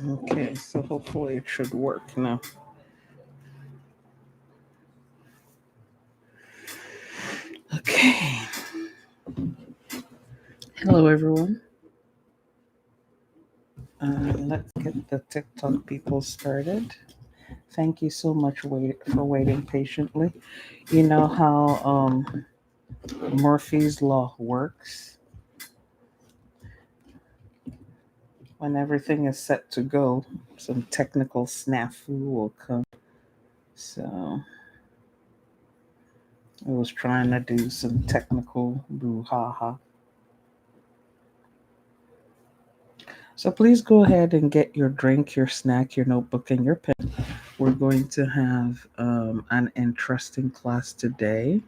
Okay, so hopefully it should work now. Okay. Hello, everyone. Let's get the TikTok people started. Thank you so much for waiting patiently. You know how Murphy's Law works? When everything is set to go, some technical snafu will come. So I was trying to do some technical brouhaha. So please go ahead and get your drink, your snack, your notebook, and your pen. We're going to have an interesting class today.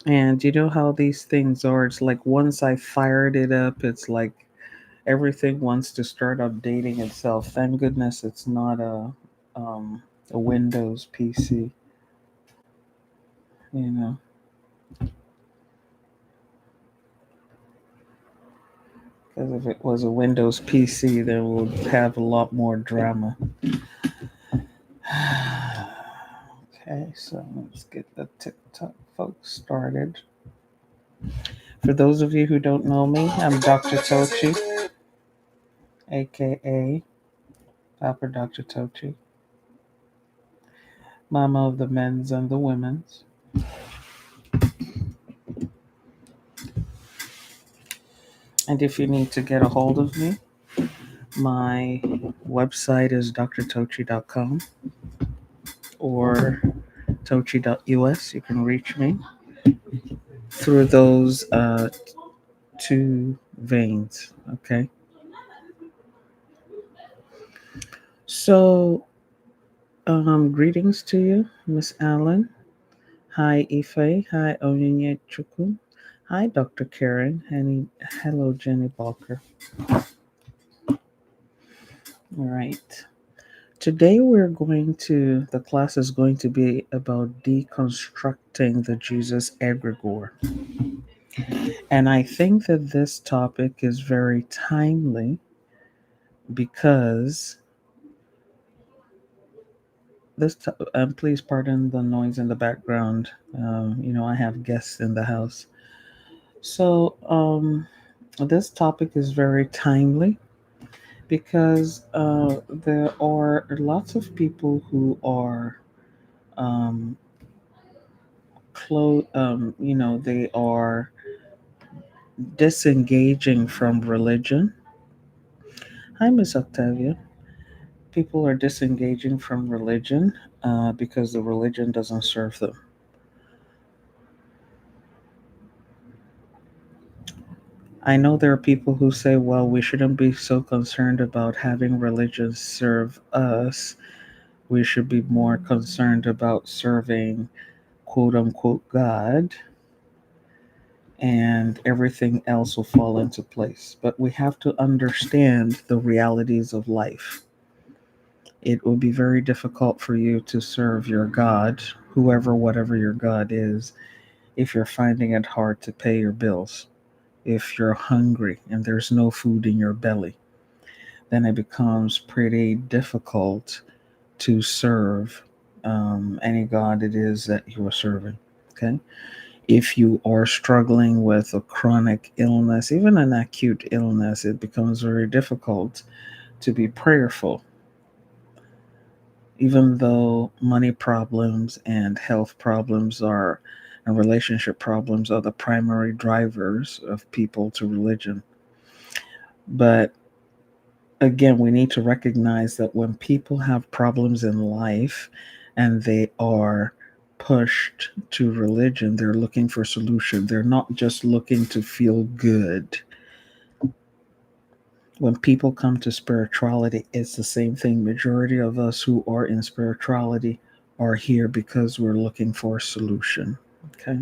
And you know how these things are? It's like once I fired it up, it's like everything wants to start updating itself. Thank goodness it's not a Windows PC, you know. Because if it was a Windows PC, then we'll have a lot more drama. Okay, so let's get the TikTok folks started. For those of you who don't know me, I'm Dr. Tochi, aka Papa Dr. Tochi, Mama of the men's and the women's. And if you need to get a hold of me, my website is drtochi.com or tochi.us. You can reach me through those two veins. Okay. So, greetings to you, Miss Allen. Hi, Ife. Hi, Onyinye Chukwu. Hi, Dr. Karen. And hello, Jenny Balker. All right. Today the class is going to be about deconstructing the Jesus Egregore. And I think that this topic is very timely because please pardon the noise in the background. I have guests in the house. So, this topic is very timely because there are lots of people who are um, they are disengaging from religion. Hi, Miss Octavia. People are disengaging from religion because the religion doesn't serve them. I know there are people who say, well, we shouldn't be so concerned about having religion serve us. We should be more concerned about serving quote unquote God, and everything else will fall into place. But we have to understand the realities of life. It will be very difficult for you to serve your God, whatever your God is, if you're finding it hard to pay your bills. If you're hungry and there's no food in your belly, then it becomes pretty difficult to serve any God it is that you are serving. Okay. If you are struggling with a chronic illness, even an acute illness, it becomes very difficult to be prayerful, even though money problems and health problems and relationship problems are the primary drivers of people to religion. But again, we need to recognize that when people have problems in life and they are pushed to religion, they're looking for solution. They're not just looking to feel good. When people come to spirituality, it's the same thing. Majority of us who are in spirituality are here because we're looking for a solution. Okay.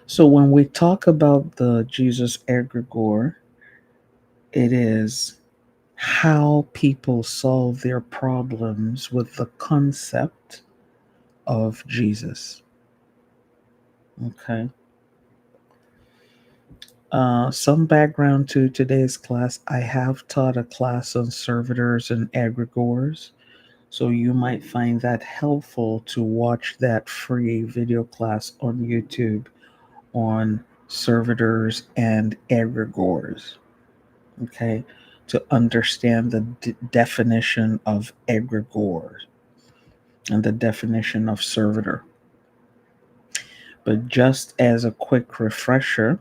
So when we talk about the Jesus egregore, it is how people solve their problems with the concept of Jesus. Okay. Some background to today's class. I have taught a class on servitors and egregores, so you might find that helpful to watch that free video class on YouTube on servitors and egregores. Okay, to understand the definition of egregore and the definition of servitor. But just as a quick refresher,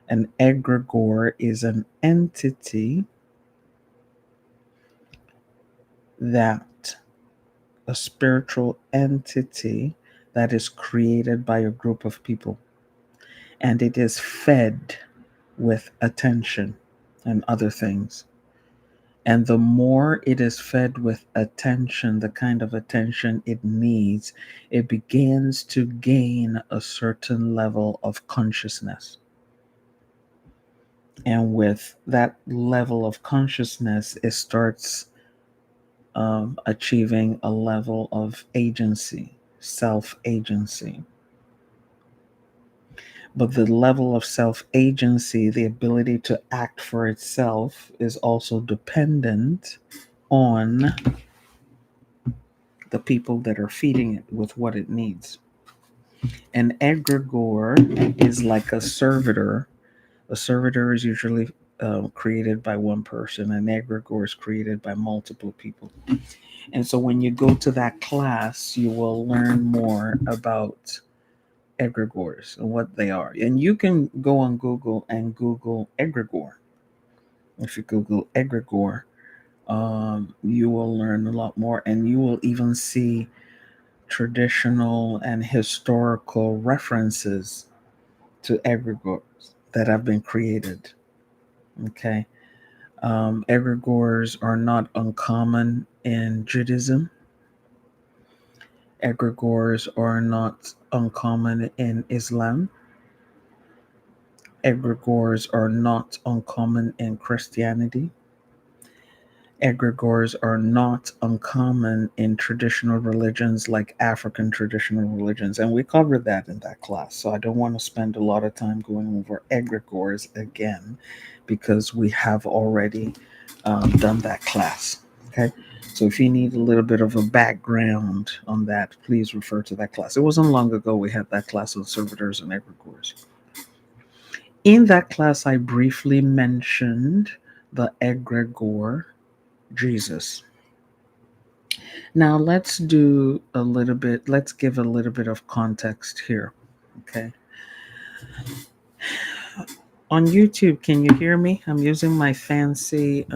an egregore is an entity that, a spiritual entity that is created by a group of people, and it is fed with attention and other things. And the more it is fed with attention, the kind of attention it needs, it begins to gain a certain level of consciousness. And with that level of consciousness, it starts achieving a level of agency, self agency. But the level of self agency, the ability to act for itself, is also dependent on the people that are feeding it with what it needs. An egregore is like a servitor. A servitor is usually created by one person, an egregore is created by multiple people. And so when you go to that class, you will learn more about egregores and what they are. And you can go on Google and Google egregore. If you Google egregore, you will learn a lot more, and you will even see traditional and historical references to egregores that have been created. Okay. Egregores are not uncommon in Judaism. Egregores are not uncommon in Islam. Egregores are not uncommon in Christianity. Egregores are not uncommon in traditional religions like African traditional religions. And we covered that in that class. So I don't want to spend a lot of time going over egregores again because we have already done that class. Okay. So if you need a little bit of a background on that, please refer to that class. It wasn't long ago we had that class on servitors and egregores. In that class, I briefly mentioned the egregore Jesus. Now let's give a little bit of context here. Okay. On YouTube, can you hear me? I'm using my fancy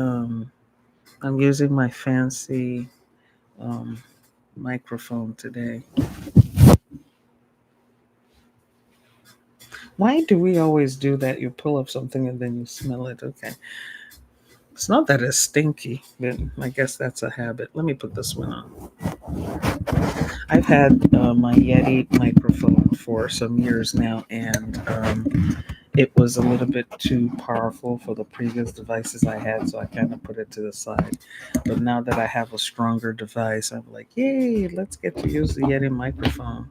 microphone today. Why do we always do that? You pull up something and then you smell it. Okay. It's not that it's stinky, but I guess that's a habit. Let me put this one on. I've had my Yeti microphone for some years now, and it was a little bit too powerful for the previous devices I had, so I kind of put it to the side. But now that I have a stronger device, I'm like, yay, let's get to use the Yeti microphone.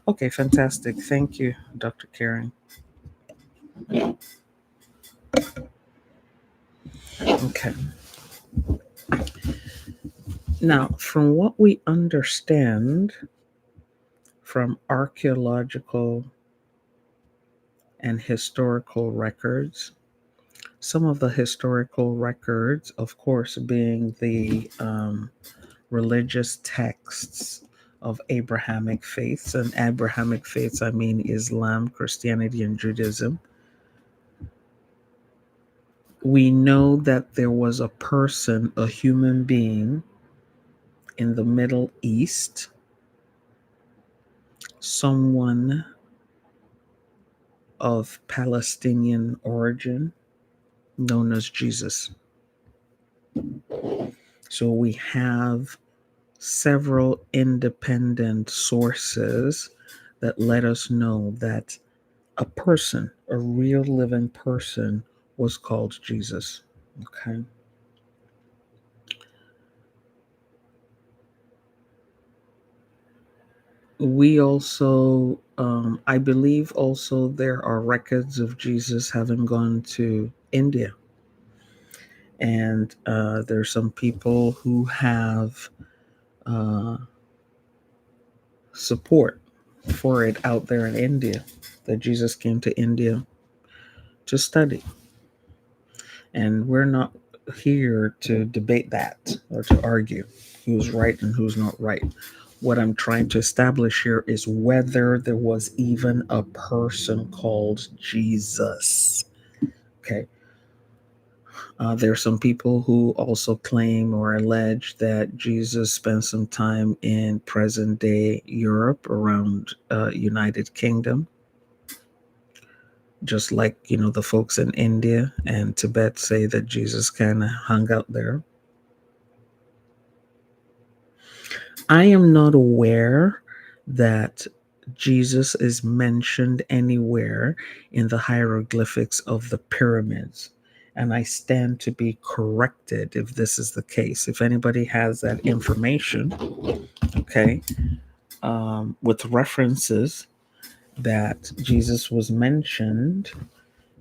Okay, fantastic. Thank you, Dr. Karen. Okay. Now, from what we understand from archaeological and historical records, some of the historical records, of course, being the religious texts of Abrahamic faiths. And Abrahamic faiths, I mean Islam, Christianity, and Judaism. We know that there was a person, a human being in the Middle East, someone of Palestinian origin known as Jesus. So we have several independent sources that let us know that a person, a real living person, was called Jesus. Okay. We also I believe also there are records of Jesus having gone to India. And there's some people who have support for it out there in India, that Jesus came to India to study. And we're not here to debate that or to argue who's right and who's not right. What I'm trying to establish here is whether there was even a person called Jesus. Okay. There are some people who also claim or allege that Jesus spent some time in present day Europe around United Kingdom, just like the folks in India and Tibet say that Jesus kind of hung out there. I am not aware that Jesus is mentioned anywhere in the hieroglyphics of the pyramids. And I stand to be corrected if this is the case. If anybody has that information, okay, with references that Jesus was mentioned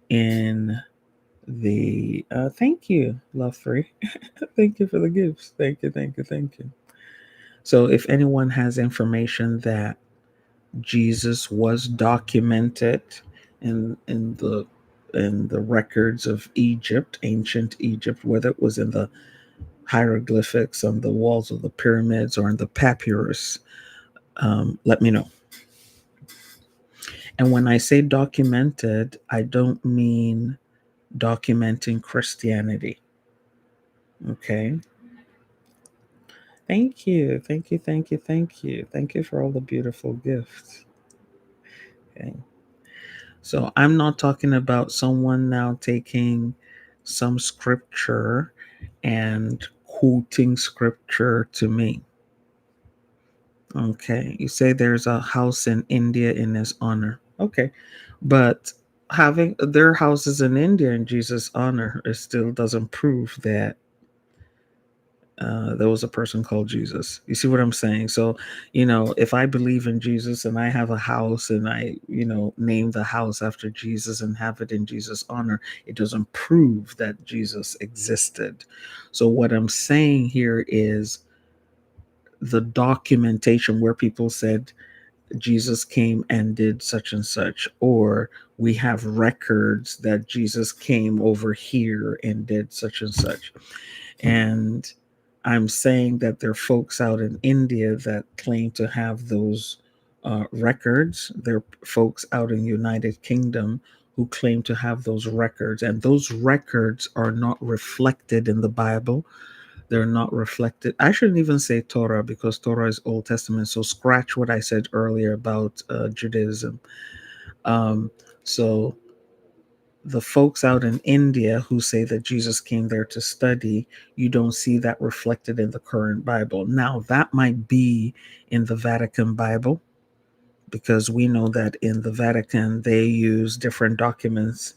in the thank you, Love Free. Thank you for the gifts. Thank you, thank you, thank you. So if anyone has information that Jesus was documented in the records of Egypt, ancient Egypt, whether it was in the hieroglyphics on the walls of the pyramids or in the papyrus, let me know. And when I say documented, I don't mean documenting Christianity. Okay. Thank you. Thank you. Thank you. Thank you. Thank you for all the beautiful gifts. Okay. So I'm not talking about someone now taking some scripture and quoting scripture to me. Okay. You say there's a house in India in his honor. Okay. But having their houses in India in Jesus' honor, it still doesn't prove that there was a person called Jesus. You see what I'm saying? So, if I believe in Jesus and I have a house and I, name the house after Jesus and have it in Jesus' honor, it doesn't prove that Jesus existed. So, what I'm saying here is the documentation where people said Jesus came and did such and such, or we have records that Jesus came over here and did such and such. And I'm saying that there are folks out in India that claim to have those records. There are folks out in United Kingdom who claim to have those records, and those records are not reflected in the Bible. They're not reflected. I shouldn't even say Torah because Torah is Old Testament. So scratch what I said earlier about Judaism. So the folks out in India who say that Jesus came there to study, you don't see that reflected in the current Bible. Now, that might be in the Vatican Bible, because we know that in the Vatican, they use different documents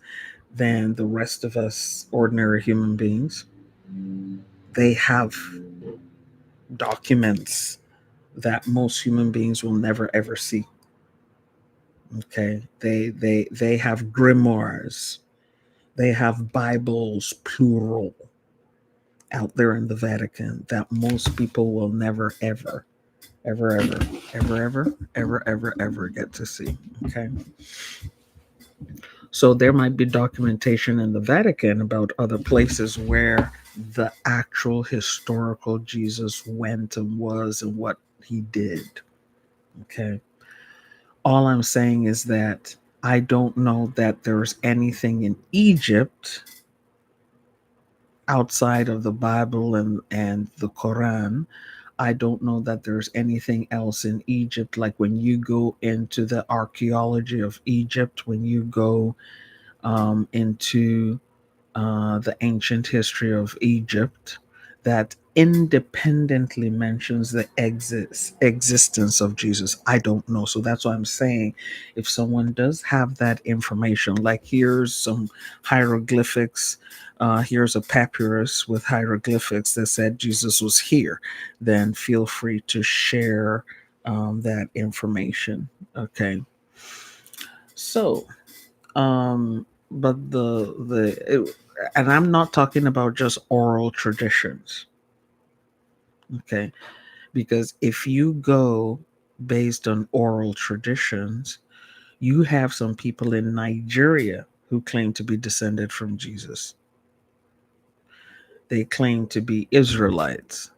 than the rest of us ordinary human beings. They have documents that most human beings will never ever see. Okay, they have grimoires, they have Bibles plural out there in the Vatican that most people will never ever ever ever ever ever ever ever ever get to see. Okay, so there might be documentation in the Vatican about other places where the actual historical Jesus went and was and what he did. Okay, all I'm saying is that I don't know that there's anything in Egypt outside of the Bible and the Quran. I don't know that there's anything else in Egypt. Like when you go into the archaeology of Egypt, when you go into the ancient history of Egypt, that independently mentions the existence of Jesus. I don't know. So that's why I'm saying, if someone does have that information, like here's some hieroglyphics, here's a papyrus with hieroglyphics that said Jesus was here, then feel free to share that information. Okay. So, but and I'm not talking about just oral traditions, okay? Because if you go based on oral traditions, you have some people in Nigeria who claim to be descended from Jesus. They claim to be Israelites,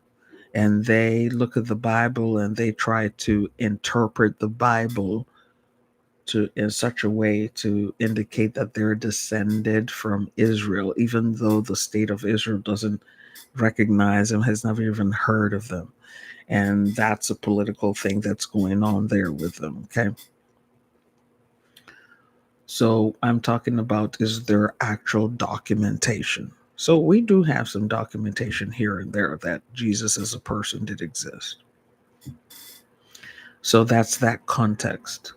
and they look at the Bible and they try to interpret the Bible to in such a way to indicate that they're descended from Israel, even though the state of Israel doesn't recognize them, has never even heard of them. And that's a political thing that's going on there with them. Okay. So I'm talking about, is there actual documentation? So we do have some documentation here and there that Jesus as a person did exist. So that's that context.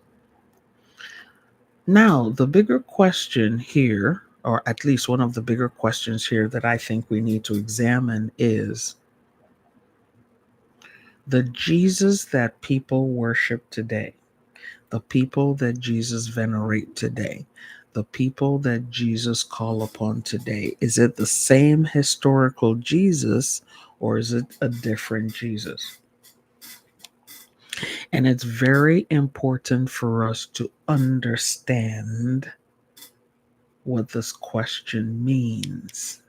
Now, the bigger question here, or at least one of the bigger questions here that I think we need to examine, is the Jesus that people worship today, the people that Jesus venerate today, the people that Jesus call upon today. Is it the same historical Jesus, or is it a different Jesus? And it's very important for us to understand what this question means.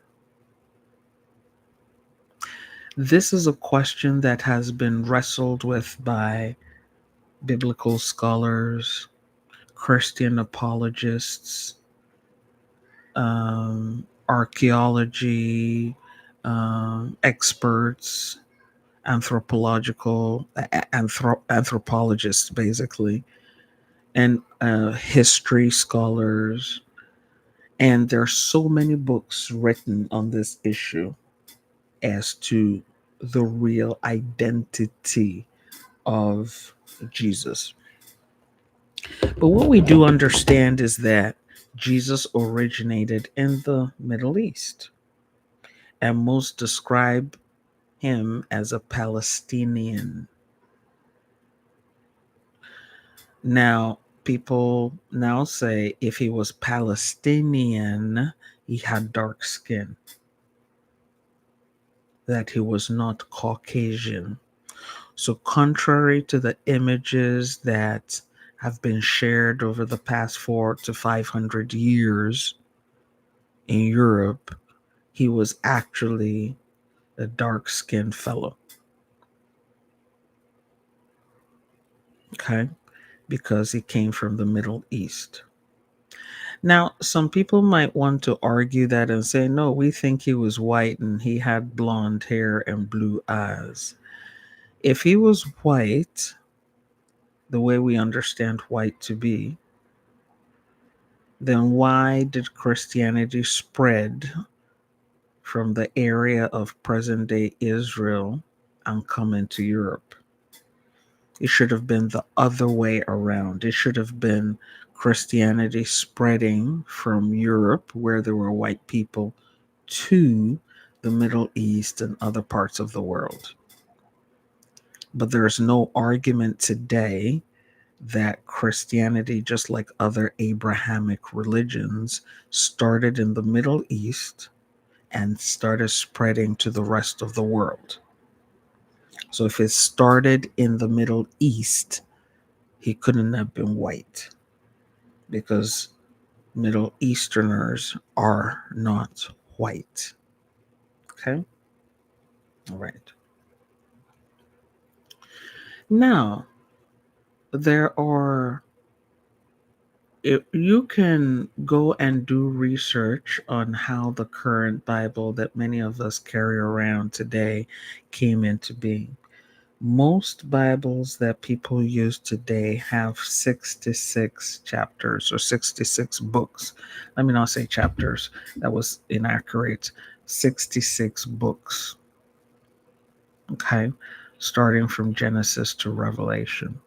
This is a question that has been wrestled with by biblical scholars, Christian apologists, archaeology experts, anthropologists, basically, and history scholars. And there are so many books written on this issue as to the real identity of Jesus. But what we do understand is that Jesus originated in the Middle East, and most describe him as a Palestinian. Now, people now say if he was Palestinian, he had dark skin, that he was not Caucasian. So, contrary to the images that have been shared over the past 400 to 500 years in Europe, he was actually a dark skinned fellow. Okay. Because he came from the Middle East. Now, some people might want to argue that and say, no, we think he was white and he had blonde hair and blue eyes. If he was white, the way we understand white to be, then why did Christianity spread from the area of present day Israel and come into Europe? It should have been the other way around. It should have been Christianity spreading from Europe, where there were white people, to the Middle East and other parts of the world. But there's no argument today that Christianity, just like other Abrahamic religions, started in the Middle East and started spreading to the rest of the world. So if it started in the Middle East, he couldn't have been white, because Middle Easterners are not white. Okay? All right. Now, there are, you can go and do research on how the current Bible that many of us carry around today came into being. Most Bibles that people use today have 66 chapters or 66 books. Let me not say chapters, that was inaccurate. 66 books. Okay, starting from Genesis to Revelation.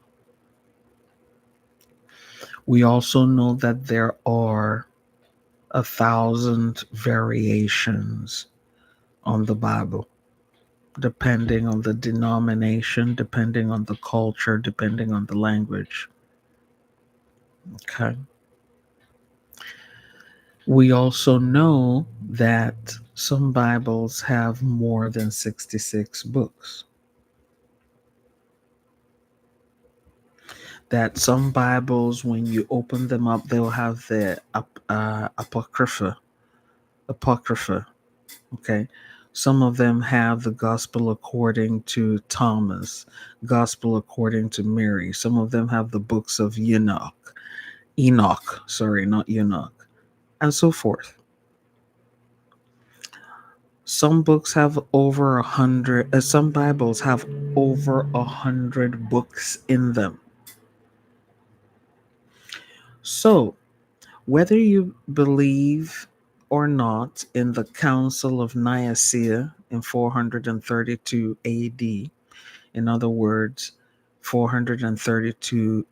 We also know that there are 1,000 variations on the Bible, depending on the denomination, depending on the culture, depending on the language. Okay. We also know that some Bibles have more than 66 books. That some Bibles, when you open them up, they'll have the Apocrypha. Okay. Some of them have the Gospel according to Thomas, Gospel according to Mary. Some of them have the books of Enoch, sorry, not Enoch, and so forth. Some books have over 100, some Bibles have over 100 books in them. So, whether you believe or not in the Council of Nicaea in 432 AD, in other words, 432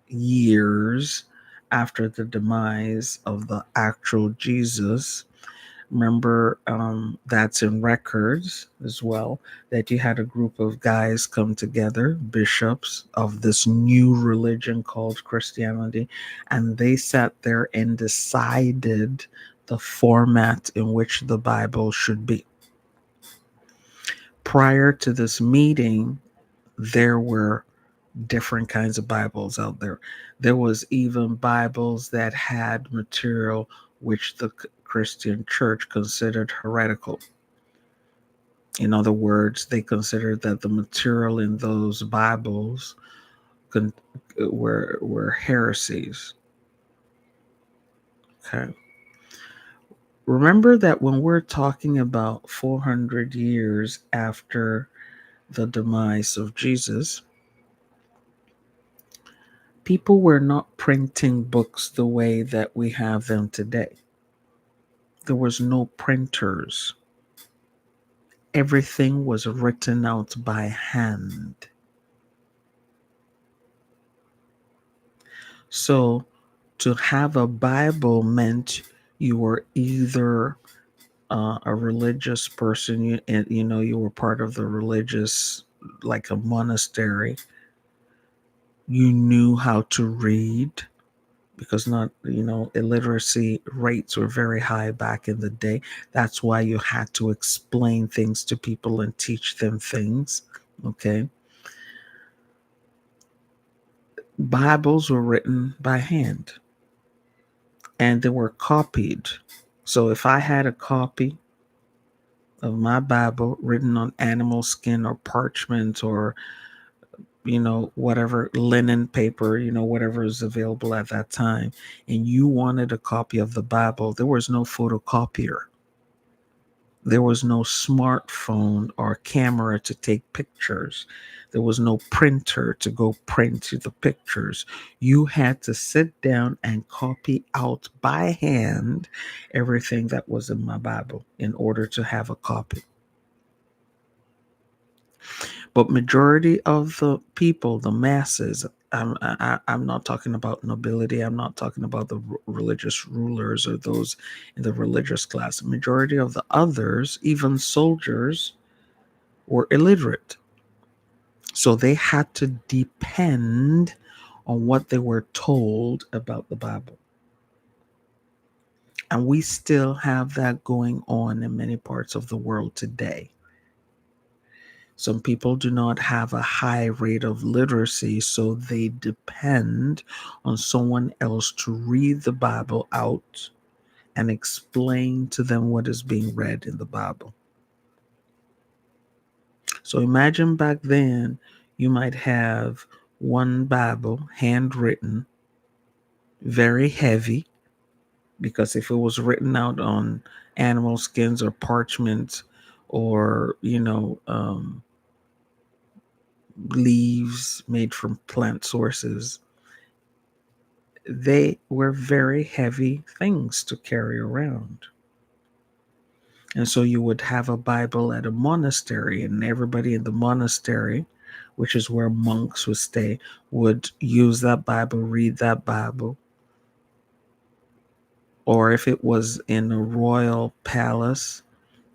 years after the demise of the actual Jesus. Remember, that's in records as well, that you had a group of guys come together, bishops of this new religion called Christianity, and they sat there and decided the format in which the Bible should be. Prior to this meeting, there were different kinds of Bibles out there. There was even Bibles that had material which the Christian church considered heretical. In other words, they considered that the material in those Bibles con- were heresies. Okay. Remember that when we're talking about 400 years after the demise of Jesus, people were not printing books the way that we have them today. There was no printers. Everything was written out by hand. So to have a Bible meant you were either a religious person, you were part of the religious, like a monastery. You knew how to read, because not, illiteracy rates were very high back in the day. That's why you had to explain things to people and teach them things. Okay. Bibles were written by hand and they were copied. So if I had a copy of my Bible written on animal skin or parchment or, whatever linen paper, whatever is available at that time, and you wanted a copy of the Bible, there was no photocopier. There was no smartphone or camera to take pictures. There was no printer to go print the pictures. You had to sit down and copy out by hand everything that was in my Bible in order to have a copy. But majority of the people, the masses, I'm not talking about nobility. I'm not talking about the religious rulers or those in the religious class. The majority of the others, even soldiers, were illiterate. So they had to depend on what they were told about the Bible. And we still have that going on in many parts of the world today. Some people do not have a high rate of literacy, so they depend on someone else to read the Bible out and explain to them what is being read in the Bible. So imagine back then, you might have one Bible handwritten, very heavy, because if it was written out on animal skins or parchment or, leaves made from plant sources, they were very heavy things to carry around. And so you would have a Bible at a monastery, and everybody in the monastery, which is where monks would stay, would use that Bible, read that Bible. Or if it was in a royal palace,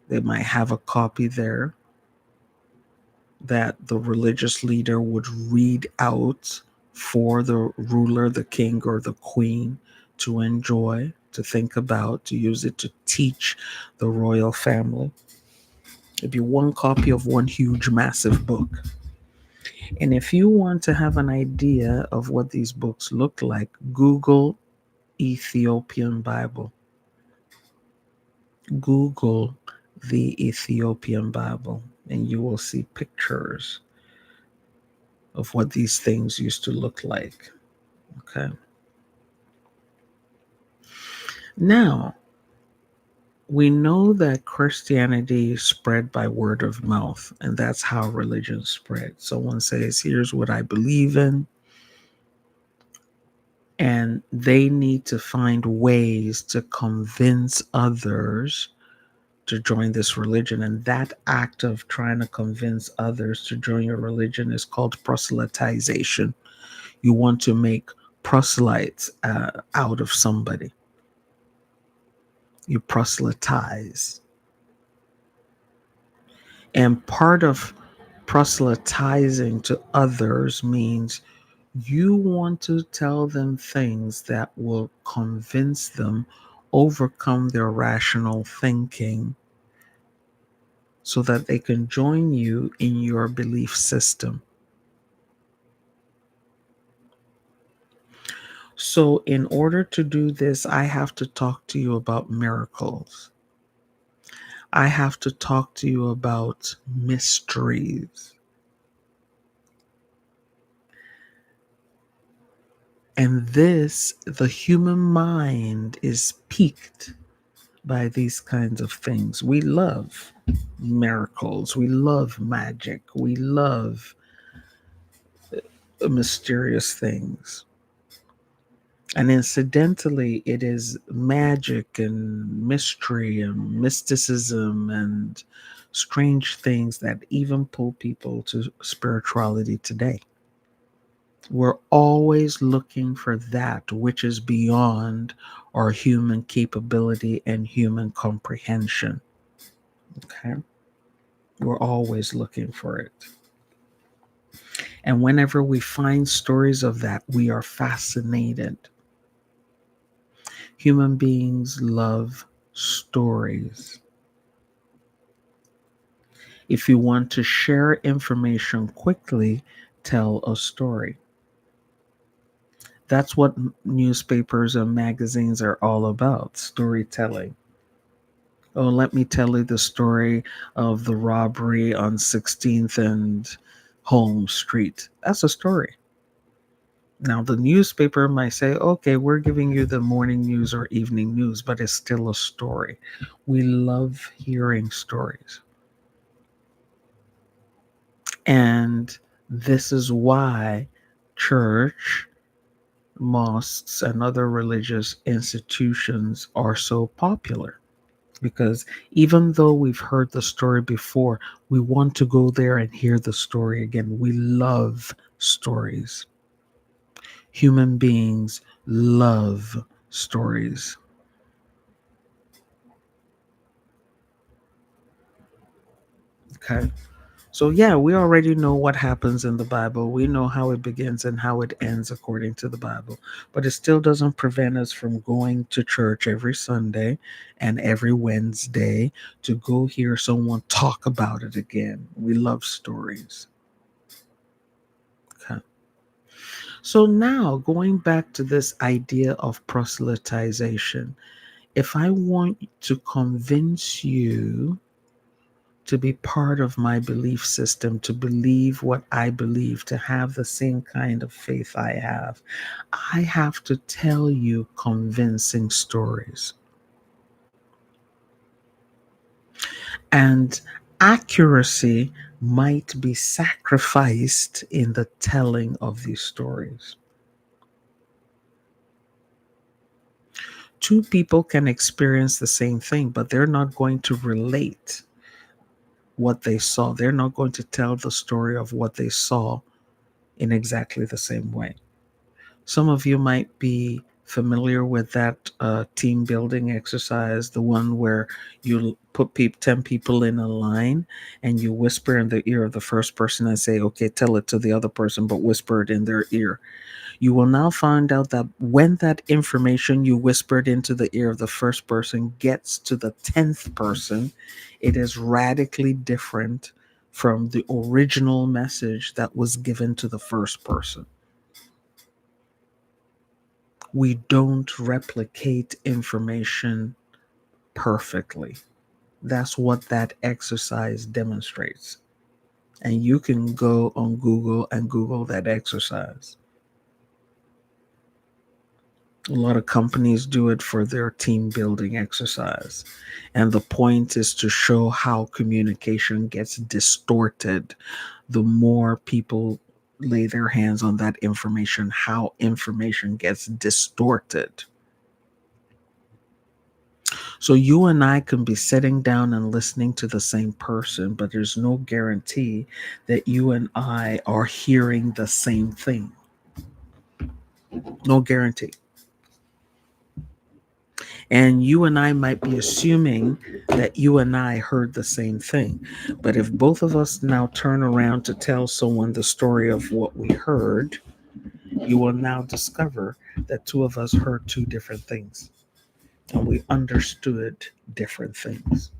they might have a copy there that the religious leader would read out for the ruler, the king, or the queen to enjoy, to think about, to use it to teach the royal family. It'd be one copy of one huge, massive book. And if you want to have an idea of what these books look like, Google Ethiopian Bible. Google the Ethiopian Bible, and you will see pictures of what these things used to look like. Okay. Now, we know that Christianity spread by word of mouth, and that's how religion spread. Someone says, here's what I believe in, and they need to find ways to convince others to join this religion. And that act of trying to convince others to join your religion is called proselytization. You want to make proselytes out of somebody. You proselytize. And part of proselytizing to others means you want to tell them things that will convince them, overcome their rational thinking, so that they can join you in your belief system. So, in order to do this, I have to talk to you about miracles. I have to talk to you about mysteries. And this, the human mind is piqued by these kinds of things. We love miracles. We love magic. We love mysterious things. And incidentally, it is magic and mystery and mysticism and strange things that even pull people to spirituality today. We're always looking for that which is beyond our human capability and human comprehension. Okay? We're always looking for it. And whenever we find stories of that, we are fascinated. Human beings love stories. If you want to share information quickly, tell a story. That's what newspapers and magazines are all about, storytelling. Oh, let me tell you the story of the robbery on 16th and Holmes Street. That's a story. Now, the newspaper might say, okay, we're giving you the morning news or evening news, but it's still a story. We love hearing stories. And this is why church, mosques, and other religious institutions are so popular. Because even though we've heard the story before, we want to go there and hear the story again. We love stories. Human beings love stories. Okay. So, yeah, we already know what happens in the Bible. We know how it begins and how it ends according to the Bible. But it still doesn't prevent us from going to church every Sunday and every Wednesday to go hear someone talk about it again. We love stories. Okay. So, now going back to this idea of proselytization, if I want to convince you to be part of my belief system, to believe what I believe, to have the same kind of faith I have to tell you convincing stories. And accuracy might be sacrificed in the telling of these stories. Two people can experience the same thing, but they're not going to relate what they saw. They're not going to tell the story of what they saw in exactly the same way. Some of you might be Familiar with that team building exercise, the one where you put 10 people in a line and you whisper in the ear of the first person and say, okay, tell it to the other person, but whisper it in their ear. You will now find out that when that information you whispered into the ear of the first person gets to the 10th person, it is radically different from the original message that was given to the first person. We don't replicate information perfectly. That's what that exercise demonstrates. And you can go on Google and Google that exercise. A lot of companies do it for their team building exercise. And the point is to show how communication gets distorted the more people lay their hands on that information, how information gets distorted. So you and I can be sitting down and listening to the same person, but there's no guarantee that you and I are hearing the same thing. No guarantee. And you and I might be assuming that you and I heard the same thing. But if both of us now turn around to tell someone the story of what we heard, you will now discover that two of us heard two different things and we understood different things.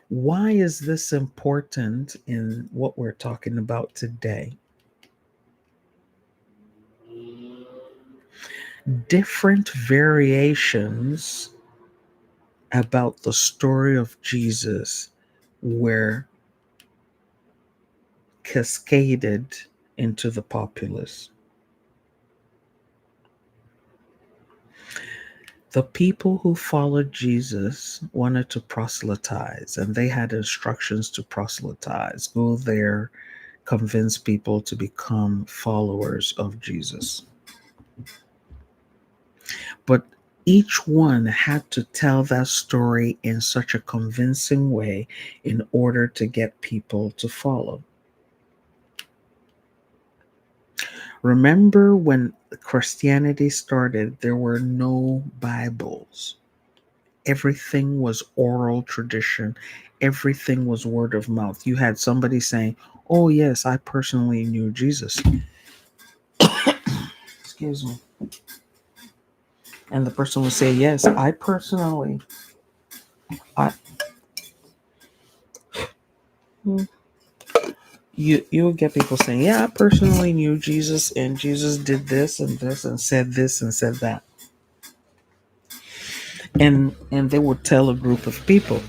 Why is this important in what we're talking about today? Different variations about the story of Jesus were cascaded into the populace. The people who followed Jesus wanted to proselytize, and they had instructions to proselytize. Go there, convince people to become followers of Jesus. But each one had to tell that story in such a convincing way in order to get people to follow. Remember when Christianity started, there were no Bibles. Everything was oral tradition. Everything was word of mouth. You had somebody saying, oh, yes, I personally knew Jesus. Excuse me. And the person would say, yes, I personally. I, you would get people saying, yeah, I personally knew Jesus, and Jesus did this and said this and said that. And they would tell a group of people.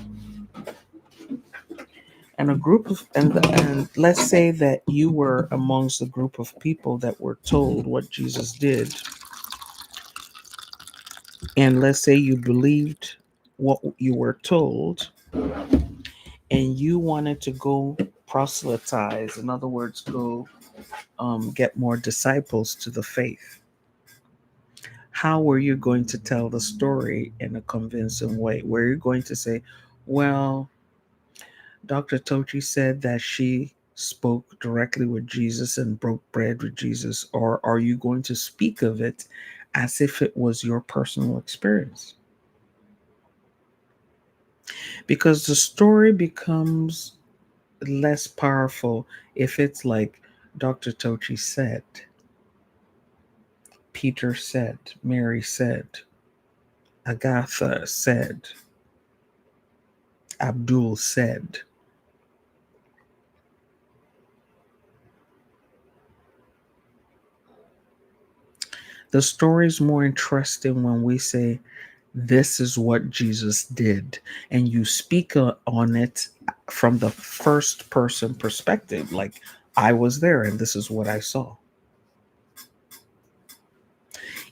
And and let's say that you were amongst the group of people that were told what Jesus did. And let's say you believed what you were told and you wanted to go proselytize, in other words, go get more disciples to the faith. How were you going to tell the story in a convincing way? Were you going to say, well, Dr. Tochi said that she spoke directly with Jesus and broke bread with Jesus? Or are you going to speak of it as if it was your personal experience? Because the story becomes less powerful if it's like Dr. Tochi said, Peter said, Mary said, Agatha said, Abdul said. The story is more interesting when we say, this is what Jesus did, and you speak on it from the first person perspective, like I was there and this is what I saw.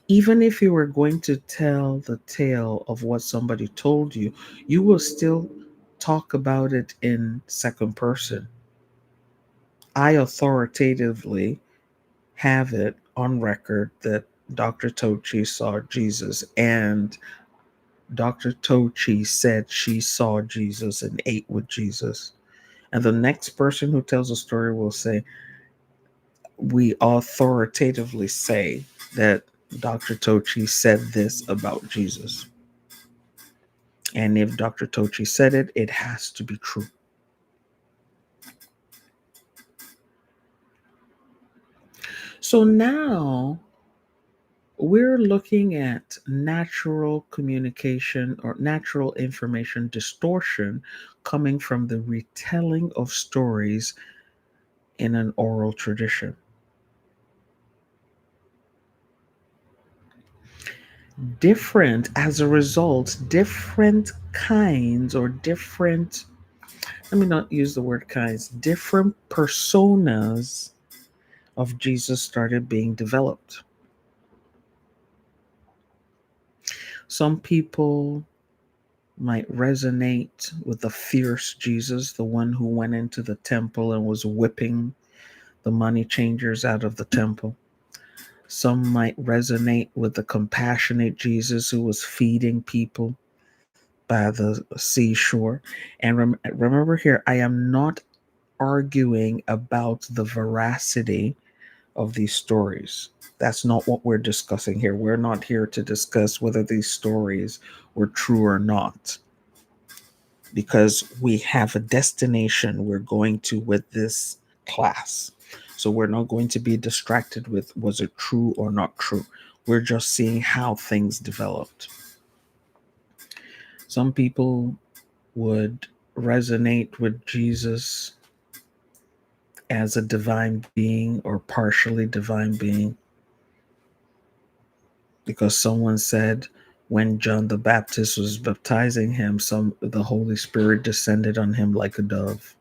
Even if you were going to tell the tale of what somebody told you, you will still talk about it in second person. I authoritatively have it on record that Dr. Tochi saw Jesus, and Dr. Tochi said she saw Jesus and ate with Jesus. And the next person who tells a story will say, we authoritatively say that Dr. Tochi said this about Jesus. And if Dr. Tochi said it, it has to be true. So now we're looking at natural communication or natural information distortion coming from the retelling of stories in an oral tradition. Different, as a result, different kinds or different, let me not use the word kinds, different personas of Jesus started being developed. Some people might resonate with the fierce Jesus, the one who went into the temple and was whipping the money changers out of the temple. Some might resonate with the compassionate Jesus who was feeding people by the seashore. And remember here, I am not arguing about the veracity of these stories. That's not what we're discussing here. We're not here to discuss whether these stories were true or not, because we have a destination we're going to with this class. So we're not going to be distracted with was it true or not true. We're just seeing how things developed. Some people would resonate with Jesus as a divine being or partially divine being because someone said when John the Baptist was baptizing him, the Holy Spirit descended on him like a dove.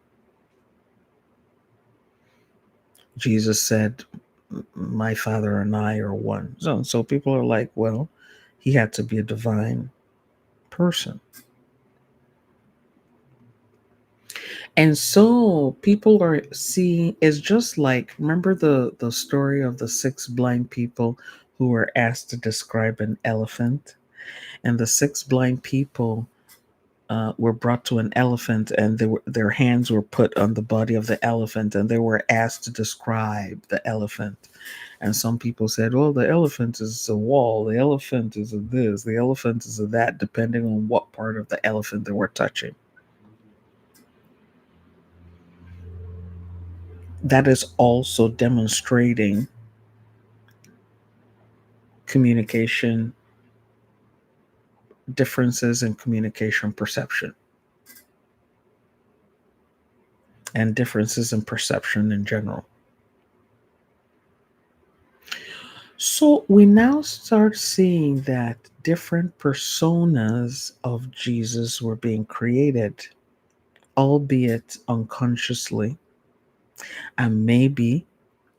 Jesus said, "My Father and I are one." So people are like, well, he had to be a divine person. And so people are seeing, it's just like, remember the story of the six blind people who were asked to describe an elephant? And the six blind people were brought to an elephant, and their hands were put on the body of the elephant, and they were asked to describe the elephant. And some people said, "Oh, the elephant is a wall. The elephant is a this. The elephant is a that," depending on what part of the elephant they were touching. That is also demonstrating communication differences in communication perception and differences in perception in general. So we now start seeing that different personas of Jesus were being created, albeit unconsciously and maybe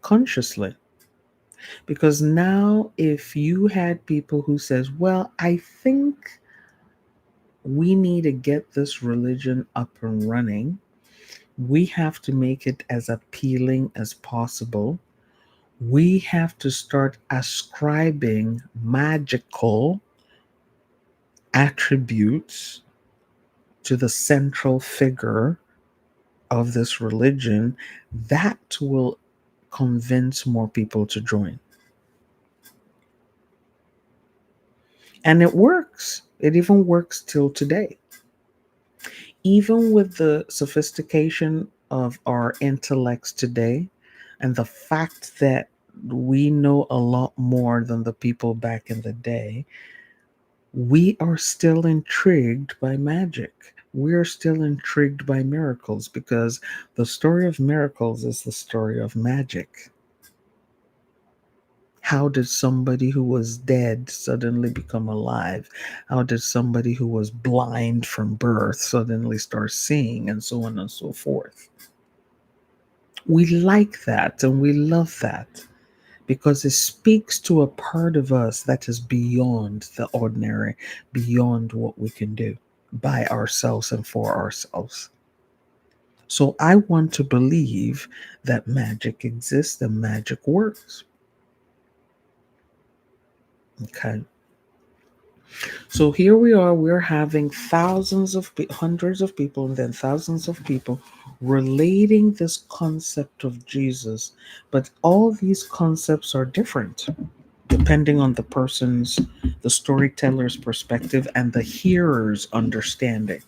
consciously. Because now if you had people who says, "Well, I think we need to get this religion up and running. We have to make it as appealing as possible. We have to start ascribing magical attributes to the central figure of this religion," that will convince more people to join. And it works. It even works till today. Even with the sophistication of our intellects today and the fact that we know a lot more than the people back in the day, we are still intrigued by magic. We're still intrigued by miracles because the story of miracles is the story of magic. How did somebody who was dead suddenly become alive? How did somebody who was blind from birth suddenly start seeing, and so on and so forth? We like that and we love that because it speaks to a part of us that is beyond the ordinary, beyond what we can do by ourselves and for ourselves. So I want to believe that magic exists and magic works. Okay. So here we are, we're having thousands of hundreds of people and then thousands of people relating this concept of Jesus, but all these concepts are different depending on the storyteller's perspective and the hearer's understanding.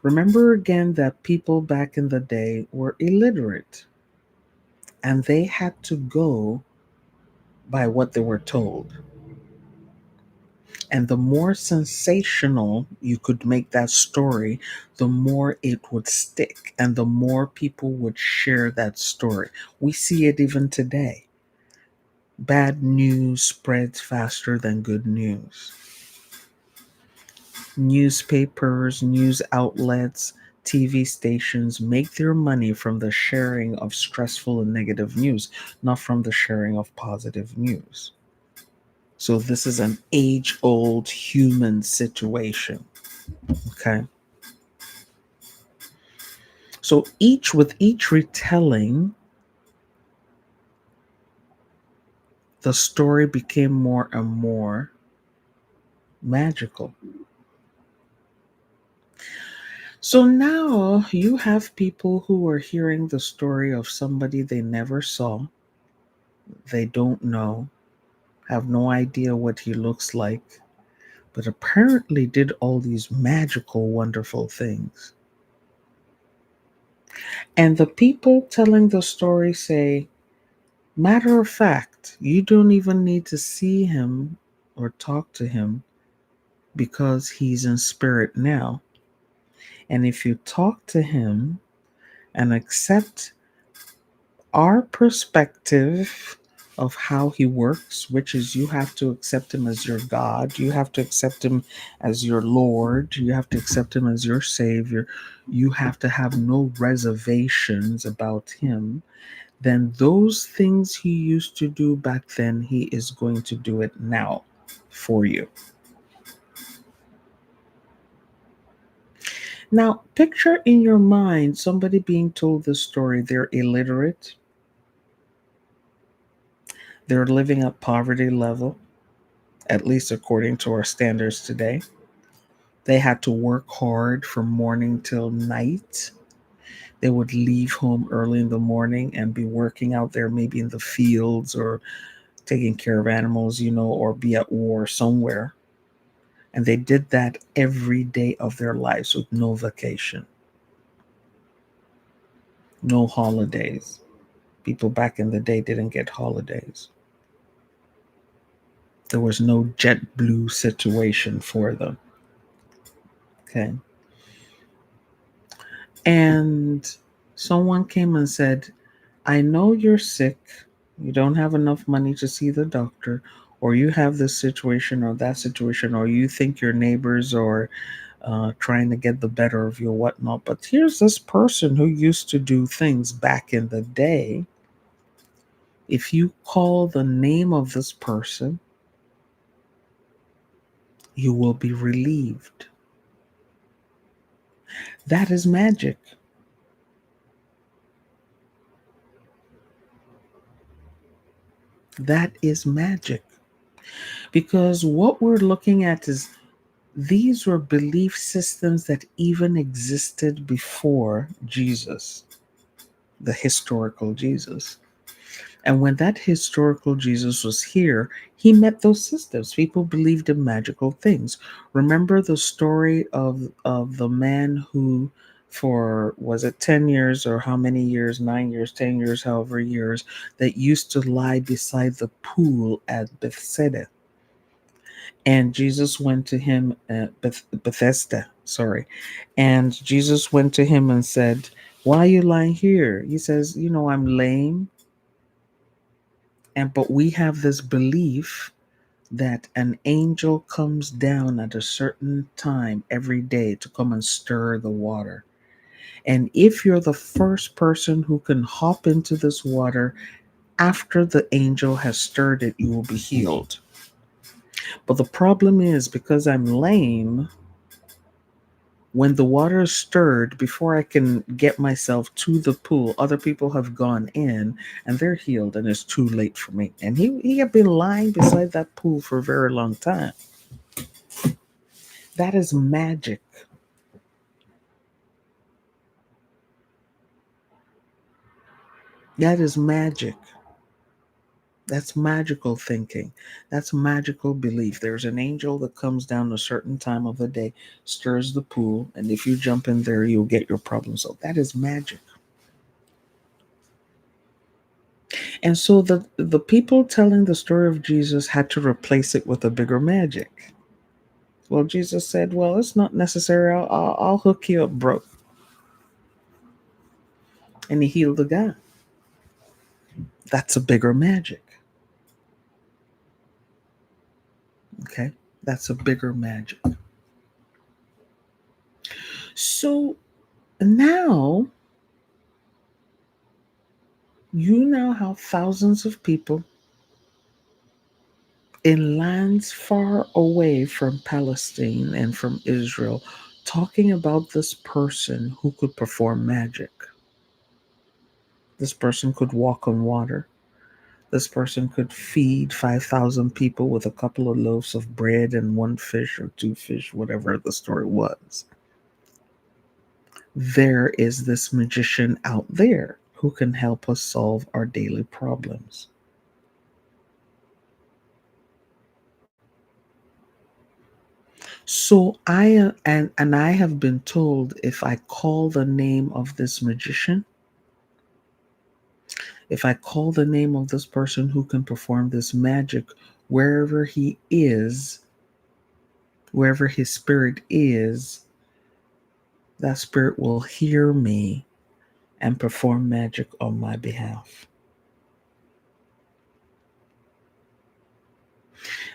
Remember again that people back in the day were illiterate and they had to go by what they were told. And the more sensational you could make that story, the more it would stick and the more people would share that story. We see it even today. Bad news spreads faster than good news. Newspapers, news outlets, TV stations make their money from the sharing of stressful and negative news, not from the sharing of positive news. So, this is an age old human situation. Okay. So, with each retelling, the story became more and more magical. So now you have people who are hearing the story of somebody they never saw, they don't know, have no idea what he looks like, but apparently did all these magical, wonderful things. And the people telling the story say, matter of fact, you don't even need to see him or talk to him because he's in spirit now. And if you talk to him and accept our perspective of how he works, which is you have to accept him as your God, you have to accept him as your Lord, you have to accept him as your Savior, you have to have no reservations about him, then those things he used to do back then, he is going to do it now for you. Now, picture in your mind somebody being told this story. They're illiterate, they're living at poverty level, at least according to our standards today. They had to work hard from morning till night. They would leave home early in the morning and be working out there, maybe in the fields or taking care of animals, or be at war somewhere. And they did that every day of their lives with no vacation, no holidays. People back in the day didn't get holidays. There was no JetBlue situation for them. Okay. And someone came and said, I know you're sick. You don't have enough money to see the doctor, or you have this situation or that situation, or you think your neighbors are trying to get the better of you or whatnot. But here's this person who used to do things back in the day. If you call the name of this person, you will be relieved. That is magic. That is magic. Because what we're looking at is these were belief systems that even existed before Jesus, the historical Jesus. And when that historical Jesus was here, he met those systems. People believed in magical things. Remember the story of the man who, for was it 10 years or how many years, 9 years, 10 years, however years, that used to lie beside the pool at Bethsaida. And Jesus went to him at Bethesda, sorry. And Jesus went to him and said, why are you lying here? He says, I'm lame. But we have this belief that an angel comes down at a certain time every day to come and stir the water. And if you're the first person who can hop into this water after the angel has stirred it, you will be healed. But the problem is, because I'm lame, When the water is stirred, before I can get myself to the pool, other people have gone in and they're healed, and it's too late for me. And he had been lying beside that pool for a very long time. That is magic. That is magic. That's magical thinking. That's magical belief. There's an angel that comes down a certain time of the day, stirs the pool, and if you jump in there, you'll get your problem solved. That is magic. And so the people telling the story of Jesus had to replace it with a bigger magic. Well, Jesus said, "Well, it's not necessary. I'll hook you up, bro," and he healed the guy. That's a bigger magic. Okay, that's a bigger magic. So now you now have thousands of people in lands far away from Palestine and from Israel talking about this person who could perform magic. This person could walk on water. This person could feed 5,000 people with a couple of loaves of bread and one fish or two fish, whatever the story was. There is this magician out there who can help us solve our daily problems. So and I have been told, if I call the name of this magician, if I call the name of this person who can perform this magic, wherever he is, wherever his spirit is, that spirit will hear me and perform magic on my behalf.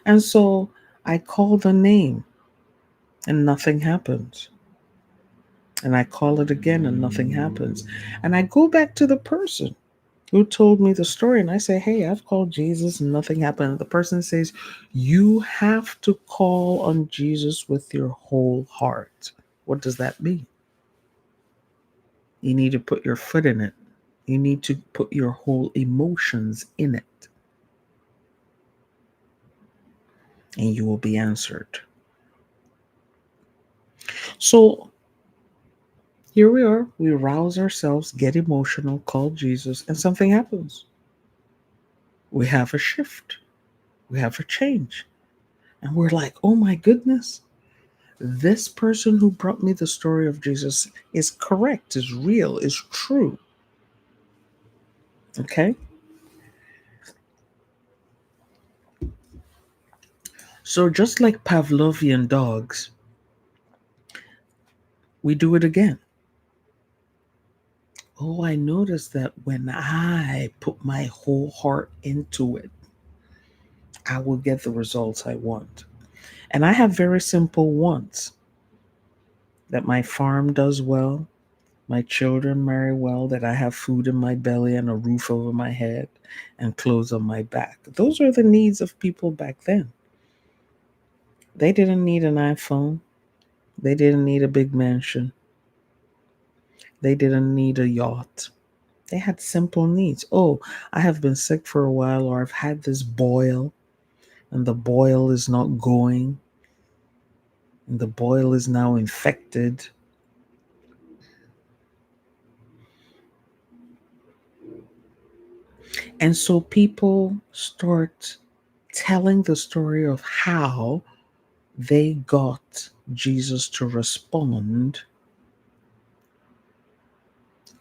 And so I call the name and nothing happens. And I call it again and nothing happens. And I go back to the person who told me the story and I say, "Hey, I've called Jesus and nothing happened." And the person says, "You have to call on Jesus with your whole heart." What does that mean? You need to put your foot in it. You need to put your whole emotions in it, and you will be answered. So here we are. We rouse ourselves, get emotional, call Jesus, and something happens. We have a shift. We have a change. And we're like, "Oh my goodness, this person who brought me the story of Jesus is correct, is real, is true." Okay? So just like Pavlovian dogs, we do it again. Oh, I noticed that when I put my whole heart into it, I will get the results I want. And I have very simple wants: that my farm does well, my children marry well, that I have food in my belly and a roof over my head and clothes on my back. Those are the needs of people back then. They didn't need an iPhone. They didn't need a big mansion. They didn't need a yacht. They had simple needs. Oh, I have been sick for a while, or I've had this boil, and the boil is not going, and the boil is now infected. And so people start telling the story of how they got Jesus to respond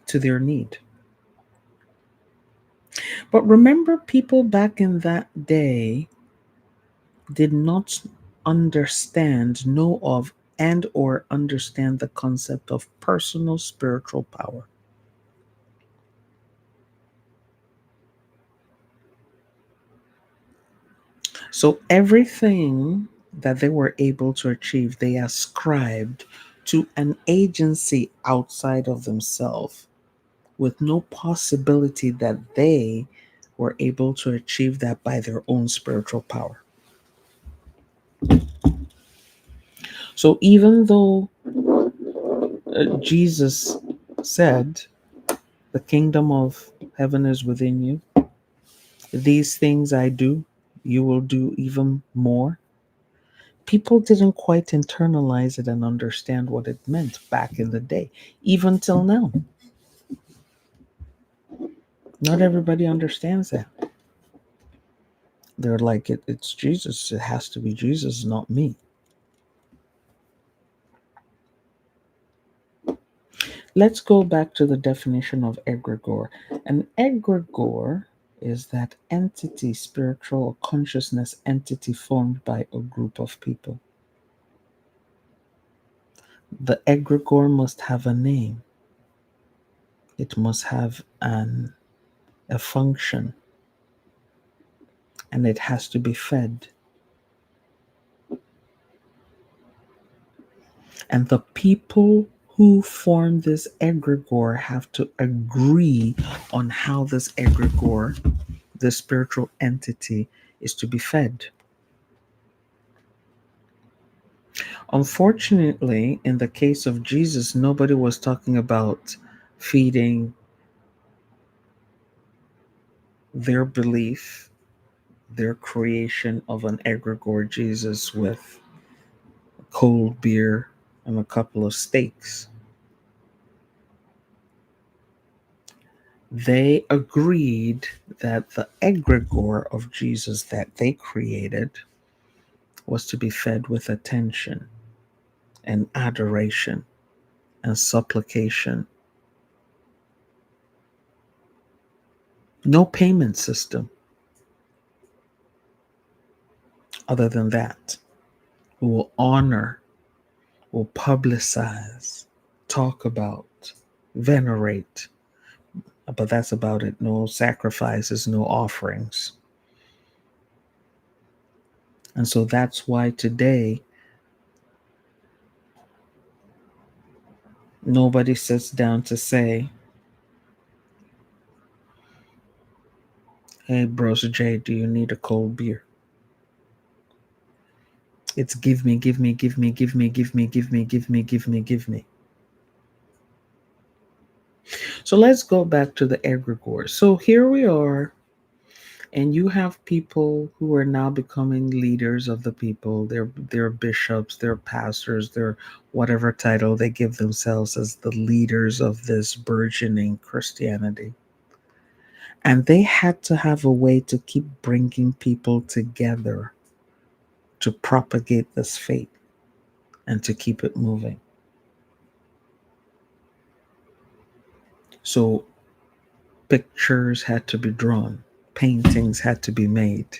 to their need. But remember, people back in that day did not understand, know of, and or understand the concept of personal spiritual power. So everything that they were able to achieve, they ascribed to an agency outside of themselves, with no possibility that they were able to achieve that by their own spiritual power. So even though Jesus said, "The kingdom of heaven is within you. These things I do, you will do even more." People didn't quite internalize it and understand what it meant back in the day, even till now. Not everybody understands that. They're like, it's Jesus. It has to be Jesus, not me. Let's go back to the definition of egregore. An egregore is that entity, spiritual or consciousness entity formed by a group of people. The egregore must have a name. It must have a function, and it has to be fed. And the people who form this egregore have to agree on how this egregore, this spiritual entity, is to be fed. Unfortunately, in the case of Jesus, nobody was talking about feeding their belief, their creation of an egregore Jesus with cold beer and a couple of steaks. They agreed that the egregore of Jesus that they created was to be fed with attention and adoration and supplication. No payment system other than that. We will honor, will publicize, talk about, venerate, but that's about it. No sacrifices, no offerings. And so that's why today nobody sits down to say, "Hey, Bros J, do you need a cold beer?" It's give me, give me, give me, give me, give me, give me, give me, give me, give me. So let's go back to the egregores. So here we are, and you have people who are now becoming leaders of the people. They're bishops, they're pastors, they're whatever title they give themselves as the leaders of this burgeoning Christianity. And they had to have a way to keep bringing people together to propagate this faith and to keep it moving. So pictures had to be drawn, paintings had to be made,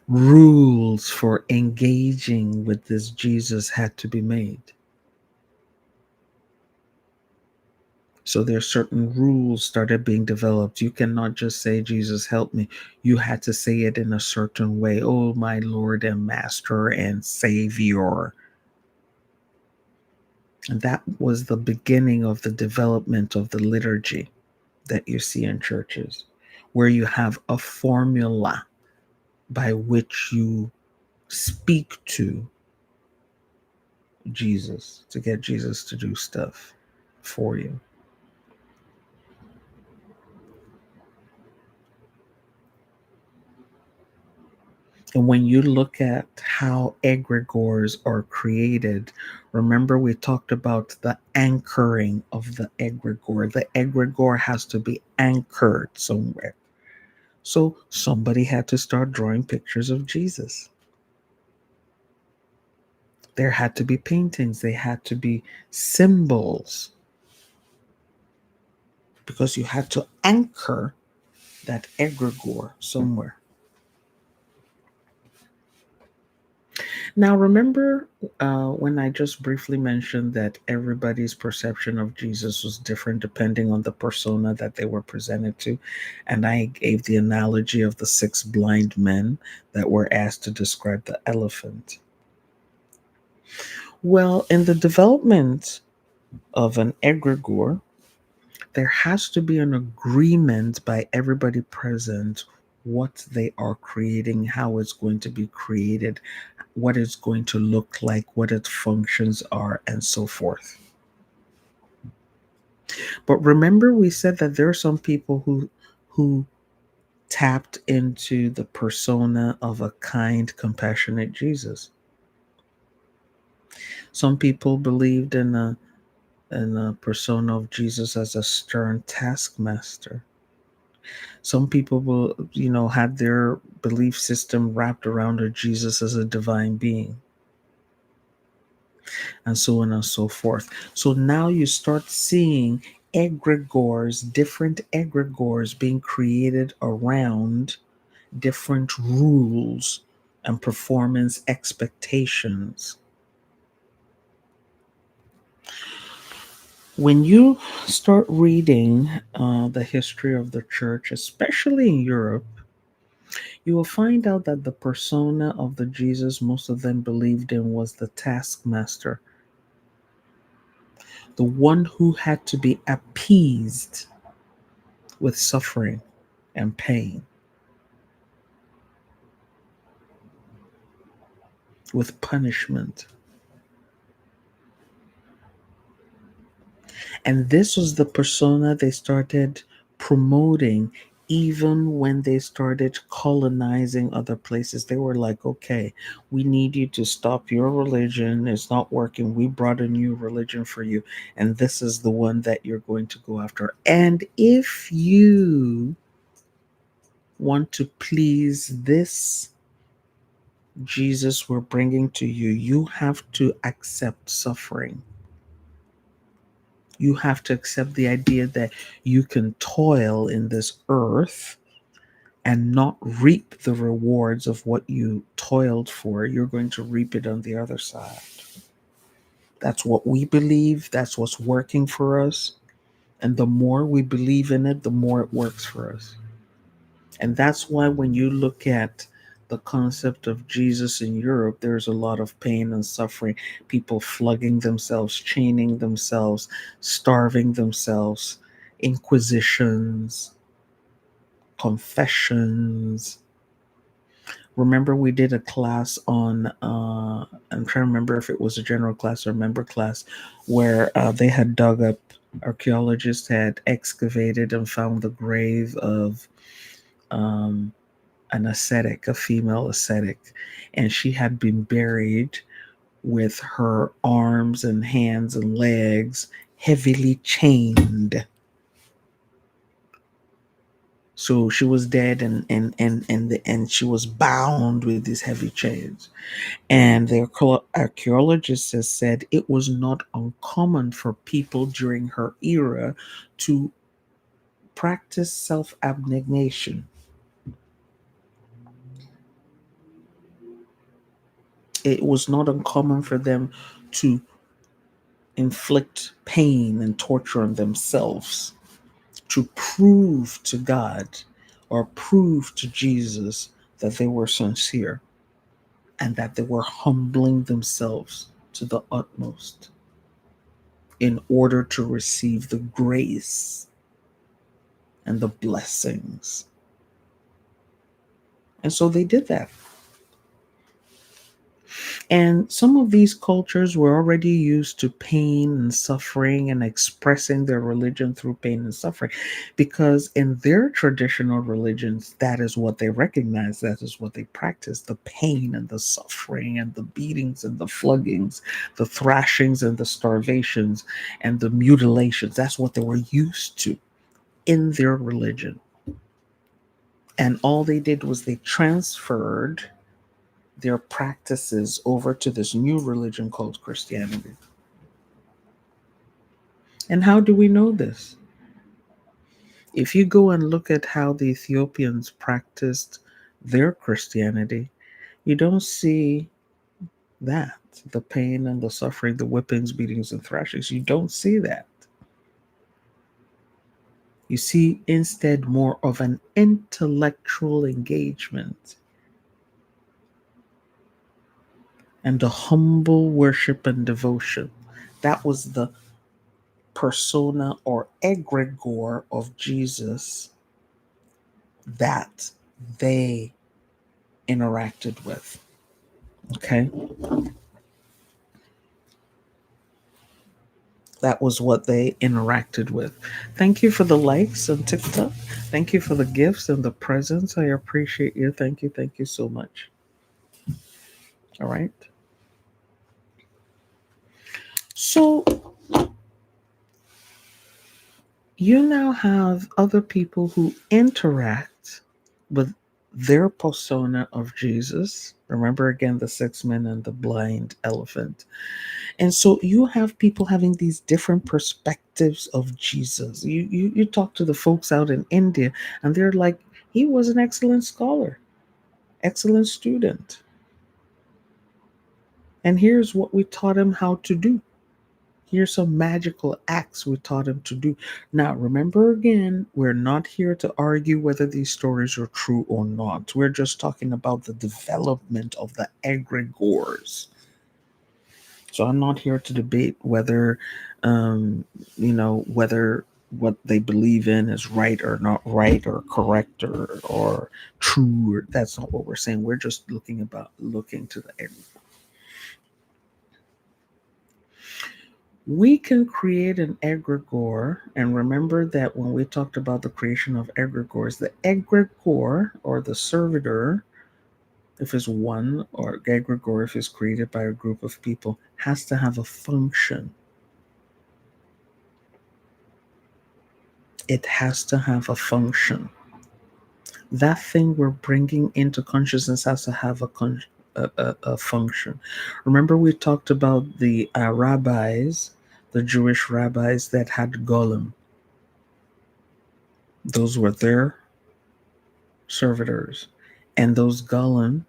rules for engaging with this Jesus had to be made. So there are certain rules started being developed. You cannot just say, "Jesus, help me." You had to say it in a certain way. "Oh, my Lord and Master and Savior." And that was the beginning of the development of the liturgy that you see in churches, where you have a formula by which you speak to Jesus to get Jesus to do stuff for you. And when you look at how egregores are created, remember we talked about the anchoring of the egregore. The egregore has to be anchored somewhere. So somebody had to start drawing pictures of Jesus. There had to be paintings, they had to be symbols, because you had to anchor that egregore somewhere. Now, remember when I just briefly mentioned that everybody's perception of Jesus was different depending on the persona that they were presented to? And I gave the analogy of the 6 blind men that were asked to describe the elephant. Well, in the development of an egregore, there has to be an agreement by everybody present what they are creating, how it's going to be created, what it's going to look like, what its functions are, and so forth. But remember, we said that there are some people who tapped into the persona of a kind, compassionate Jesus. Some people believed in a persona of Jesus as a stern taskmaster. Some people will, had their belief system wrapped around a Jesus as a divine being, and so on and so forth. So now you start seeing egregores, different egregores being created around different rules and performance expectations. When you start reading the history of the church, especially in Europe, you will find out that the persona of the Jesus most of them believed in was the taskmaster, the one who had to be appeased with suffering and pain, with punishment. And this was the persona they started promoting even when they started colonizing other places. They were like, okay, we need you to stop your religion. It's not working. We brought a new religion for you. And this is the one that you're going to go after. And if you want to please this Jesus we're bringing to you, you have to accept suffering. You have to accept the idea that you can toil in this earth and not reap the rewards of what you toiled for. You're going to reap it on the other side. That's what we believe. That's what's working for us. And the more we believe in it, the more it works for us. And that's why when you look at the concept of Jesus in Europe, there's a lot of pain and suffering, people flogging themselves, chaining themselves, starving themselves, inquisitions, confessions. Remember, we did a class on, I'm trying to remember if it was a general class or member class, where they had dug up, archaeologists had excavated and found the grave of um, an ascetic, a female ascetic, and she had been buried with her arms and hands and legs heavily chained. So she was dead, and she was bound with these heavy chains. And the archaeologists has said it was not uncommon for people during her era to practice self abnegation. It was not uncommon for them to inflict pain and torture on themselves to prove to God or prove to Jesus that they were sincere and that they were humbling themselves to the utmost in order to receive the grace and the blessings. And so they did that. And some of these cultures were already used to pain and suffering and expressing their religion through pain and suffering because in their traditional religions, that is what they recognize, that is what they practice, the pain and the suffering and the beatings and the floggings, the thrashings and the starvations and the mutilations. That's what they were used to in their religion. And all they did was they transferred their practices over to this new religion called Christianity. And how do we know this? If you go and look at how the Ethiopians practiced their Christianity, you don't see that the pain and the suffering, the whippings, beatings, and thrashings. You don't see that. You see instead more of an intellectual engagement and a humble worship and devotion. That was the persona or egregore of Jesus that they interacted with. Okay. That was what they interacted with. Thank you for the likes on TikTok. Thank you for the gifts and the presents. I appreciate you. Thank you. Thank you so much. All right. So you now have other people who interact with their persona of Jesus. Remember again the six men and the blind elephant. And so you have people having these different perspectives of Jesus. You talk to the folks out in India and they're like, he was an excellent scholar, excellent student. And here's what we taught him how to do. Here's some magical acts we taught him to do. Now, remember again, we're not here to argue whether these stories are true or not. We're just talking about the development of the egregores. So I'm not here to debate whether, um, whether what they believe in is right or not right or correct or true. Or, that's not what we're saying. We're just looking to the egregore. We can create an egregore, and remember that when we talked about the creation of egregores, the egregore or the servitor, if it's one, or egregore if it's created by a group of people, has to have a function. It has to have a function. That thing we're bringing into consciousness has to have a function. Remember, we talked about the rabbis, the Jewish rabbis that had golem. Those were their servitors. And those golem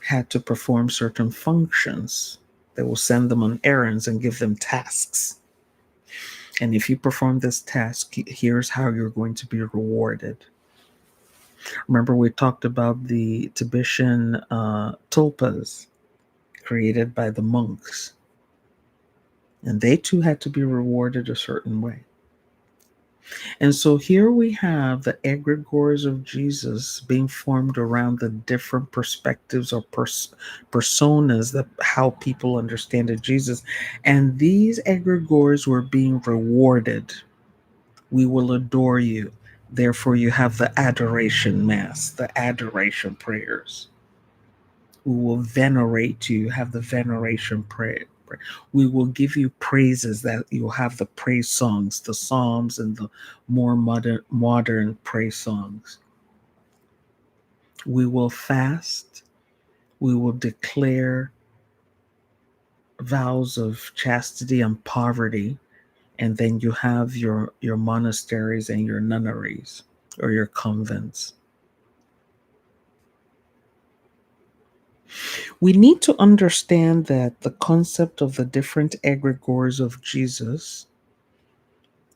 had to perform certain functions. They will send them on errands and give them tasks. And if you perform this task, here's how you're going to be rewarded. Remember, we talked about the Tibetan tulpas created by the monks, and they too had to be rewarded a certain way. And so here we have the egregores of Jesus being formed around the different perspectives or personas that how people understand Jesus. And these egregores were being rewarded. We will adore you. Therefore, you have the adoration mass, the adoration prayers. We will venerate you, have the veneration prayer. We will give you praises that you'll have the praise songs, the psalms, and the more modern praise songs. We will fast. We will declare vows of chastity and poverty, and then you have your monasteries and your nunneries or your convents. We need to understand that the concept of the different egregores of Jesus,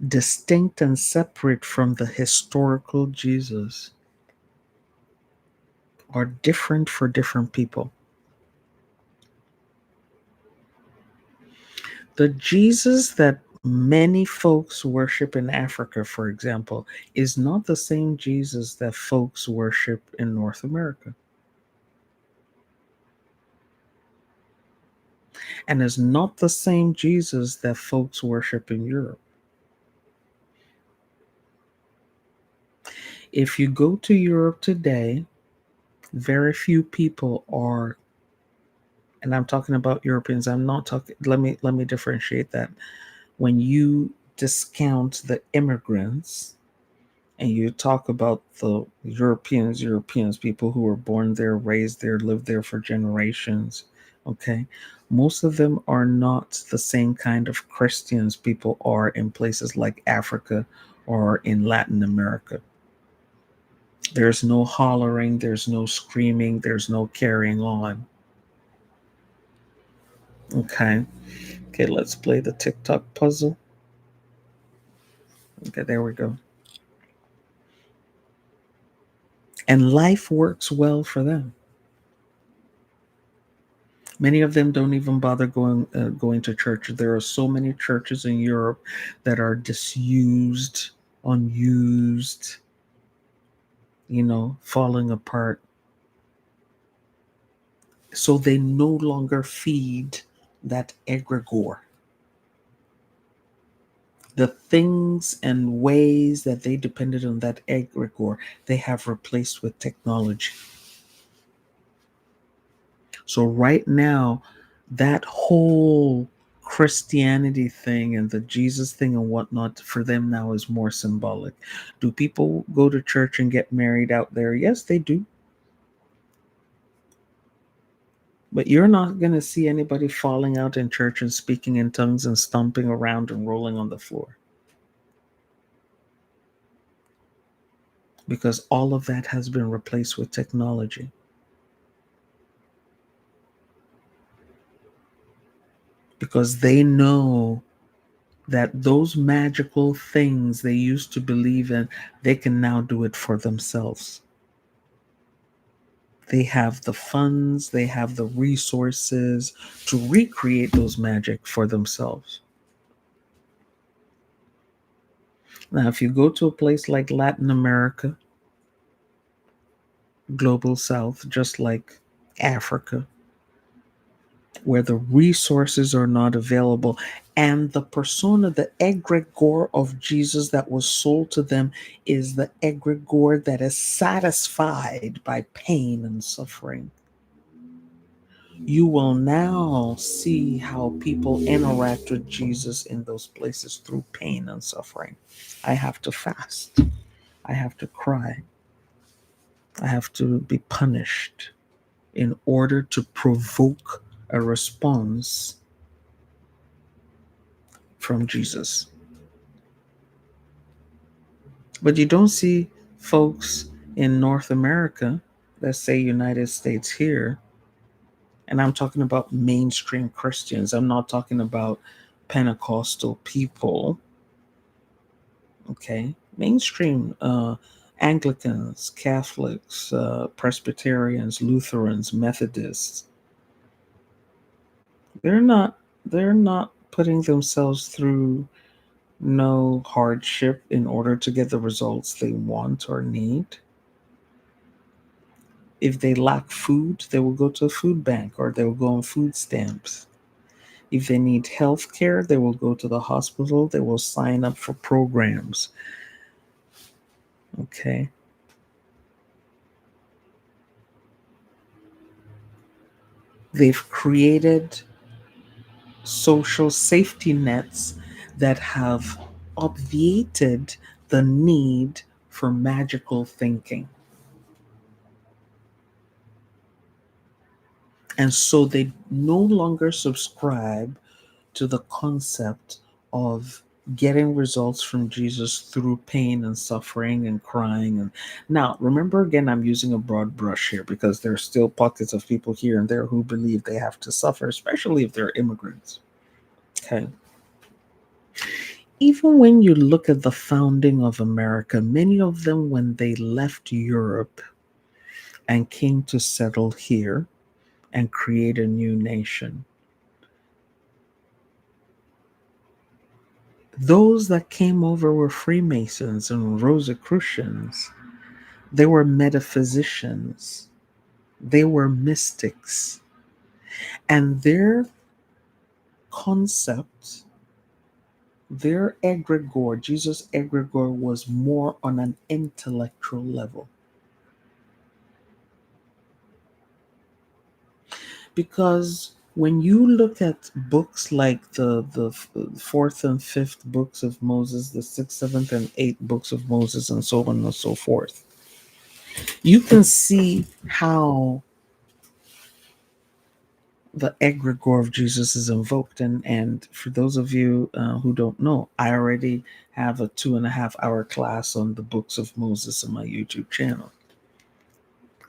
distinct and separate from the historical Jesus, are different for different people. The Jesus that many folks worship in Africa, for example, is not the same Jesus that folks worship in North America, and is not the same Jesus that folks worship in Europe. If you go to Europe today, very few people are, and I'm talking about Europeans. I'm not talking. Let me differentiate that. When you discount the immigrants and you talk about the Europeans, people who were born there, raised there, lived there for generations, okay, most of them are not the same kind of Christians people are in places like Africa or in Latin America. There's no hollering, there's no screaming, there's no carrying on. Okay. Okay, let's play the TikTok puzzle. Okay, there we go. And life works well for them. Many of them don't even bother going to church. There are so many churches in Europe that are disused, unused, falling apart. So they no longer feed that egregore. The things and ways that they depended on that egregore, they have replaced with technology. So right now, that whole Christianity thing and the Jesus thing and whatnot for them now is more symbolic. Do people go to church and get married out there? Yes, they do. But you're not going to see anybody falling out in church and speaking in tongues and stomping around and rolling on the floor. Because all of that has been replaced with technology. Because they know that those magical things they used to believe in, they can now do it for themselves. They have the funds, they have the resources to recreate those magic for themselves. Now, if you go to a place like Latin America, global south, just like Africa, where the resources are not available, and the persona, the egregore of Jesus that was sold to them is the egregore that is satisfied by pain and suffering. You will now see how people interact with Jesus in those places through pain and suffering. I have to fast. I have to cry. I have to be punished in order to provoke a response from Jesus. But you don't see folks in North America, let's say United States here, and I'm talking about mainstream Christians. I'm not talking about Pentecostal people, okay? Mainstream Anglicans, Catholics, Presbyterians, Lutherans, Methodists. They're not putting themselves through no hardship in order to get the results they want or need. If they lack food, they will go to a food bank or they will go on food stamps. If they need health care, they will go to the hospital. They will sign up for programs. Okay. They've created social safety nets that have obviated the need for magical thinking. And so they no longer subscribe to the concept of getting results from Jesus through pain and suffering and crying. And now, remember again, I'm using a broad brush here because there are still pockets of people here and there who believe they have to suffer, especially if they're immigrants. Okay. Even when you look at the founding of America, many of them, when they left Europe and came to settle here and create a new nation, those that came over were Freemasons and Rosicrucians. They were metaphysicians. They were mystics. And their concept, their egregore, Jesus' egregore, was more on an intellectual level. Because when you look at books like the fourth and fifth books of Moses, the sixth, seventh, and eighth books of Moses, and so on and so forth, you can see how the egregore of Jesus is invoked. And for those of you who don't know, I already have a 2.5 hour class on the books of Moses on my YouTube channel.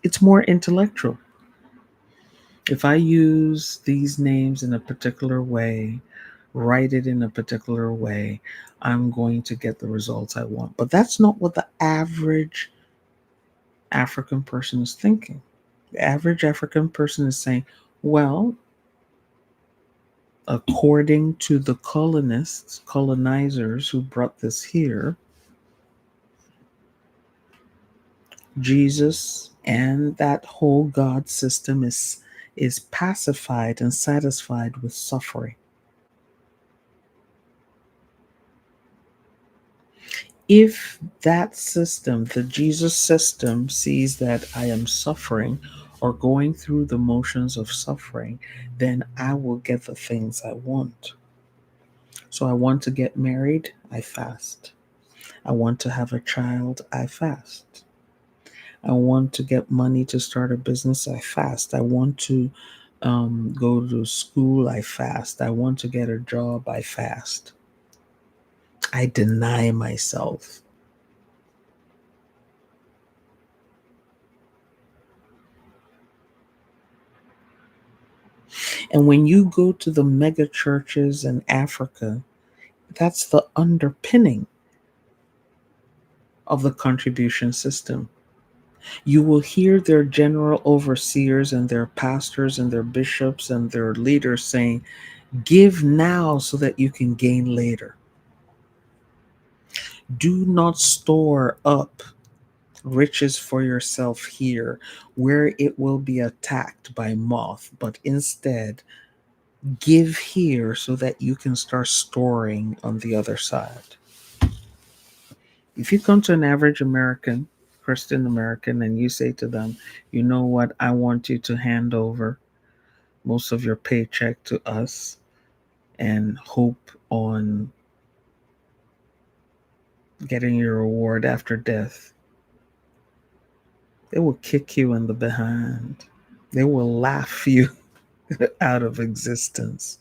It's more intellectual. If I use these names in a particular way, write it in a particular way, I'm going to get the results I want. But that's not what the average African person is thinking. The average African person is saying, well, according to the colonizers who brought this here, Jesus and that whole God system is pacified and satisfied with suffering. If that system, the Jesus system, sees that I am suffering or going through the motions of suffering, then I will get the things I want. So I want to get married, I fast. I want to have a child, I fast. I want to get money to start a business, I fast. I want to go to school, I fast. I want to get a job, I fast. I deny myself. And when you go to the mega churches in Africa, that's the underpinning of the contribution system. You will hear their general overseers and their pastors and their bishops and their leaders saying, give now so that you can gain later. Do not store up riches for yourself here where it will be attacked by moth, but instead give here so that you can start storing on the other side. If you come to an average American, Christian American, and you say to them, you know what, I want you to hand over most of your paycheck to us and hope on getting your reward after death, they will kick you in the behind. They will laugh you out of existence.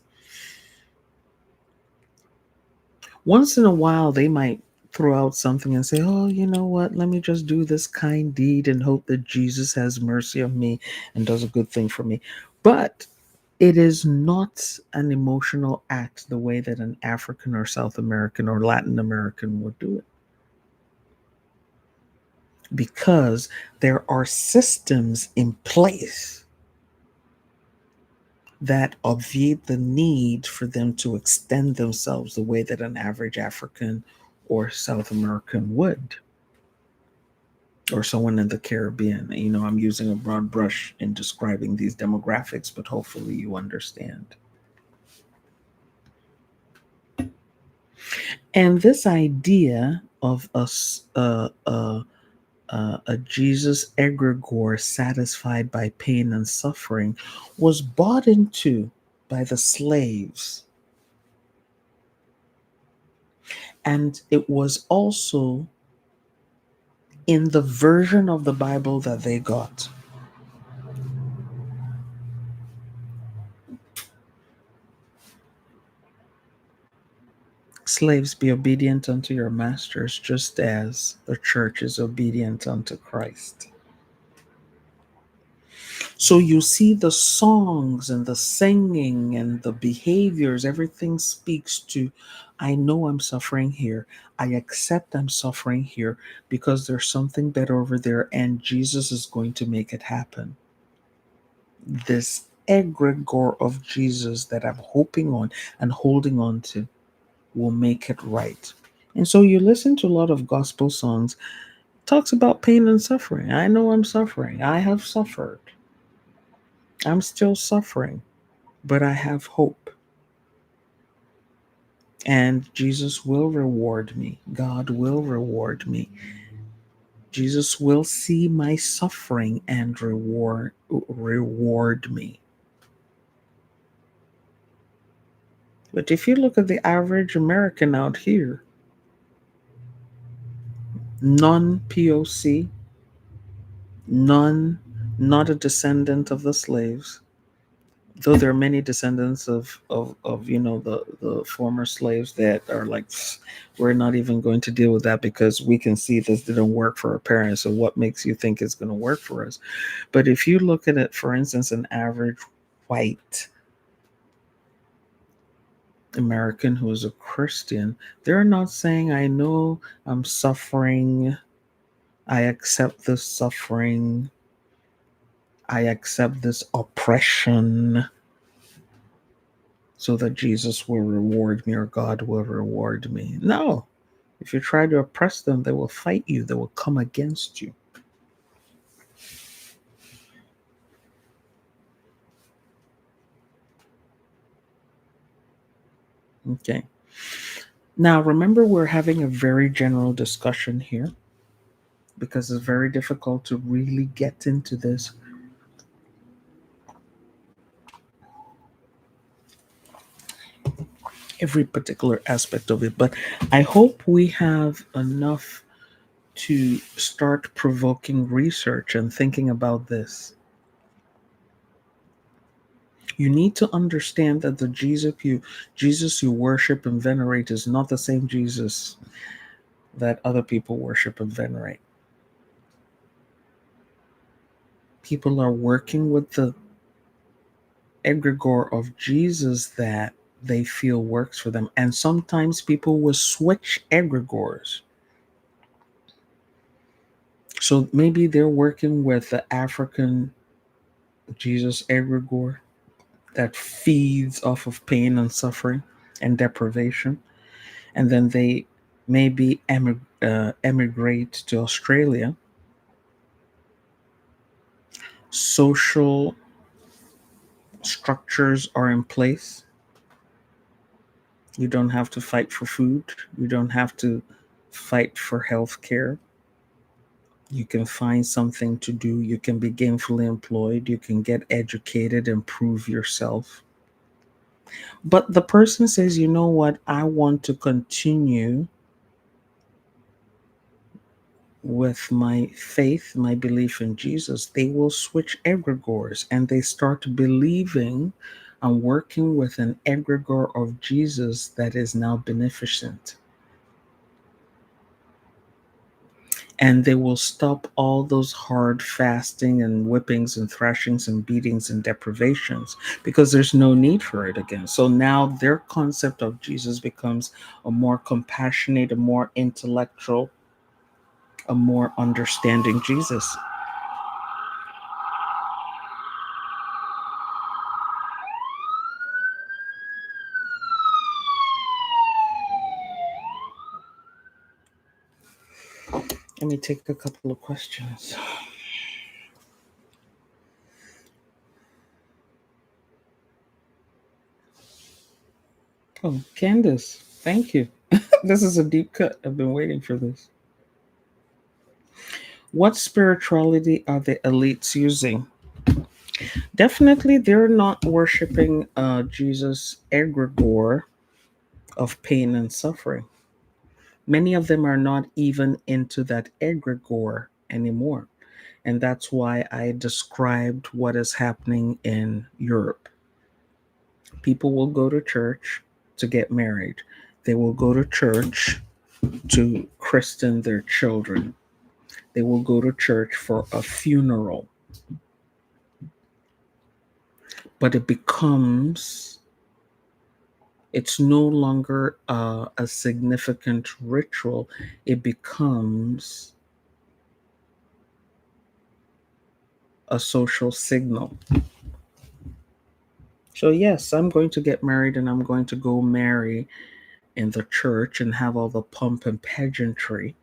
Once in a while, they might throw out something and say, oh, you know what? Let me just do this kind deed and hope that Jesus has mercy on me and does a good thing for me. But it is not an emotional act the way that an African or South American or Latin American would do it. Because there are systems in place that obviate the need for them to extend themselves the way that an average African or South American would, or someone in the Caribbean. You know, I'm using a broad brush in describing these demographics, but hopefully you understand. And this idea of a Jesus egregore satisfied by pain and suffering was bought into by the slaves. And it was also in the version of the Bible that they got. Slaves, be obedient unto your masters, just as the church is obedient unto Christ. So you see the songs and the singing and the behaviors, everything speaks to, I know I'm suffering here. I accept I'm suffering here because there's something better over there and Jesus is going to make it happen. This egregore of Jesus that I'm hoping on and holding on to will make it right. And so you listen to a lot of gospel songs, talks about pain and suffering. I know I'm suffering. I have suffered. I'm still suffering, but I have hope. And Jesus will reward me. God will reward me. Jesus will see my suffering and reward me. But if you look at the average American out here, non POC, none, not a descendant of the slaves, though there are many descendants of the former slaves that are like, we're not even going to deal with that because we can see this didn't work for our parents, so what makes you think it's going to work for us? But if you look at it, for instance, an average white American who is a Christian, they're not saying, I know I'm suffering, I accept this suffering, I accept this oppression so that Jesus will reward me or God will reward me. No. If you try to oppress them, they will fight you, they will come against you. Okay. Now, remember, we're having a very general discussion here because it's very difficult to really get into this. Every particular aspect of it. But I hope we have enough to start provoking research and thinking about this. You need to understand that the Jesus you worship and venerate is not the same Jesus that other people worship and venerate. People are working with the egregore of Jesus that they feel works for them. And sometimes people will switch egregores. So maybe they're working with the African Jesus egregore that feeds off of pain and suffering and deprivation. And then they maybe emigrate to Australia. Social structures are in place. You don't have to fight for food. You don't have to fight for health care. You can find something to do. You can be gainfully employed. You can get educated and prove yourself. But the person says, you know what? I want to continue with my faith, my belief in Jesus. They will switch egregores and they start believing and working with an egregore of Jesus that is now beneficent. And they will stop all those hard fasting and whippings and thrashings and beatings and deprivations because there's no need for it again. So now their concept of Jesus becomes a more compassionate, a more intellectual, a more understanding Jesus. Let me take a couple of questions. Oh, Candace, thank you. This is a deep cut. I've been waiting for this. What spirituality are the elites using? Definitely, they're not worshiping Jesus egregore of pain and suffering. Many of them are not even into that egregore anymore. And that's why I described what is happening in Europe. People will go to church to get married, they will go to church to christen their children, they will go to church for a funeral, but it's no longer a significant ritual. It becomes a social signal. So, yes, I'm going to get married and I'm going to go marry in the church and have all the pomp and pageantry.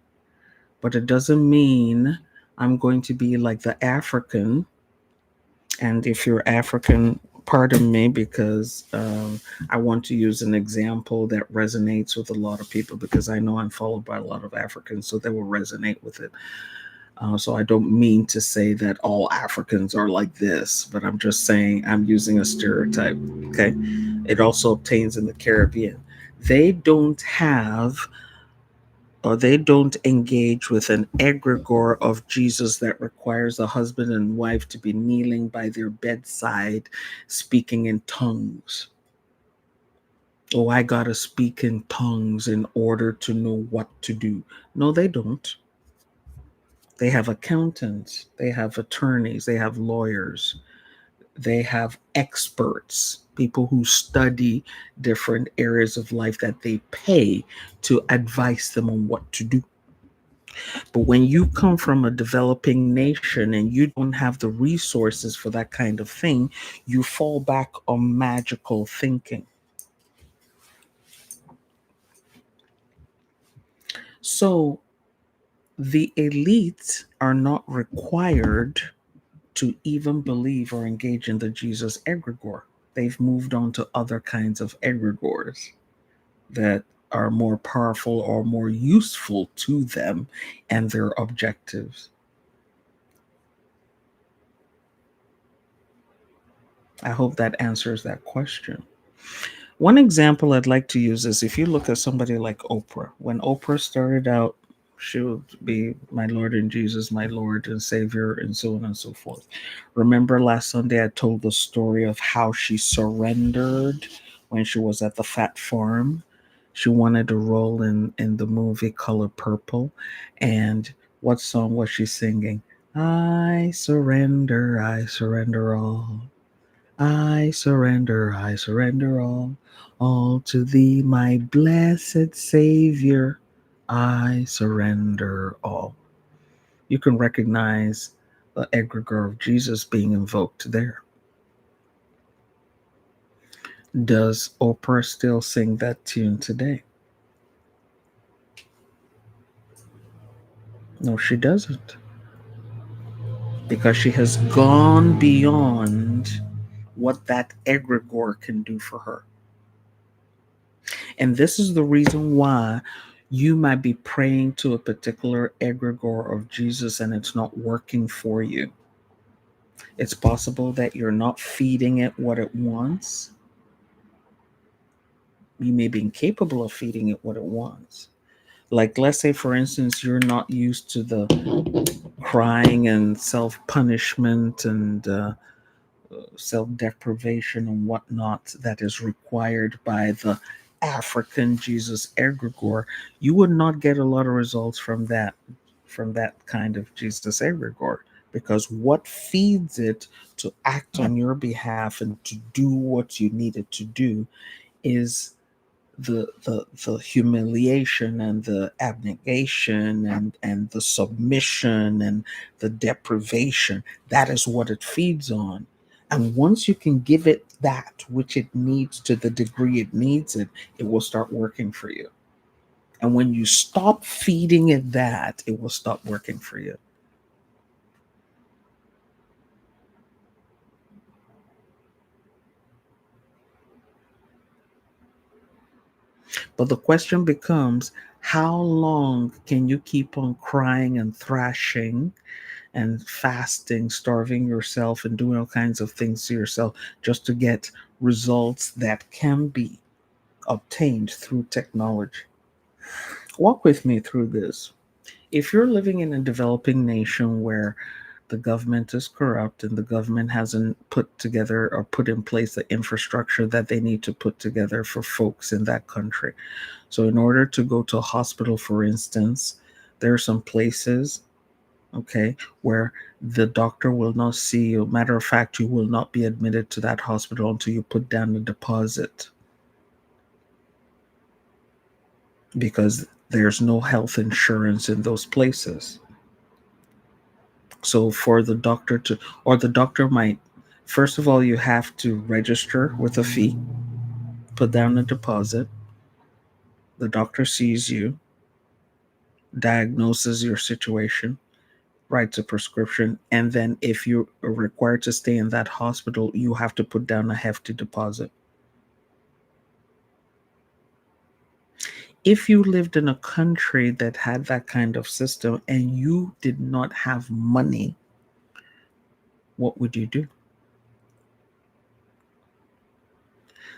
But it doesn't mean I'm going to be like the African. And if you're African, pardon me, because I want to use an example that resonates with a lot of people because I know I'm followed by a lot of Africans, so they will resonate with it. So I don't mean to say that all Africans are like this, but I'm just saying I'm using a stereotype. Okay. It also obtains in the Caribbean. They don't have or they don't engage with an egregore of Jesus that requires a husband and wife to be kneeling by their bedside speaking in tongues. Oh, I got to speak in tongues in order to know what to do. No, they don't. They have accountants, they have attorneys, they have lawyers, they have experts, people who study different areas of life that they pay to advise them on what to do. But when you come from a developing nation and you don't have the resources for that kind of thing, you fall back on magical thinking. So the elites are not required to even believe or engage in the Jesus egregore. They've moved on to other kinds of egregores. that are more powerful or more useful to them and their objectives? I hope that answers that question. One example I'd like to use is if you look at somebody like Oprah. When Oprah started out, she would be my Lord and Jesus, my Lord and Savior, and so on and so forth. Remember last Sunday, I told the story of how she surrendered when she was at the Fat Farm. She wanted a role in the movie Color Purple. And what song was she singing? I surrender all. I surrender all to thee, my blessed Savior. I surrender all. You can recognize the egregore of Jesus being invoked there. Does Oprah still sing that tune today? No, she doesn't. Because she has gone beyond what that egregore can do for her. And this is the reason why you might be praying to a particular egregore of Jesus and it's not working for you. It's possible that you're not feeding it what it wants. You may be incapable of feeding it what it wants. Like, let's say, for instance, you're not used to the crying and self punishment and self deprivation and whatnot that is required by the African Jesus egregore. You would not get a lot of results from that kind of Jesus egregore, because what feeds it to act on your behalf and to do what you need it to do is the humiliation and the abnegation and the submission and the deprivation. That is what it feeds on. And once you can give it that which it needs to the degree it needs it, it will start working for you. And when you stop feeding it that, it will stop working for you. But the question becomes, how long can you keep on crying and thrashing and fasting, starving yourself, and doing all kinds of things to yourself just to get results that can be obtained through technology? Walk with me through this. If you're living in a developing nation where the government is corrupt and the government hasn't put together or put in place the infrastructure that they need to put together for folks in that country. So, in order to go to a hospital, for instance, there are some places, okay, where the doctor will not see you. Matter of fact, you will not be admitted to that hospital until you put down a deposit, because there's no health insurance in those places. So for the doctor to, or the doctor might, first of all, you have to register with a fee, put down a deposit. The doctor sees you, diagnoses your situation, writes a prescription, and then if you're required to stay in that hospital, you have to put down a hefty deposit. If you lived in a country that had that kind of system and you did not have money, what would you do?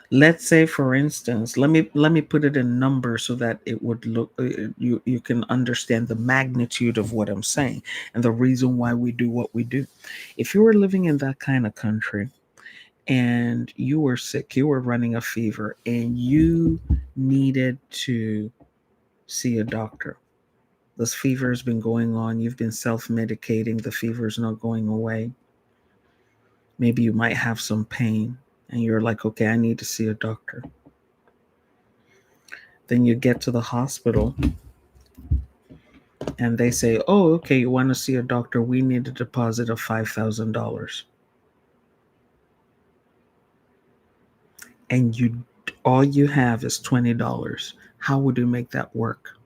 Let's say, for instance, let me put it in numbers so that it would look, you can understand the magnitude of what I'm saying and the reason why we do what we do. If you were living in that kind of country and you were sick, you were running a fever, and you needed to see a doctor. This fever has been going on. You've been self medicating. The fever is not going away. Maybe you might have some pain, and you're like, okay, I need to see a doctor. Then you get to the hospital, and they say, oh, okay, you want to see a doctor? We need a deposit of $5,000. And all you have is $20. How would you make that work?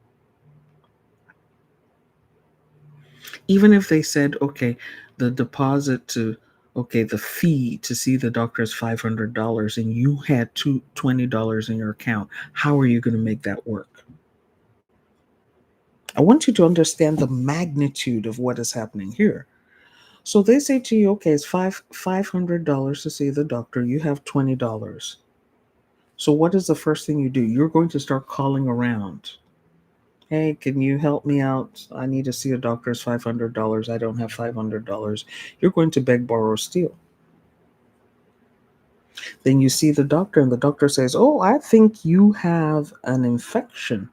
Even if they said, okay, the deposit to Okay, the fee to see the doctor is $500 and you had $20 in your account. How are you going to make that work? I want you to understand the magnitude of what is happening here. So they say to you, okay, it's $500 to see the doctor. You have $20. So what is the first thing you do? You're going to start calling around. Hey, can you help me out? I need to see a doctor. It's $500. I don't have $500. You're going to beg, borrow, steal. Then you see the doctor, and the doctor says, oh, I think you have an infection,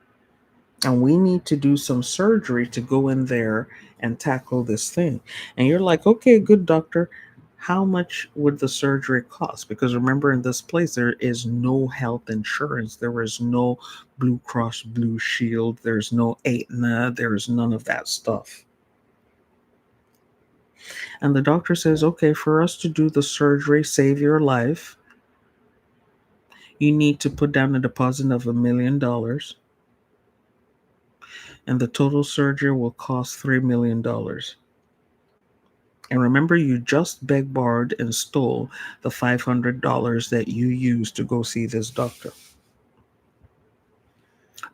and we need to do some surgery to go in there and tackle this thing. And you're like, okay, good doctor. How much would the surgery cost? Because remember, in this place, there is no health insurance. There is no Blue Cross Blue Shield. There's no Aetna. There's none of that stuff. And the doctor says, okay, for us to do the surgery, save your life, you need to put down a deposit of $1 million, and the total surgery will cost $3 million. And remember, you just begged, borrowed, and stole the $500 that you used to go see this doctor.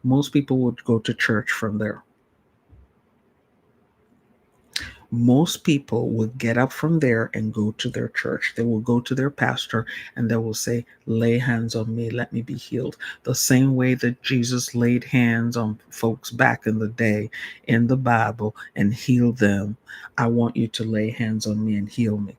Most people would go to church from there. Most people would get up from there and go to their church. They will go to their pastor and they will say, lay hands on me, let me be healed. The same way that Jesus laid hands on folks back in the day in the Bible and healed them. I want you to lay hands on me and heal me.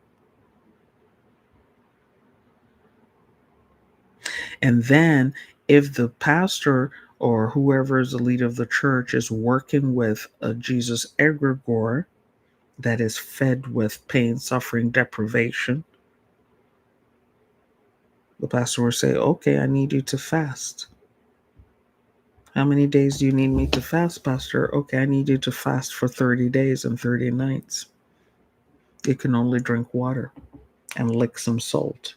And then if the pastor or whoever is the leader of the church is working with a Jesus Egregore that is fed with pain, suffering, deprivation, the pastor will say, okay, I need you to fast. How many days do you need me to fast, Pastor? Okay, I need you to fast for 30 days and 30 nights. You can only drink water and lick some salt.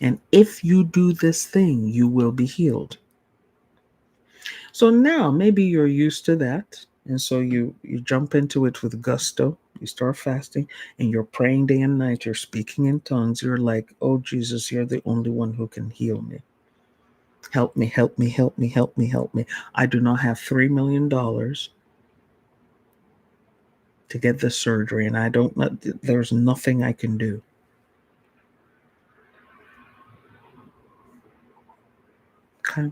And if you do this thing, you will be healed. So now maybe you're used to that. And so you jump into it with gusto. You start fasting and you're praying day and night. You're speaking in tongues. You're like, oh, Jesus, you're the only one who can heal me. Help me, help me, help me, help me, help me. I do not have $3 million to get this surgery, and I don't know, there's nothing I can do. Okay.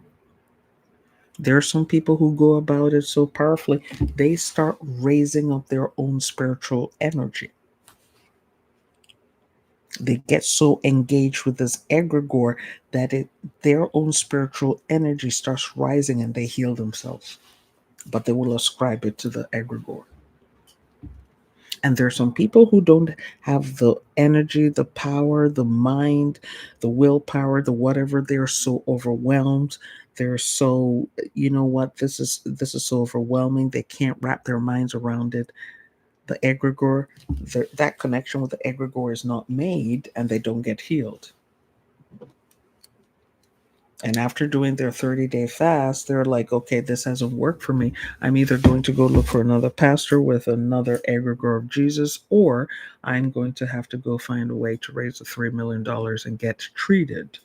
There are some people who go about it so powerfully, they start raising up their own spiritual energy. They get so engaged with this egregore that their own spiritual energy starts rising and they heal themselves. But they will ascribe it to the egregore. And there's some people who don't have the energy, the power, the mind, the willpower, the whatever. They're so overwhelmed. They're so, you know what, this is so overwhelming. They can't wrap their minds around it. The egregore, that connection with the egregore is not made, and they don't get healed. And after doing their 30-day fast, they're like, okay, this hasn't worked for me. I'm either going to go look for another pastor with another egregore of Jesus, or I'm going to have to go find a way to raise the $3 million and get treated.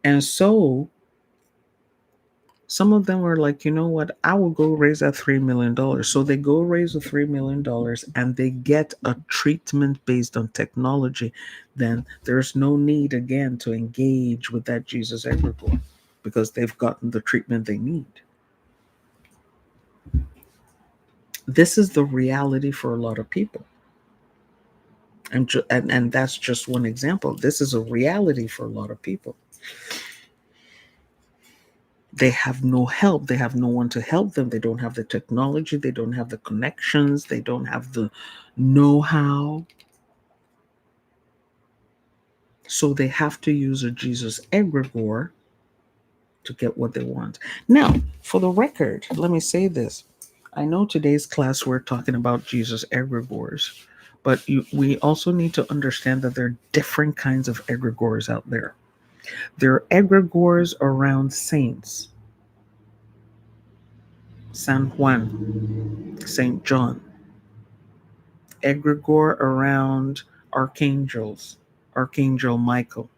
And so some of them were like, you know what, I will go raise that $3 million. So they go raise the $3 million and they get a treatment based on technology. Then there's no need again to engage with that Jesus Egregore because they've gotten the treatment they need. This is the reality for a lot of people. And that's just one example. This is a reality for a lot of people. They have no help. They have no one to help them. They don't have the technology. They don't have the connections. They don't have the know-how. So they have to use a Jesus egregore to get what they want. Now, for the record, let me say this. I know today's class we're talking about Jesus egregores, but we also need to understand that there are different kinds of egregores out there. There are egregores around saints. San Juan, Saint John, egregore around archangels, Archangel Michael.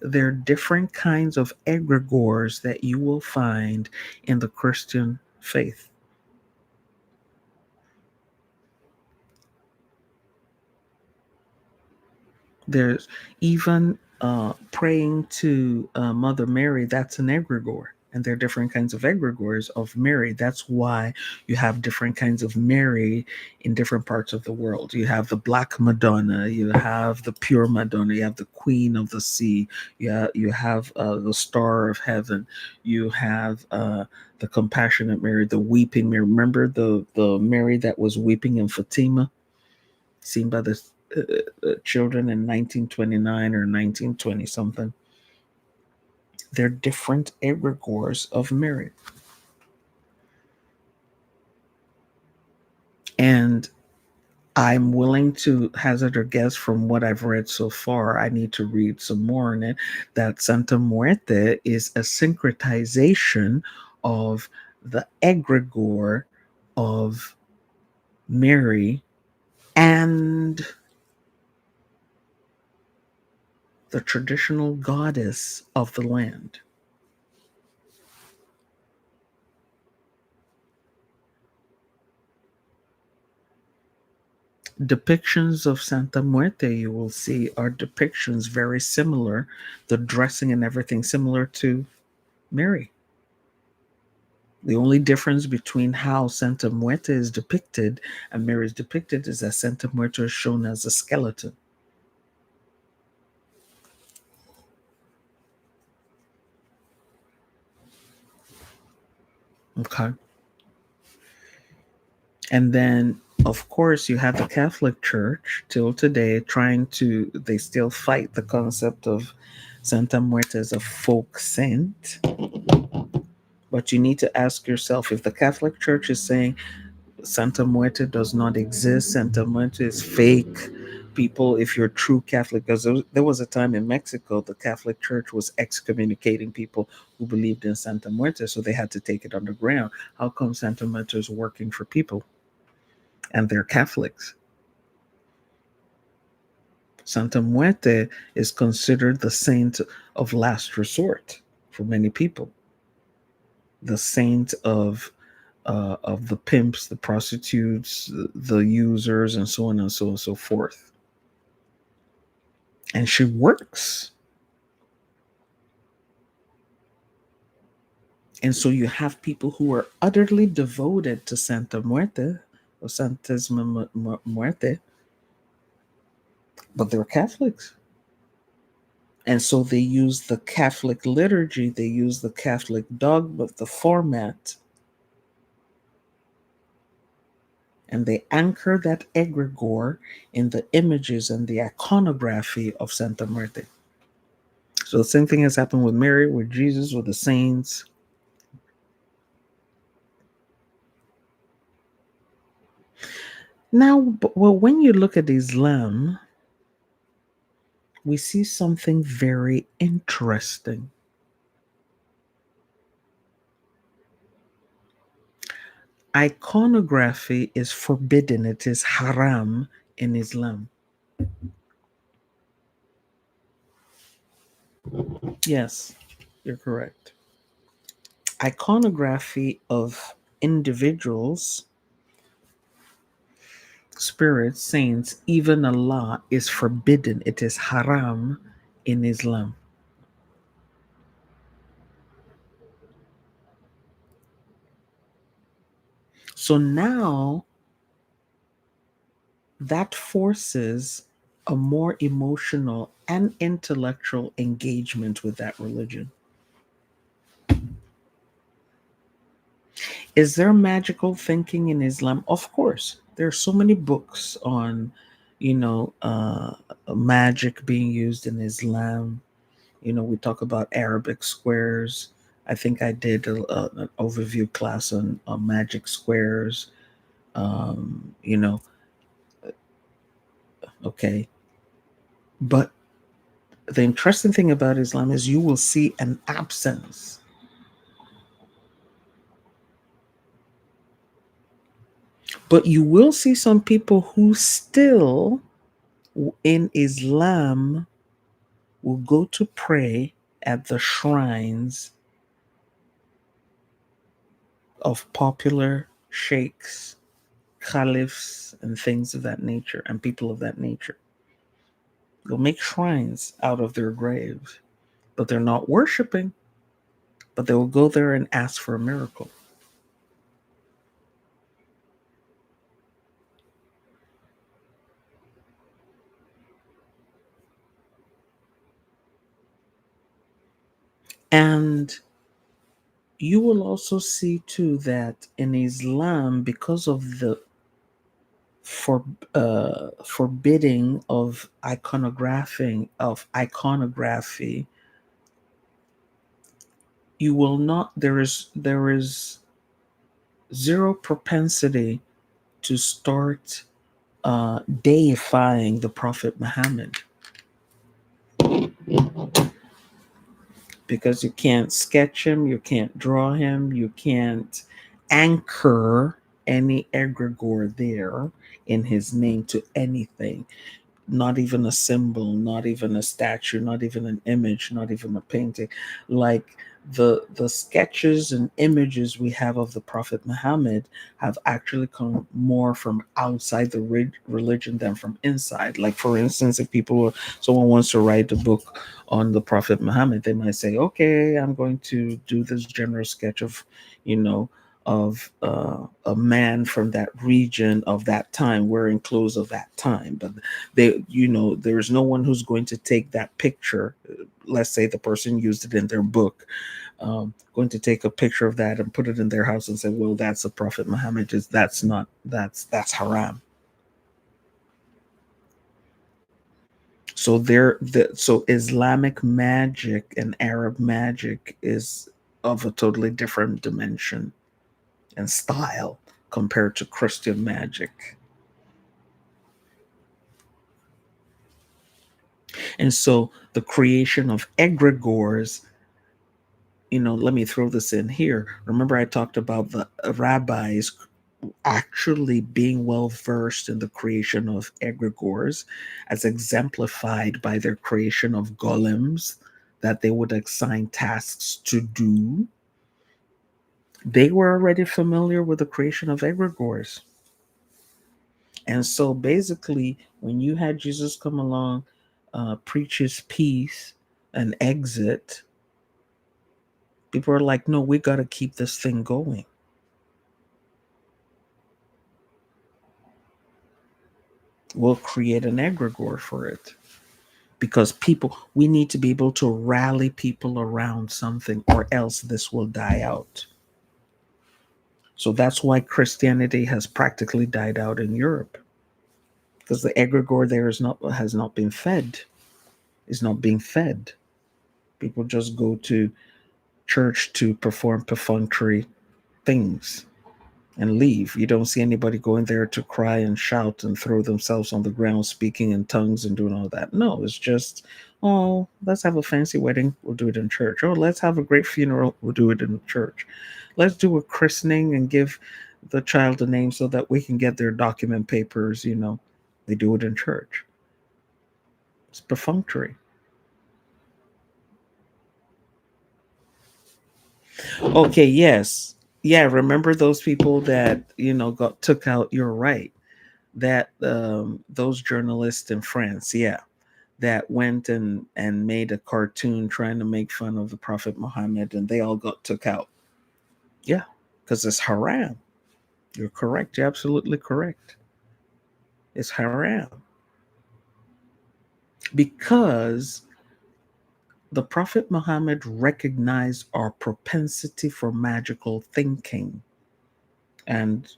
There are different kinds of egregores that you will find in the Christian faith. There's even praying to Mother Mary, that's an egregore. And there are different kinds of egregores of Mary. That's why you have different kinds of Mary in different parts of the world. You have the Black Madonna, you have the Pure Madonna, you have the Queen of the Sea, you have the Star of Heaven, you have the Compassionate Mary, the Weeping Mary. Remember the Mary that was weeping in Fatima, seen by the children in 1929 or 1920 something. They're different egregores of Mary. And I'm willing to hazard a guess from what I've read so far. I need to read some more on it. That Santa Muerte is a syncretization of the egregore of Mary and the traditional goddess of the land. Depictions of Santa Muerte you will see are depictions very similar, the dressing and everything similar to Mary. The only difference between how Santa Muerte is depicted and Mary is depicted is that Santa Muerte is shown as a skeleton. Okay. And then, of course, you have the Catholic Church till today they still fight the concept of Santa Muerte as a folk saint. But you need to ask yourself, if the Catholic Church is saying Santa Muerte does not exist, Santa Muerte is fake, people, if you're a true Catholic, because there was a time in Mexico, the Catholic Church was excommunicating people who believed in Santa Muerte, so they had to take it underground. How come Santa Muerte is working for people and they're Catholics? Santa Muerte is considered the saint of last resort for many people, the saint of the pimps, the prostitutes, the users, and so on and so on and so forth. And she works. And so you have people who are utterly devoted to Santa Muerte or Santisima Muerte, but they're Catholics. And so they use the Catholic liturgy, they use the Catholic dogma, the format, and they anchor that egregore in the images and the iconography of Santa Muerte. So the same thing has happened with Mary, with Jesus, with the saints. Now, well, when you look at Islam, we see something very interesting. Iconography is forbidden, it is haram in Islam. Yes, you're correct. Iconography of individuals, spirits, saints, even Allah is forbidden. It is haram in Islam. So now that forces a more emotional and intellectual engagement with that religion. Is there magical thinking in Islam? Of course. There are so many books on, you know, magic being used in Islam. You know, we talk about Arabic squares. I think I did an overview class on magic squares. You know, okay. But the interesting thing about Islam is you will see an absence But you will see some people who still in Islam will go to pray at the shrines of popular sheikhs, caliphs, and things of that nature, and people of that nature. They'll make shrines out of their graves, but they're not worshiping, but they will go there and ask for a miracle. And you will also see too that in Islam, because of the forbidding of iconography, you will not. There is zero propensity to start deifying the Prophet Muhammad, because you can't sketch him, you can't draw him, you can't anchor any egregore there in his name to anything. Not even a symbol, not even a statue, not even an image, not even a painting. Like the sketches and images we have of the Prophet Muhammad have actually come more from outside the religion than from inside. Like, for instance, if someone wants to write a book on the Prophet Muhammad, they might say, okay, I'm going to do this general sketch of, you know, a man from that region of that time wearing clothes of that time. But there's no one who's going to take that picture. Let's say the person used it in their book, going to take a picture of that and put it in their house and say, well, that's the Prophet Muhammad. That's haram. So Islamic magic and Arab magic is of a totally different dimension and style compared to Christian magic. And so the creation of egregores, let me throw this in here. Remember, I talked about the rabbis actually being well versed in the creation of egregores, as exemplified by their creation of golems that they would assign tasks to do. They were already familiar with the creation of egregores. And so basically, when you had Jesus come along, preach his peace and exit, people are like, no, we got to keep this thing going. We'll create an egregore for it. Because we need to be able to rally people around something, or else this will die out. So that's why Christianity has practically died out in Europe, because the egregore there has not been fed. Is not being fed. People just go to church to perform perfunctory things and leave. You don't see anybody going there to cry and shout and throw themselves on the ground, speaking in tongues and doing all that. No, it's just, oh, let's have a fancy wedding. We'll do it in church. Oh, let's have a great funeral. We'll do it in church. Let's do a christening and give the child a name so that we can get their document papers. They do it in church. It's perfunctory. Okay, yes. Yeah, remember those people that, got took out. You're right. That those journalists in France, yeah, that went and made a cartoon trying to make fun of the Prophet Muhammad, and they all got took out. Yeah, because it's haram. You're correct. You're absolutely correct. It's haram because the Prophet Muhammad recognized our propensity for magical thinking, and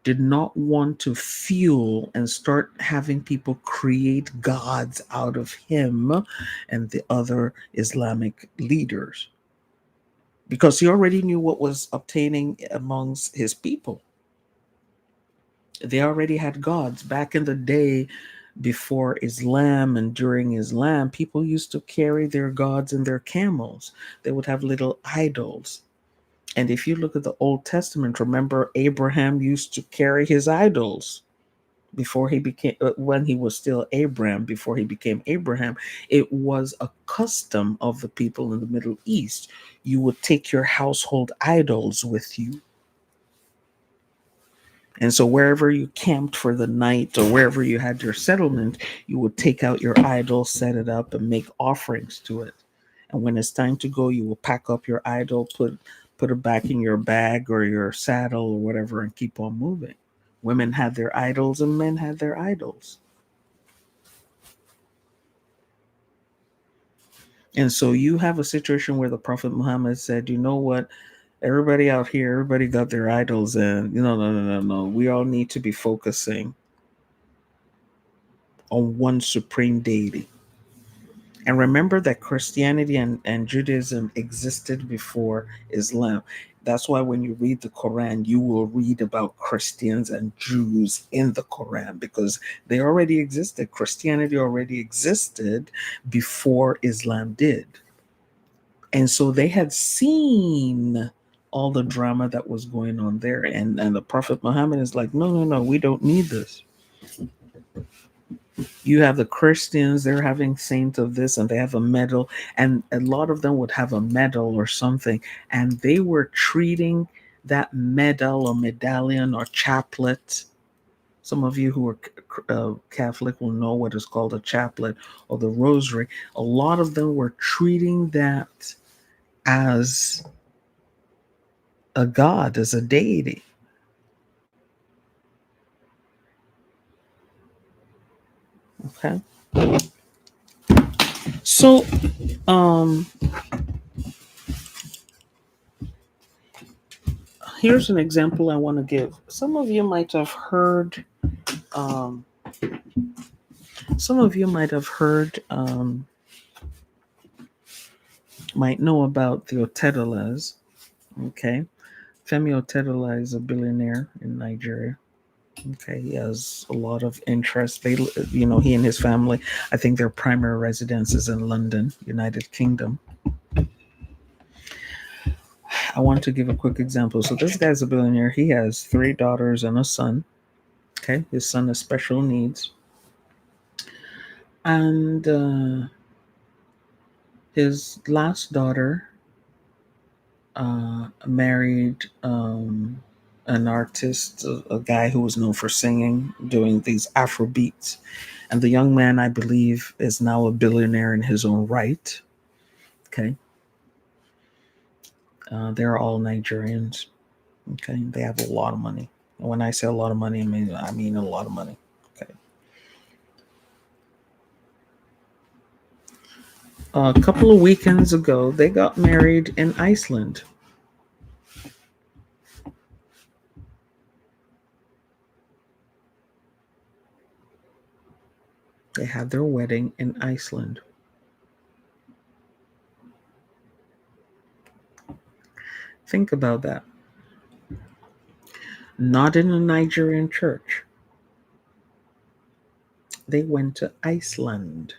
did not want to fuel and start having people create gods out of him and the other Islamic leaders, because he already knew what was obtaining amongst his people. They already had gods back in the day. Before Islam and during Islam, people used to carry their gods in their camels. They would have little idols. And if you look at the Old Testament, remember Abraham used to carry his idols before he became, when he was still Abram, before he became Abraham. It was a custom of the people in the Middle East. You would take your household idols with you. And so wherever you camped for the night or wherever you had your settlement, you would take out your idol, set it up, and make offerings to it. And when it's time to go, you will pack up your idol, put it back in your bag or your saddle or whatever, and keep on moving. Women had their idols and men had their idols. And so you have a situation where the Prophet Muhammad said, you know what? Everybody out here, everybody got their idols, and no. We all need to be focusing on one supreme deity. And remember that Christianity and Judaism existed before Islam. That's why when you read the Quran, you will read about Christians and Jews in the Quran because they already existed. Christianity already existed before Islam did. And so they had seen all the drama that was going on there. And the Prophet Muhammad is like, no, we don't need this. You have the Christians, they're having saints of this, and they have a medal, and a lot of them would have a medal or something, and they were treating that medal or medallion or chaplet. Some of you who are Catholic will know what is called a chaplet or the rosary. A lot of them were treating that as a god, as a deity. Okay. So, here's an example I want to give. Some of you might have heard, um, might know about the Otedolas. Okay. Femi Otedola is a billionaire in Nigeria. Okay. He has a lot of interest. He and his family, I think their primary residence is in London, United Kingdom. I want to give a quick example. So this guy's a billionaire. He has 3 daughters and a son. Okay. His son has special needs. And his last daughter married an artist, a guy who was known for singing, doing these Afro beats. And the young man, I believe, is now a billionaire in his own right. Okay. They're all Nigerians. Okay. They have a lot of money. And when I say a lot of money, I mean a lot of money. Okay. A couple of weekends ago, they got married in Iceland. They had their wedding in Iceland. Think about that. Not in a Nigerian church. They went to Iceland.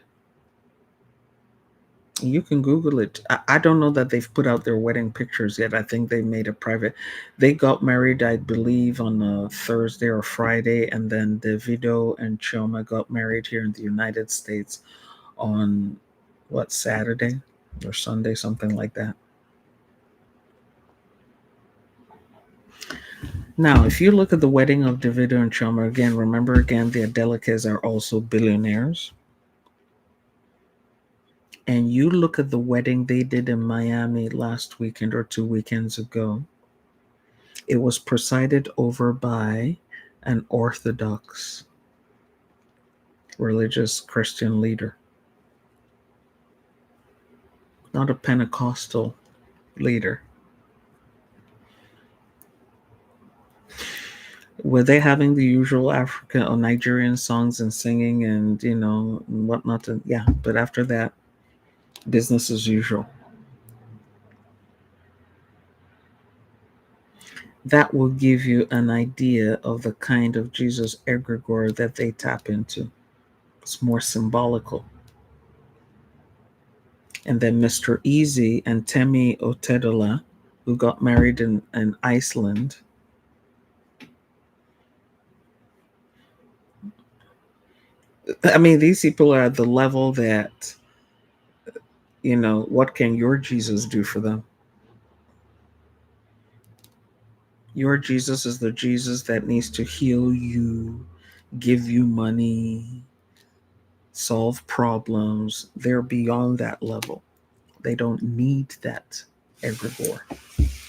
You can Google it. I don't know that they've put out their wedding pictures yet. I think they made it private. They got married, I believe, on a Thursday or Friday, and then Davido and Chioma got married here in the United States on Saturday or Sunday, something like that. Now, if you look at the wedding of Davido and Chioma, remember the Adelikes are also billionaires. And you look at the wedding they did in Miami last weekend or 2 weekends ago, it was presided over by an Orthodox religious Christian leader, not a Pentecostal leader. Were they having the usual African or Nigerian songs and singing and, whatnot? Yeah, but after that, business as usual. That will give you an idea of the kind of Jesus Egregore that they tap into. It's more symbolical. And then Mr. Easy and Temi Otedola, who got married in Iceland. I mean, these people are at the level that, what can your Jesus do for them? Your Jesus is the Jesus that needs to heal you, give you money, solve problems. They're beyond that level. They don't need that egregore.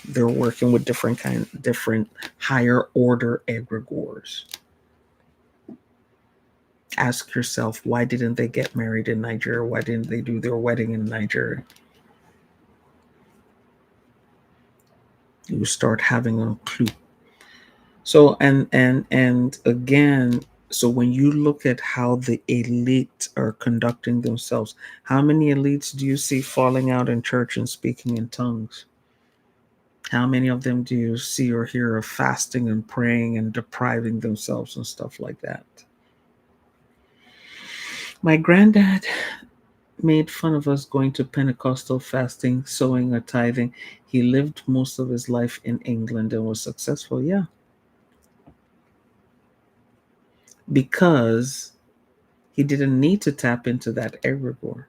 They're working with different higher order egregores. Ask yourself, why didn't they get married in Nigeria? Why didn't they do their wedding in Nigeria? You start having a clue. So and again, so when you look at how the elite are conducting themselves, how many elites do you see falling out in church and speaking in tongues? How many of them do you see or hear of fasting and praying and depriving themselves and stuff like that? My granddad made fun of us going to Pentecostal fasting, sowing or tithing. He lived most of his life in England and was successful. Yeah. Because he didn't need to tap into that egregore.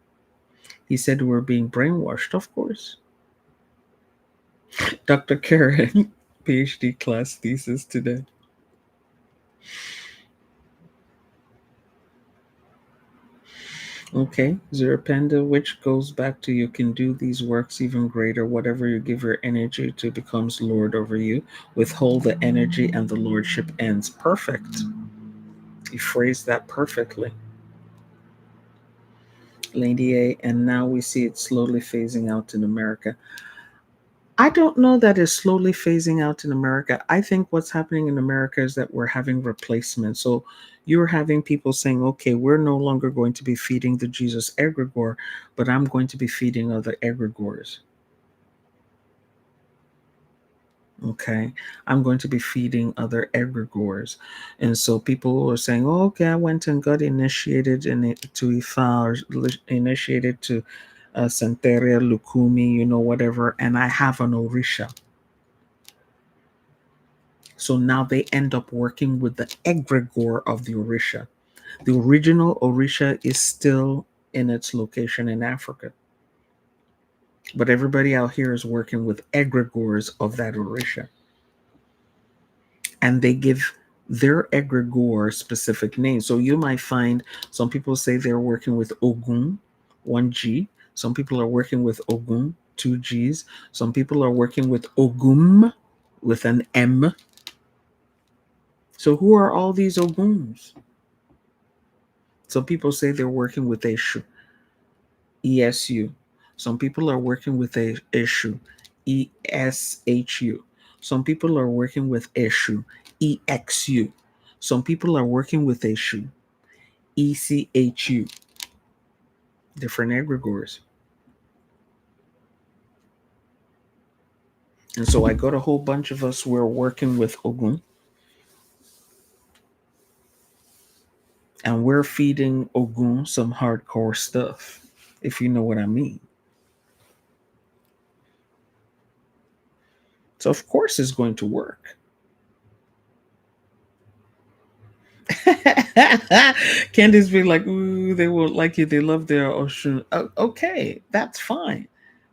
He said we were being brainwashed, of course. Dr. Karen, PhD class thesis today. Okay, Zero Panda, which goes back to you can do these works even greater. Whatever you give your energy to becomes Lord over you. Withhold the energy and the Lordship ends. Perfect. You phrased that perfectly. Lady A, and now we see it slowly phasing out in America. I don't know that it's slowly phasing out in America. I think what's happening in America is that we're having replacement. So you're having people saying, okay, we're no longer going to be feeding the Jesus egregore, but I'm going to be feeding other egregores. Okay, I'm going to be feeding other egregores. And so people are saying, oh, okay, I went and got initiated to Ifa or initiated to Santeria, Lukumi, whatever, and I have an Orisha. So now they end up working with the egregore of the Orisha. The original Orisha is still in its location in Africa. But everybody out here is working with egregores of that Orisha. And they give their egregore specific names. So you might find some people say they're working with Ogun, 1G. Some people are working with Ogun, 2Gs. Some people are working with Ogum with an M. So who are all these Oguns? Some people say they're working with Eshu, ESU. Some people are working with Eshu, ESHU. Some people are working with Eshu, EXU. Some people are working with Eshu, ECHU. Different egregores. And so I got a whole bunch of us, we're working with Ogun. And we're feeding Ogun some hardcore stuff, if you know what I mean. So of course it's going to work. Candice be like, ooh, they won't like you. They love their Oshun. Okay, that's fine.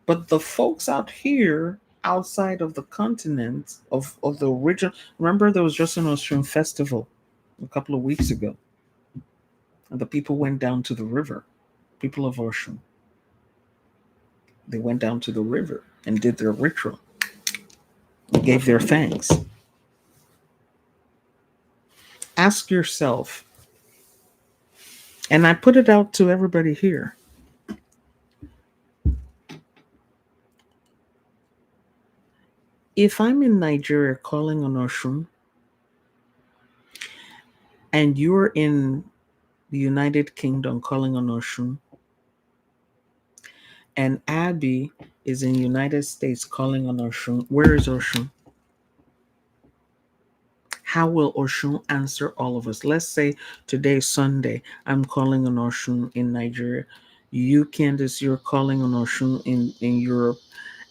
But the folks out here, outside of the continent of the original, remember there was just an Oshun festival a couple of weeks ago, and the people went down to the river. People of Oshun, they went down to the river and did their ritual, gave their thanks. Ask yourself, and I put it out to everybody here. If I'm in Nigeria calling on Oshun, and you're in the United Kingdom calling on Oshun, and Abby is in United States calling on Oshun, where is Oshun? How will Oshun answer all of us? Let's say today, Sunday, I'm calling on Oshun in Nigeria. You, Candace, you're calling on Oshun in Europe.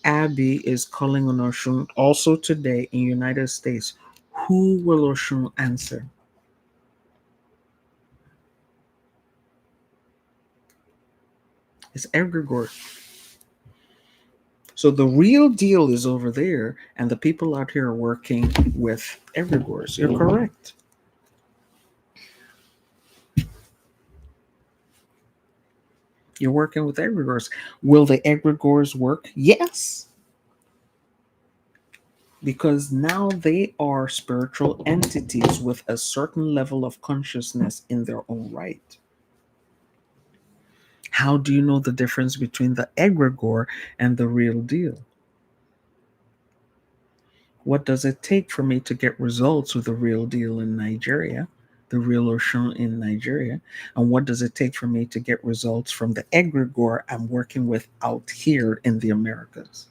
Abby is calling on Oshun also today in United States. Who will Oshun answer? It's Egregore. So the real deal is over there, and the people out here are working with Egregores. You're correct. You're working with Egregores. Will the Egregores work? Yes. Because now they are spiritual entities with a certain level of consciousness in their own right. How do you know the difference between the egregore and the real deal? What does it take for me to get results with the real deal in Nigeria, the real Oshun in Nigeria? And what does it take for me to get results from the egregore I'm working with out here in the Americas?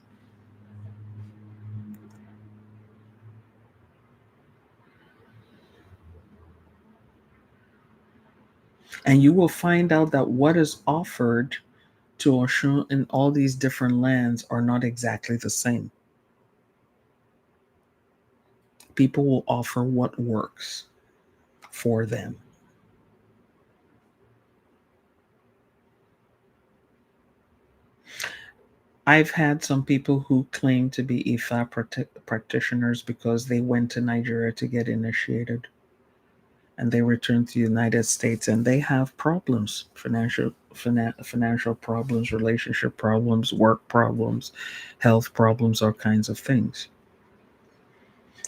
And you will find out that what is offered to Oshun in all these different lands are not exactly the same. People will offer what works for them. I've had some people who claim to be Ifa practitioners because they went to Nigeria to get initiated and they returned to the United States and they have problems, financial problems, relationship problems, work problems, health problems, all kinds of things.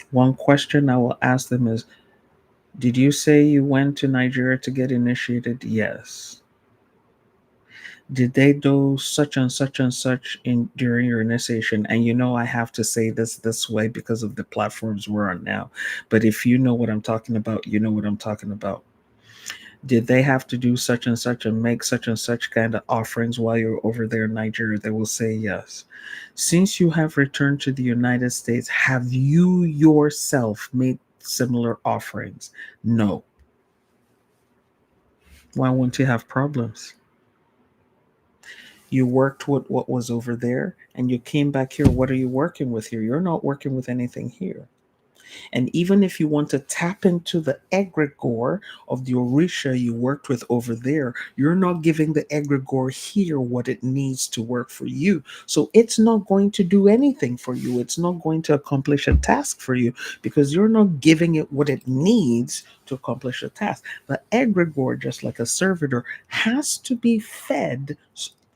One question I will ask them is, did you say you went to Nigeria to get initiated? Yes. Did they do such and such in during your initiation? And you know I have to say this way because of the platforms we're on now. But if you know what I'm talking about, you know what I'm talking about. Did they have to do such and make such and such kind of offerings while you're over there in Nigeria? They will say yes. Since you have returned to the United States, have you yourself made similar offerings? No. Why wouldn't you have problems? You worked with what was over there and you came back here. What are you working with here? You're not working with anything here. And even if you want to tap into the egregore of the Orisha you worked with over there, you're not giving the egregore here what it needs to work for you. So it's not going to do anything for you. It's not going to accomplish a task for you because you're not giving it what it needs to accomplish a task. The egregore, just like a servitor, has to be fed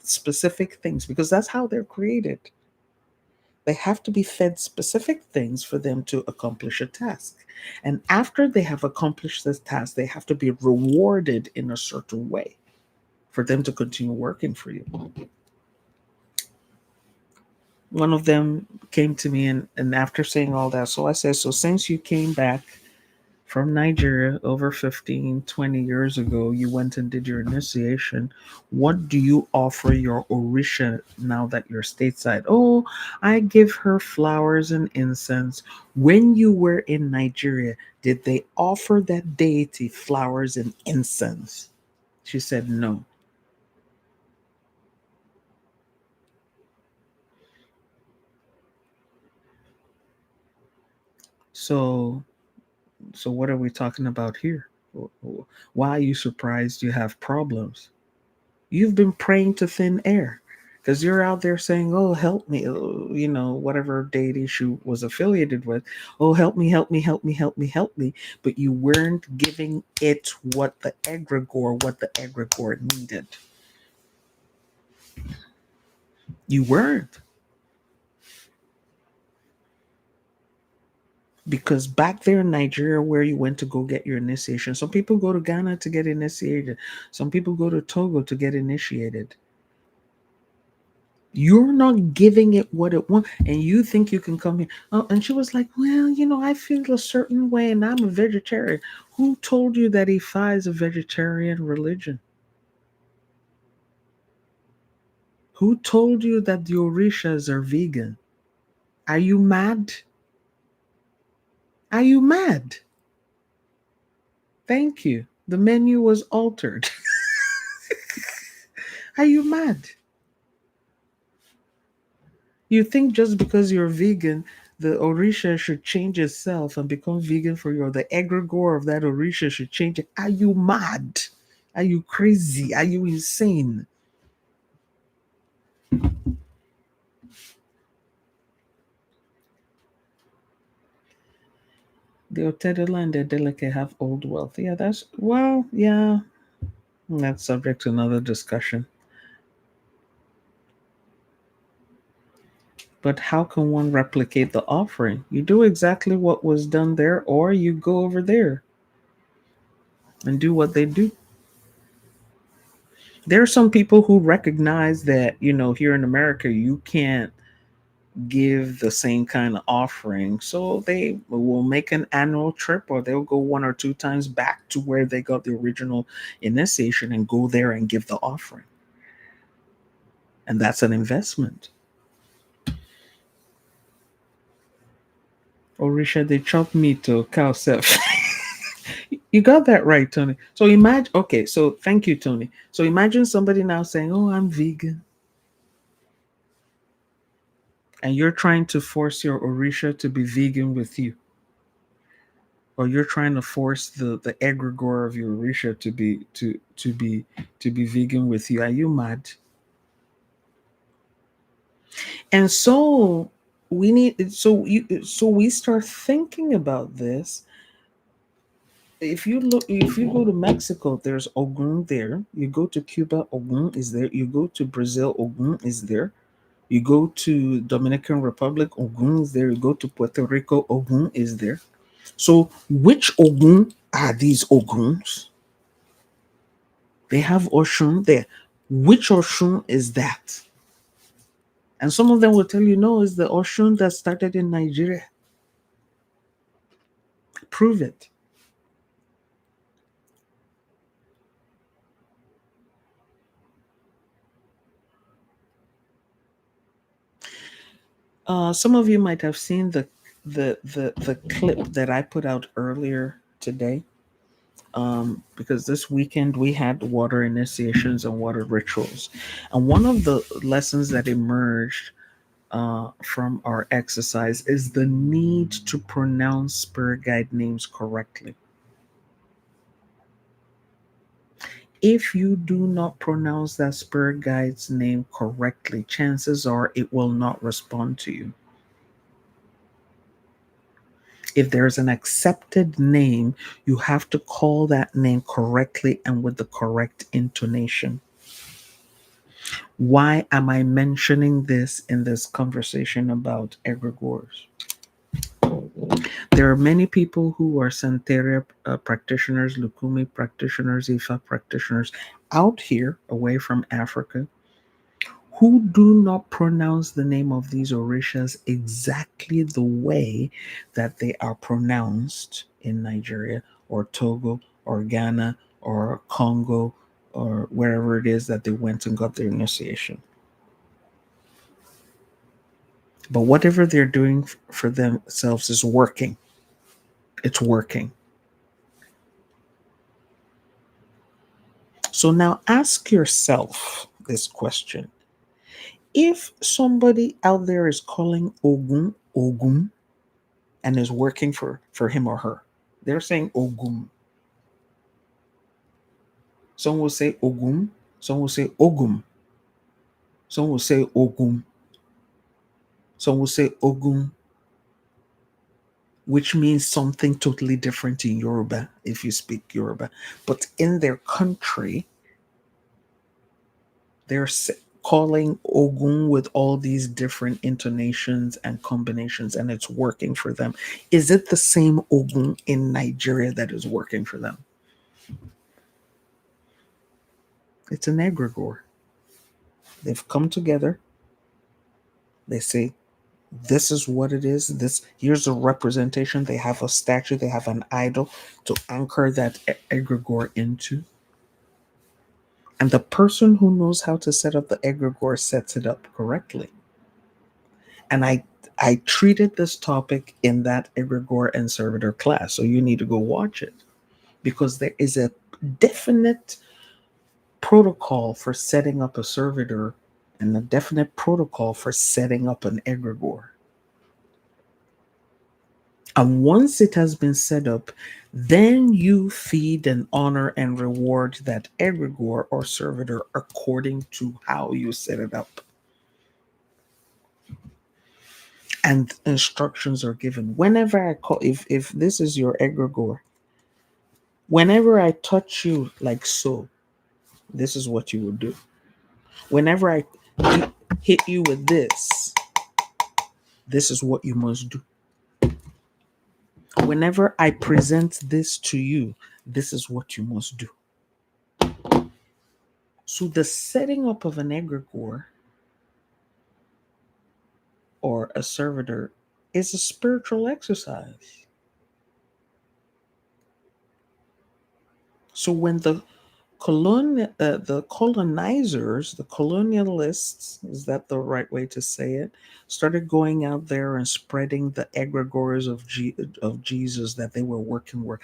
specific things because that's how they're created. They have to be fed specific things for them to accomplish a task. And after they have accomplished this task, they have to be rewarded in a certain way for them to continue working for you. One of them came to me and after saying all that, so I said, so since you came back from Nigeria over 15, 20 years ago, you went and did your initiation. What do you offer your Orisha now that you're stateside? Oh, I give her flowers and incense. When you were in Nigeria, did they offer that deity flowers and incense? She said no. So, so what are we talking about here? Why are you surprised you have problems? You've been praying to thin air because you're out there saying, "Oh, help me," whatever deity she was affiliated with. "Oh, help me, help me, help me, help me, help me." But you weren't giving it what the egregore needed. You weren't. Because back there in Nigeria, where you went to go get your initiation, some people go to Ghana to get initiated. Some people go to Togo to get initiated. You're not giving it what it wants, and you think you can come here. Oh, and she was like, "Well, I feel a certain way, and I'm a vegetarian." Who told you that Ifa is a vegetarian religion? Who told you that the Orishas are vegan? Are you mad? Are you mad? Thank you. The menu was altered. Are you mad? You think just because you're vegan, the Orisha should change itself and become vegan for you, or the egregore of that Orisha should change it? Are you mad? Are you crazy? Are you insane? The Otedela and the Adeleke have old wealth. Yeah, that's, well, yeah, that's subject to another discussion. But how can one replicate the offering? You do exactly what was done there, or you go over there and do what they do. There are some people who recognize that, here in America, you can't give the same kind of offering. So they will make an annual trip, or they'll go one or two times back to where they got the original initiation and go there and give the offering. And that's an investment. Orisha, they chop meat to cow self. You got that right, Tony. So imagine, okay, so thank you, Tony. So imagine somebody now saying, "Oh, I'm vegan," and you're trying to force your Orisha to be vegan with you, or you're trying to force the egregore of your Orisha to be vegan with you. Are you mad? And so we start thinking about this. If you go to Mexico, there's Ogun there. You go to Cuba, Ogun is there. You go to Brazil, Ogun is there. You go to Dominican Republic, Ogun is there. You go to Puerto Rico, Ogun is there. So which Ogun are these Oguns? They have Oshun there. Which Oshun is that? And some of them will tell you, no, it's the Oshun that started in Nigeria. Prove it. Some of you might have seen the clip that I put out earlier today. Because this weekend we had water initiations and water rituals. And one of the lessons that emerged from our exercise is the need to pronounce spirit guide names correctly. If you do not pronounce that spirit guide's name correctly, chances are it will not respond to you. If there's an accepted name, you have to call that name correctly and with the correct intonation. Why am I mentioning this in this conversation about egregores? There are many people who are Santeria practitioners, Lukumi practitioners, Ifa practitioners out here away from Africa who do not pronounce the name of these Orishas exactly the way that they are pronounced in Nigeria or Togo or Ghana or Congo or wherever it is that they went and got their initiation. But whatever they're doing for themselves is working. It's working. So now ask yourself this question. If somebody out there is calling Ogun Ogun and is working for him or her, they're saying Ogun. Some will say Ogun, some will say Ogum, some will say Ogum, some will say Ogun, which means something totally different in Yoruba if you speak Yoruba. But in their country, they're calling Ogun with all these different intonations and combinations, and it's working for them. Is it the same Ogun in Nigeria that is working for them? It's an egregore. They've come together. They say, this is what it is. This here's a representation. They have a statue. They have an idol to anchor that egregore into. And the person who knows how to set up the egregore sets it up correctly. And I treated this topic in that egregore and servitor class. So you need to go watch it because there is a definite protocol for setting up a servitor and a definite protocol for setting up an egregore. And once it has been set up, then you feed and honor and reward that egregore or servitor according to how you set it up. And instructions are given. Whenever I call, if this is your egregore, whenever I touch you like so, this is what you will do. Whenever I hit you with this is what you must do. Whenever I present this to you, this is what you must do. So the setting up of an egregore or a servitor is a spiritual exercise. So when the colonizers, the colonialists, is that the right way to say it, started going out there and spreading the egregores of Jesus that they were working with.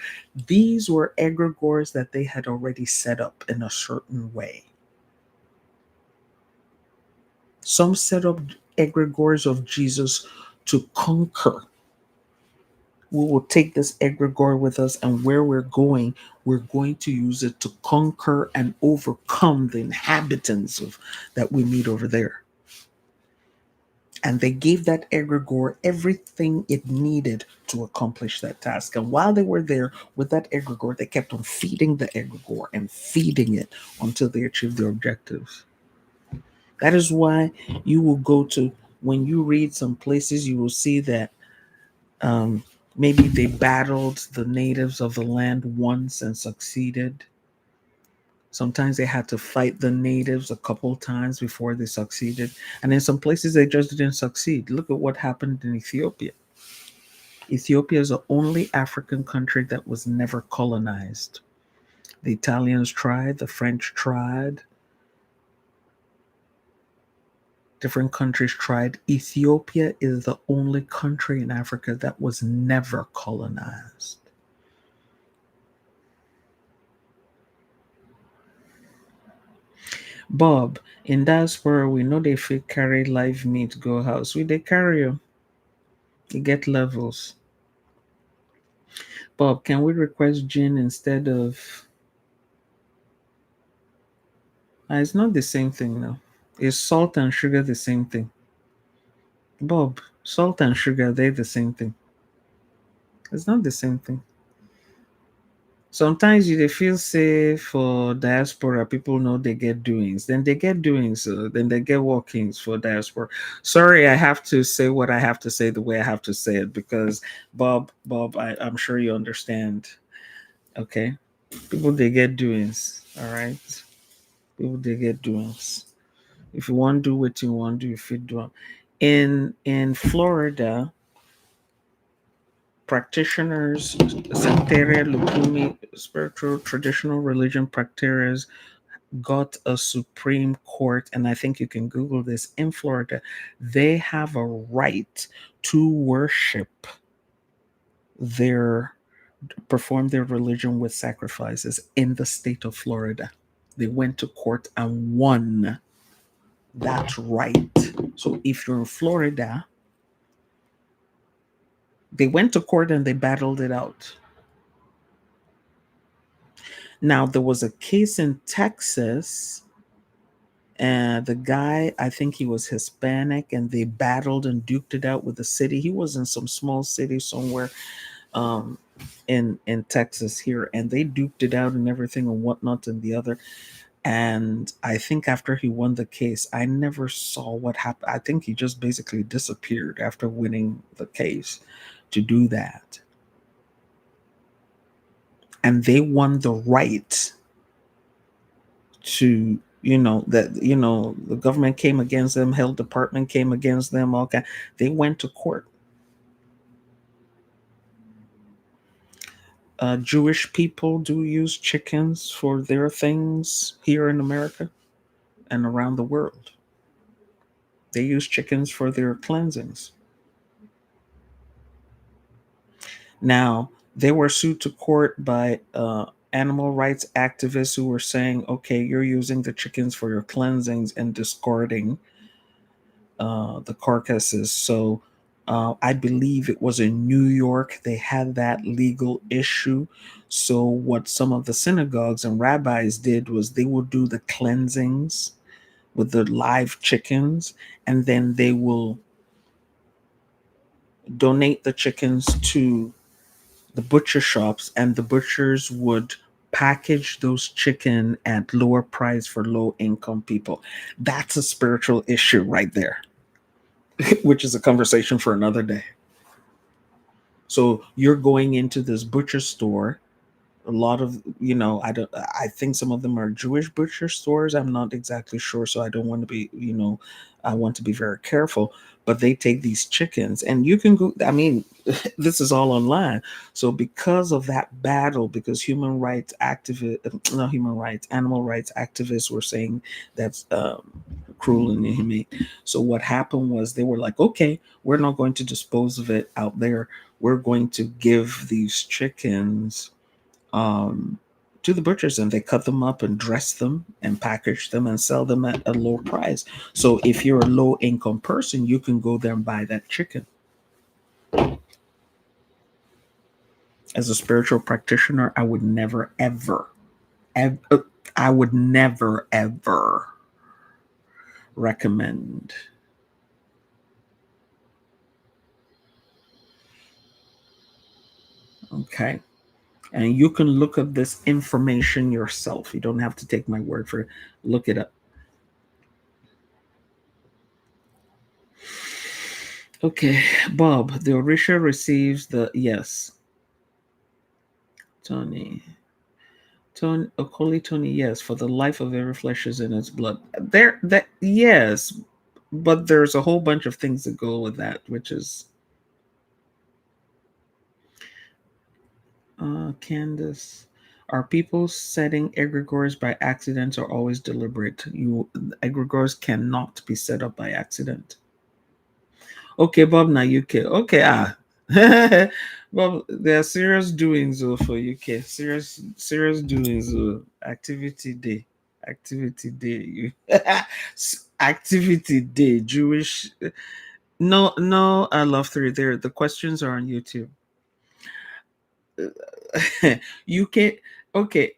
These were egregores that they had already set up in a certain way. Some set up egregores of Jesus to conquer. We will take this egregore with us, and where we're going to use it to conquer and overcome the inhabitants of that we meet over there. And they gave that egregore everything it needed to accomplish that task. And while they were there with that egregore, they kept on feeding the egregore and feeding it until they achieved their objectives. That is why you will go to, when you read some places, you will see that um, maybe they battled the natives of the land once and succeeded. Sometimes they had to fight the natives a couple times before they succeeded. And in some places, they just didn't succeed. Look at what happened in Ethiopia. Ethiopia is the only African country that was never colonized. The Italians tried, the French tried, different countries tried. Ethiopia is the only country in Africa that was never colonized. Bob, in diaspora, we know they fit carry live meat go house. We they carry you. You get levels. Bob, can we request gin instead of? It's not the same thing now. Is salt and sugar the same thing? Bob, salt and sugar, they're the same thing. It's not the same thing. Sometimes you they feel say for diaspora, people know they get doings. Then they get doings, then they get walkings for diaspora. Sorry, I have to say what I have to say the way I have to say it because Bob, I'm sure you understand. Okay. People they get doings. All right. People they get doings. If you want to do what you want to do, if you do 'em. In Florida, practitioners, Santeria, Lukumi, spiritual traditional religion practitioners got a Supreme Court, and I think you can Google this in Florida. They have a right to worship their perform their religion with sacrifices in the state of Florida. They went to court and won that right. So if you're in Florida, they went to court and they battled it out. Now, there was a case in Texas, and the guy, I think he was Hispanic, and they battled and duked it out with the city. He was in some small city somewhere um, in Texas here, and they duked it out and everything and whatnot and the other. And I think after he won the case, I never saw what happened. I think he just basically disappeared after winning the case to do that. And they won the right to, the government came against them, health department came against them, okay. They went to court. Jewish people do use chickens for their things here in America and around the world. They use chickens for their cleansings. Now, they were sued to court by animal rights activists who were saying, okay, you're using the chickens for your cleansings and discarding the carcasses. So I believe it was in New York, they had that legal issue. So what some of the synagogues and rabbis did was they would do the cleansings with the live chickens, and then they will donate the chickens to the butcher shops, and the butchers would package those chicken at lower price for low income people. That's a spiritual issue right there, which is a conversation for another day. So you're going into this butcher store, a lot of, I don't, I think some of them are Jewish butcher stores, I'm not exactly sure, so I don't want to be, I want to be very careful. But they take these chickens, and you can go, I mean, this is all online. So because of that battle, because human rights activists, not human rights, animal rights activists were saying that's cruel and inhumane. So what happened was they were like, okay, we're not going to dispose of it out there, we're going to give these chickens um, to the butchers, and they cut them up and dress them and package them and sell them at a low price. So if you're a low income person, you can go there and buy that chicken. As a spiritual practitioner, I would never, ever, I would never, ever recommend. Okay. And you can look up this information yourself. You don't have to take my word for it. Look it up. Okay, Bob, the Orisha receives the yes. Tony. Tony Okoli Tony, yes, for the life of every flesh is in its blood. There that yes, but there's a whole bunch of things that go with that, which is Candace. Are people setting egregores by accident or always deliberate? You egregores cannot be set up by accident. Okay, Bob, now UK. Okay, Bob, there are serious doings for UK. Serious doings. Activity day. Activity day. Activity day. Jewish. No, no, I love three. There, the questions are on YouTube. UK. Okay,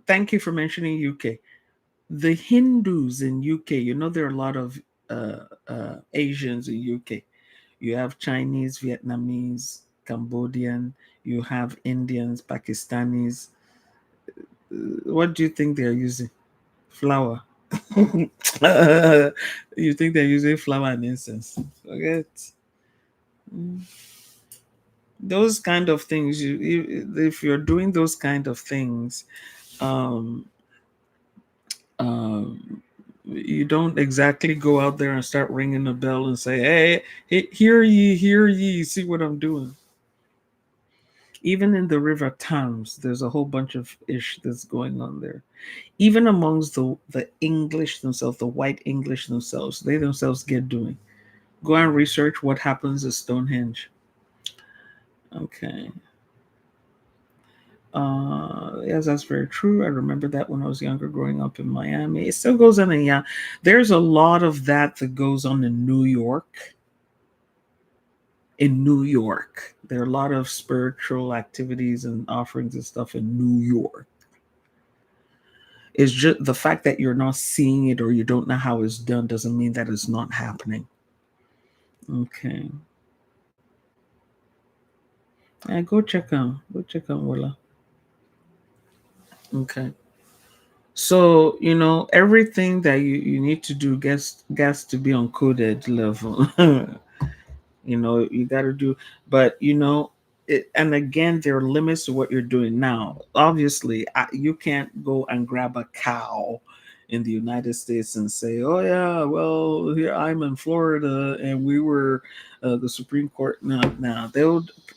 thank you for mentioning UK. The Hindus in UK. There are a lot of Asians in UK. You have Chinese, Vietnamese, Cambodian, you have Indians, Pakistanis. What do you think they're using? Flour. You think they're using flour and incense? Forget. Mm. Those kind of things, if you're doing those kind of things, um, um, you don't exactly go out there and start ringing a bell and say, hey, hear ye, see what I'm doing. Even in the river Thames, there's a whole bunch of ish that's going on there. Even amongst the English themselves, the white English themselves, they themselves get doing. Go and research what happens at Stonehenge. Okay. Yes, that's very true. I remember that when I was younger, growing up in Miami. It still goes on, and yeah, there's a lot of that that goes on in New York. In New York, there are a lot of spiritual activities and offerings and stuff in New York. It's just the fact that you're not seeing it or you don't know how it's done doesn't mean that it's not happening. Okay. Yeah, go check on. Go check on Willa. Okay. So, everything that you need to do gets to be on coded level. You got to do, but and again, there are limits to what you're doing now. Obviously, you can't go and grab a cow in the United States and say, oh yeah, well, here I'm in Florida and we were the Supreme Court. No,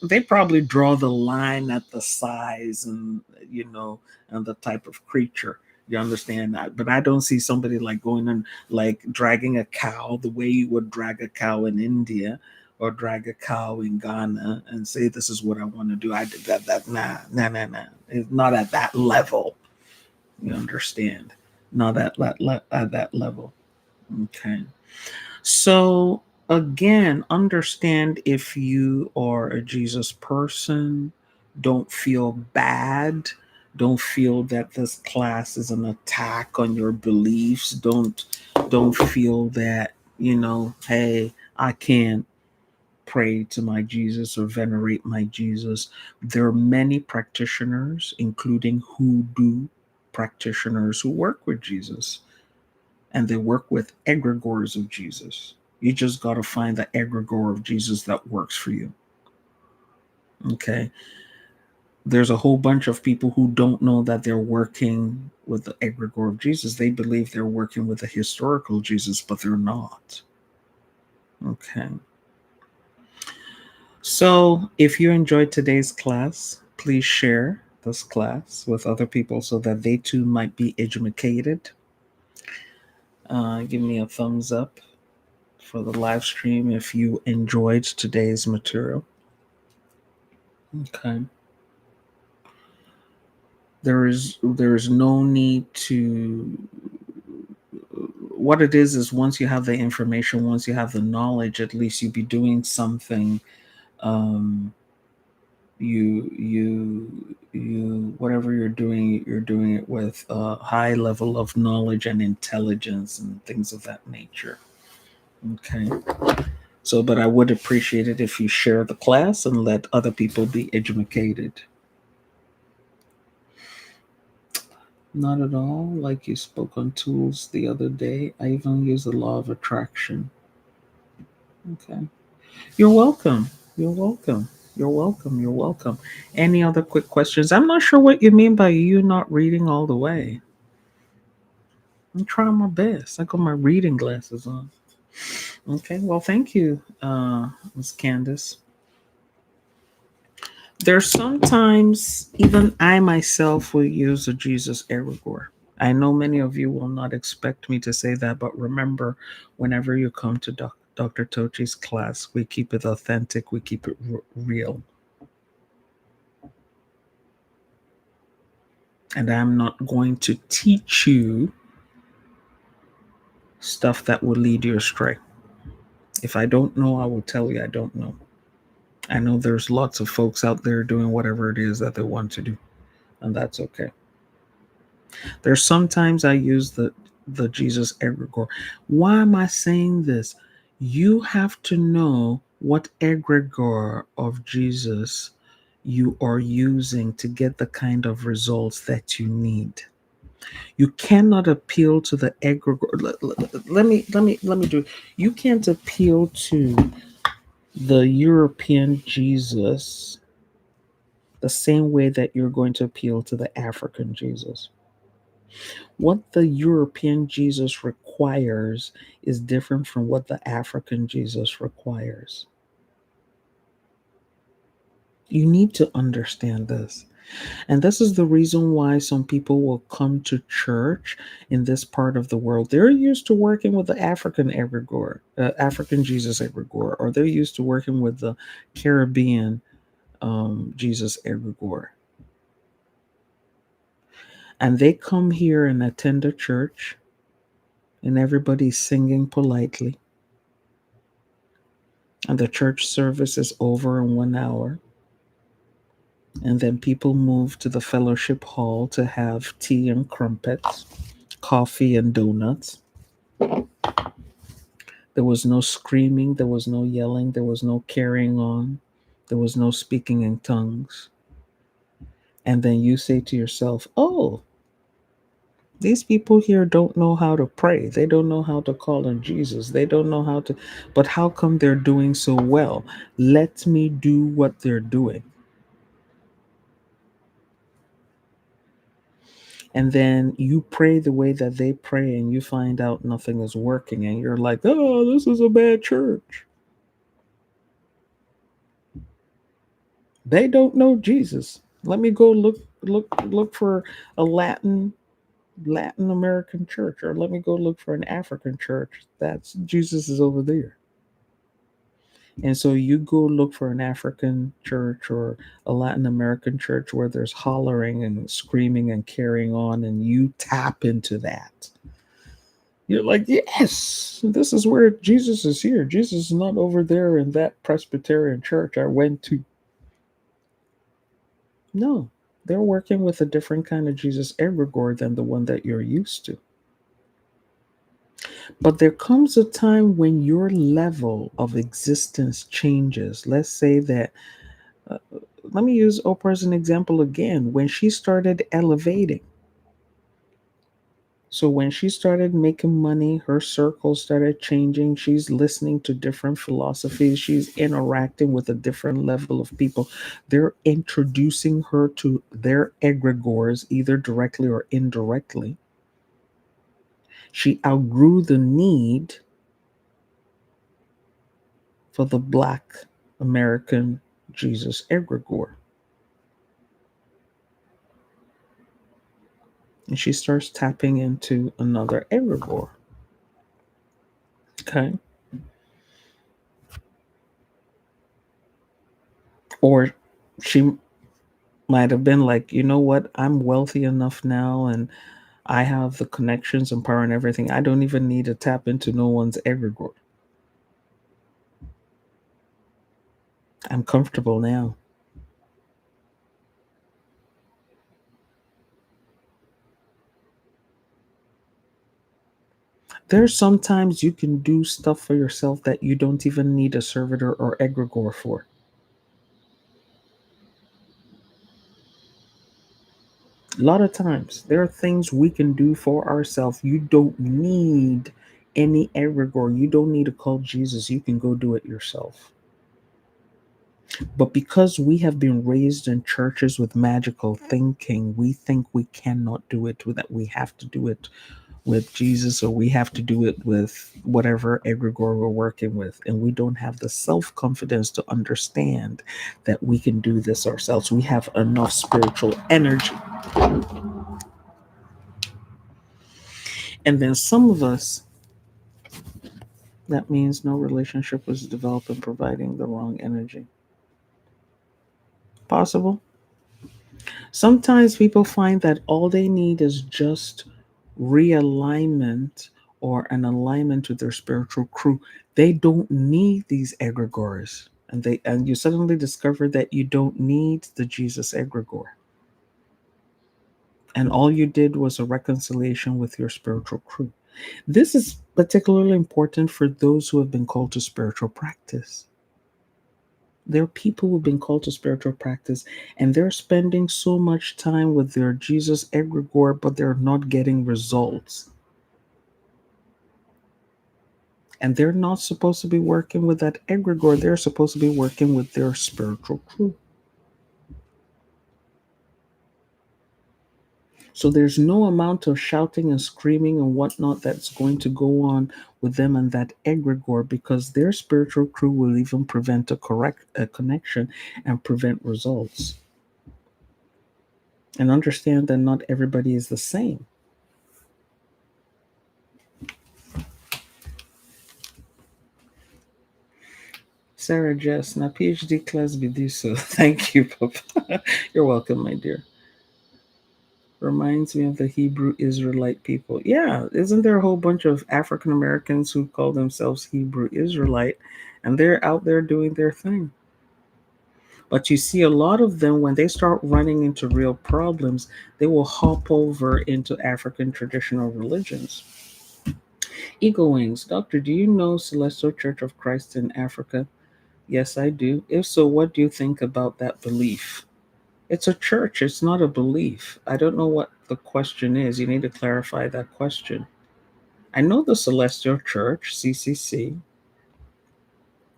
they probably draw the line at the size and the type of creature. You understand that? But I don't see somebody like going and like dragging a cow the way you would drag a cow in India, or drag a cow in Ghana and say, this is what I want to do. I did that. Nah. It's not at that level. You understand? Not at that level. Okay. So again, understand if you are a Jesus person, don't feel bad. Don't feel that this class is an attack on your beliefs. Don't feel that, hey, I can't pray to my Jesus or venerate my Jesus. There are many practitioners, including hoodoo practitioners, who work with Jesus, and they work with egregores of Jesus. You just got to find the egregore of Jesus that works for you. Okay. There's a whole bunch of people who don't know that they're working with the egregore of Jesus. They believe they're working with the historical Jesus, but they're not. Okay. So if you enjoyed today's class, please share this class with other people so that they too might be educated. Give me a thumbs up for the live stream if you enjoyed today's material. Okay. There is no need to. What it is once you have the information, once you have the knowledge, at least you be doing something. You whatever you're doing it with a high level of knowledge and intelligence and things of that nature. Okay. So, but I would appreciate it if you share the class and let other people be educated. Not at all. Like you spoke on tools the other day. I even use the law of attraction. Okay. You're welcome. You're welcome. You're welcome. You're welcome. Any other quick questions? I'm not sure what you mean by you not reading all the way. I'm trying my best. I got my reading glasses on. Okay. Well, thank you, Ms. Candace. There's sometimes even I myself will use a Jesus Egregore. I know many of you will not expect me to say that, but remember, whenever you come to Dr. Tochi's class, we keep it authentic, we keep it real. And I'm not going to teach you stuff that will lead you astray. If I don't know, I will tell you I don't know. I know there's lots of folks out there doing whatever it is that they want to do, and that's okay. There's sometimes I use the Jesus egregore. Why am I saying this? You have to know what egregore of Jesus you are using to get the kind of results that you need. You cannot appeal to the egregore. Let me do. You can't appeal to the European Jesus the same way that you're going to appeal to the African Jesus. What the European Jesus requires is different from what the African Jesus requires. You need to understand this. And this is the reason why some people will come to church in this part of the world. They're used to working with the African egregore, African Jesus egregore, or they're used to working with the Caribbean Jesus egregore. And they come here and attend a church, and everybody's singing politely. And the church service is over in 1 hour. And then people move to the fellowship hall to have tea and crumpets, coffee and donuts. There was no screaming, there was no yelling, there was no carrying on, there was no speaking in tongues. And then you say to yourself, oh, these people here don't know how to pray. They don't know how to call on Jesus. They don't know how to, but how come they're doing so well? Let me do what they're doing. And then you pray the way that they pray and you find out nothing is working and you're like, oh, this is a bad church. They don't know Jesus. Let me go look for a Latin American church, or let me go look for an African church. That's Jesus is over there. And so you go look for an African church or a Latin American church where there's hollering and screaming and carrying on, and you tap into that. You're like, yes, this is where Jesus is here. Jesus is not over there in that Presbyterian church I went to. No, they're working with a different kind of Jesus egregore than the one that you're used to. But there comes a time when your level of existence changes. Let's say that, uh, let me use Oprah as an example again. When she started elevating, so when she started making money, her circle started changing. She's listening to different philosophies. She's interacting with a different level of people. They're introducing her to their egregores, either directly or indirectly. She outgrew the need for the Black American Jesus egregore. And she starts tapping into another egregore. Okay. Or she might have been like, you know what? I'm wealthy enough now and I have the connections and power and everything. I don't even need to tap into no one's egregore. I'm comfortable now. There's sometimes you can do stuff for yourself that you don't even need a servitor or egregore for. A lot of times, there are things we can do for ourselves. You don't need any egregore. You don't need to call Jesus. You can go do it yourself. But because we have been raised in churches with magical thinking, we think we cannot do it, that we have to do it with Jesus or we have to do it with whatever egregore we're working with. And we don't have the self confidence to understand that we can do this ourselves. We have enough spiritual energy. And then some of us, that means no relationship was developed and providing the wrong energy. Possible. Sometimes people find that all they need is just realignment or an alignment with their spiritual crew. They don't need these egregores. And you suddenly discover that you don't need the Jesus egregore. And all you did was a reconciliation with your spiritual crew. This is particularly important for those who have been called to spiritual practice. There are people who've been called to spiritual practice and they're spending so much time with their Jesus egregore, but they're not getting results. And they're not supposed to be working with that egregore. They're supposed to be working with their spiritual crew. So there's no amount of shouting and screaming and whatnot that's going to go on with them and that egregore because their spiritual crew will even prevent a connection and prevent results. And understand that not everybody is the same. Sarah Jess, na PhD class be this, so thank you, Papa. You're welcome, my dear. Reminds me of the Hebrew Israelite people. Yeah, isn't there a whole bunch of African Americans who call themselves Hebrew Israelite and they're out there doing their thing? But you see, a lot of them, when they start running into real problems, they will hop over into African traditional religions. Ego Wings, Doctor, do you know Celestial Church of Christ in Africa? Yes, I do. If so, what do you think about that belief? It's a church, it's not a belief. I don't know what the question is. You need to clarify that question. I know the Celestial Church, CCC.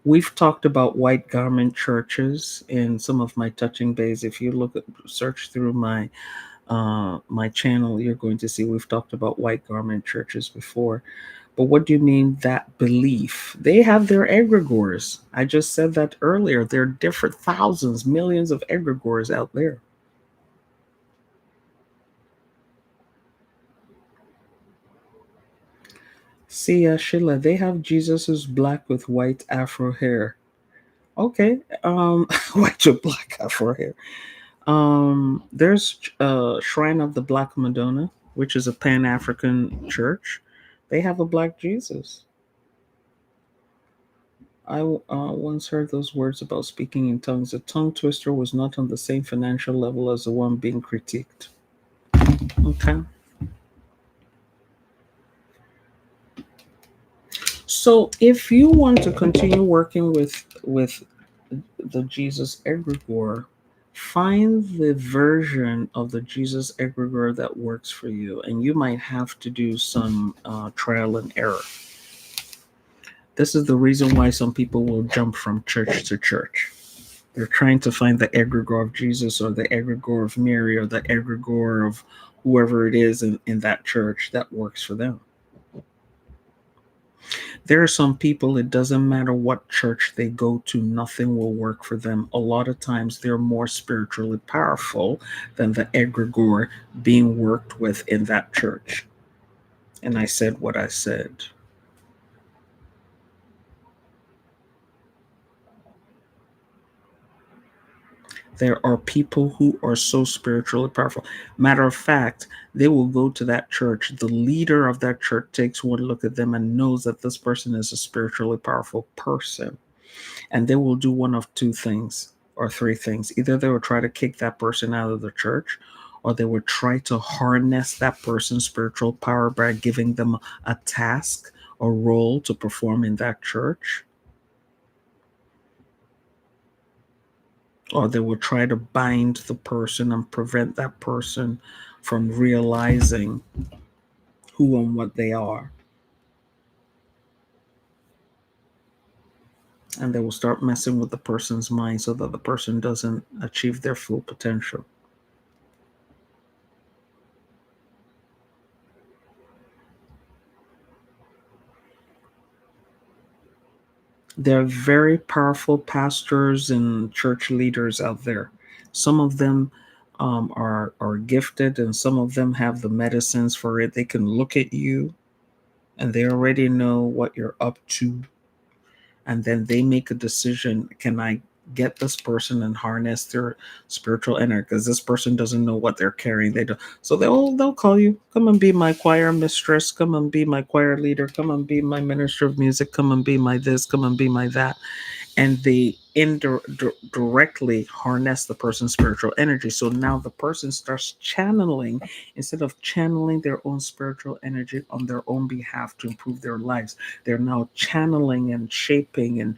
We've talked about white garment churches in some of my touching bays. If you search through my channel, you're going to see we've talked about white garment churches before. But what do you mean that belief? They have their egregores. I just said that earlier. There are different thousands, millions of egregores out there. See, Sheila, they have Jesus who's black with white afro hair. Okay. White to black for here. There's Shrine of the Black Madonna, which is a Pan African church. They have a black Jesus. I once heard those words about speaking in tongues. A tongue twister was not on the same financial level as the one being critiqued. Okay. So if you want to continue working with the Jesus Egregore, find the version of the Jesus Egregore that works for you, and you might have to do some trial and error. This is the reason why some people will jump from church to church. They're trying to find the egregore of Jesus or the egregore of Mary or the egregore of whoever it is in that church that works for them. There are some people, it doesn't matter what church they go to, nothing will work for them. A lot of times they're more spiritually powerful than the egregore being worked with in that church. And I said what I said. There are people who are so spiritually powerful. Matter of fact, they will go to that church. The leader of that church takes one look at them and knows that this person is a spiritually powerful person. And they will do one of two things or three things. Either they will try to kick that person out of the church, or they will try to harness that person's spiritual power by giving them a task, a role to perform in that church, or they will try to bind the person and prevent that person from realizing who and what they are. And they will start messing with the person's mind so that the person doesn't achieve their full potential. There are very powerful pastors and church leaders out there. Some of them are gifted, and some of them have the medicines for it. They can look at you, and they already know what you're up to, and then they make a decision. Can I get this person and harness their spiritual energy? Because this person doesn't know what they're carrying. They don't. So they'll call you. Come and be my choir mistress. Come and be my choir leader. Come and be my minister of music. Come and be my this. Come and be my that. And they indirectly harness the person's spiritual energy. So now the person starts channeling, instead of channeling their own spiritual energy on their own behalf to improve their lives, they're now channeling and shaping and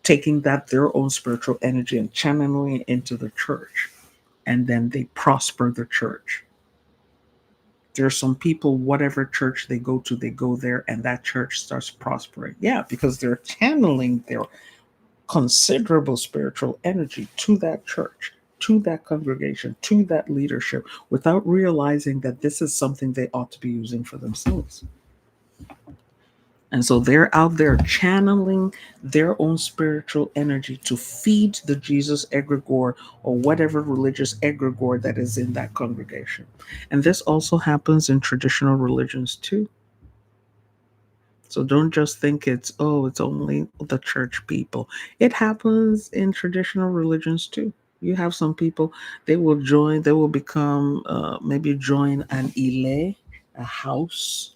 taking that their own spiritual energy and channeling it into the church. And then they prosper the church. There are some people, whatever church they go to, they go there and that church starts prospering. Yeah, because they're channeling their considerable spiritual energy to that church, to that congregation, to that leadership, without realizing that this is something they ought to be using for themselves. And so they're out there channeling their own spiritual energy to feed the Jesus egregore or whatever religious egregore that is in that congregation. And this also happens in traditional religions too. So don't just think it's only the church people. It happens in traditional religions too. You have some people, they will become, maybe join an ile, a house.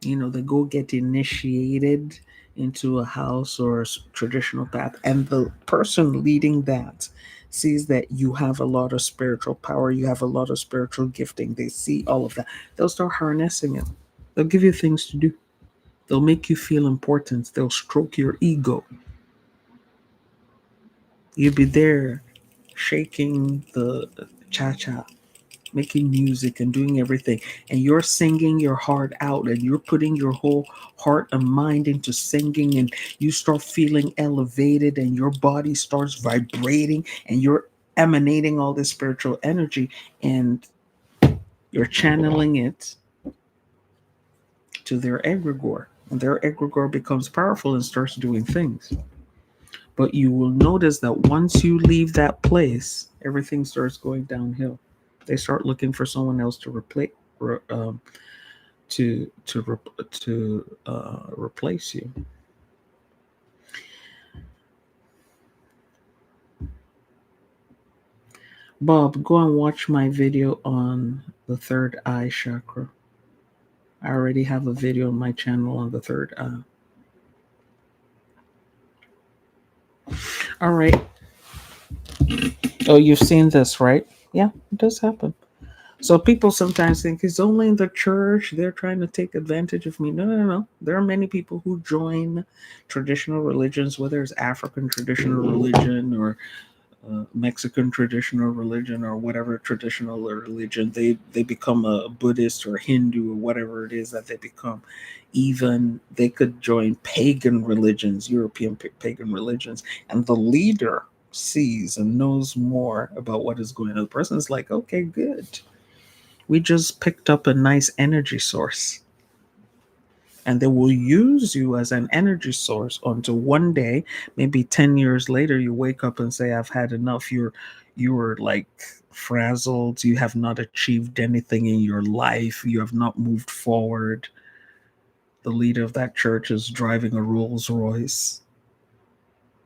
They go get initiated into a house or traditional path. And the person leading that sees that you have a lot of spiritual power, you have a lot of spiritual gifting. They see all of that. They'll start harnessing it. They'll give you things to do. They'll make you feel important. They'll stroke your ego. You'll be there shaking the cha cha, making music and doing everything. And you're singing your heart out and you're putting your whole heart and mind into singing. And you start feeling elevated and your body starts vibrating and you're emanating all this spiritual energy and you're channeling it to their egregore. And their egregore becomes powerful and starts doing things. But you will notice that once you leave that place, everything starts going downhill. They start looking for someone else to replace to replace you. Bob, go and watch my video on the third eye chakra. I already have a video on my channel on the third eye. All right. Oh, you've seen this, right? Yeah, it does happen. So people sometimes think it's only in the church. They're trying to take advantage of me. No, no, no, no. There are many people who join traditional religions, whether it's African traditional religion or Mexican traditional religion or whatever traditional religion. They become a Buddhist or Hindu or whatever it is that they become. Even they could join pagan religions, European pagan religions, and the leader sees and knows more about what is going on. The person is like, okay, good. We just picked up a nice energy source. And they will use you as an energy source until one day, maybe 10 years later, you wake up and say, I've had enough. You're like frazzled. You have not achieved anything in your life. You have not moved forward. The leader of that church is driving a Rolls Royce.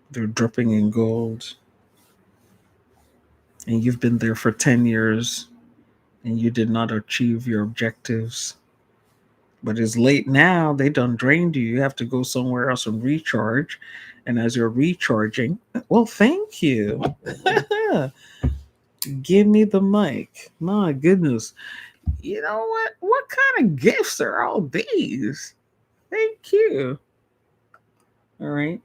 They're dripping in gold. And you've been there for 10 years and you did not achieve your objectives. But it's late now. They done drained you. You have to go somewhere else and recharge. And as you're recharging, well, thank you. Give me the mic. My goodness. You know what? What kind of gifts are all these? Thank you. All right.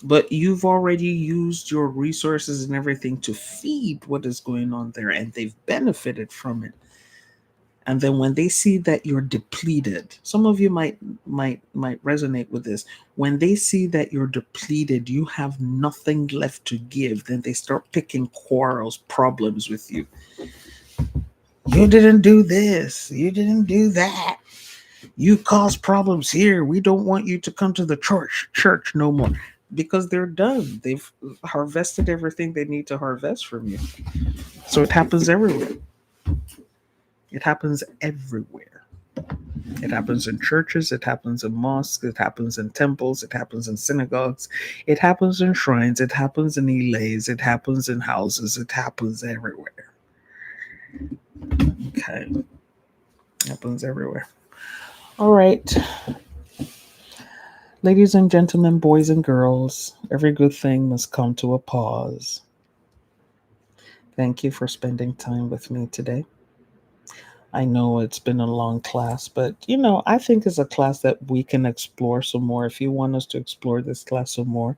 But you've already used your resources and everything to feed what is going on there, and they've benefited from it. And then when they see that you're depleted, some of you might resonate with this. When they see that you're depleted, you have nothing left to give, then they start picking quarrels, problems with you. You didn't do this, you didn't do that, you caused problems here, we don't want you to come to the church no more. Because they're done. They've harvested everything they need to harvest from you. So it happens everywhere. It happens everywhere. It happens in churches, it happens in mosques, it happens in temples, it happens in synagogues, it happens in shrines, it happens in elays, it happens in houses, it happens everywhere. Okay. It happens everywhere. All right. Ladies and gentlemen, boys and girls, every good thing must come to a pause. Thank you for spending time with me today. I know it's been a long class, but I think it's a class that we can explore some more. If you want us to explore this class some more,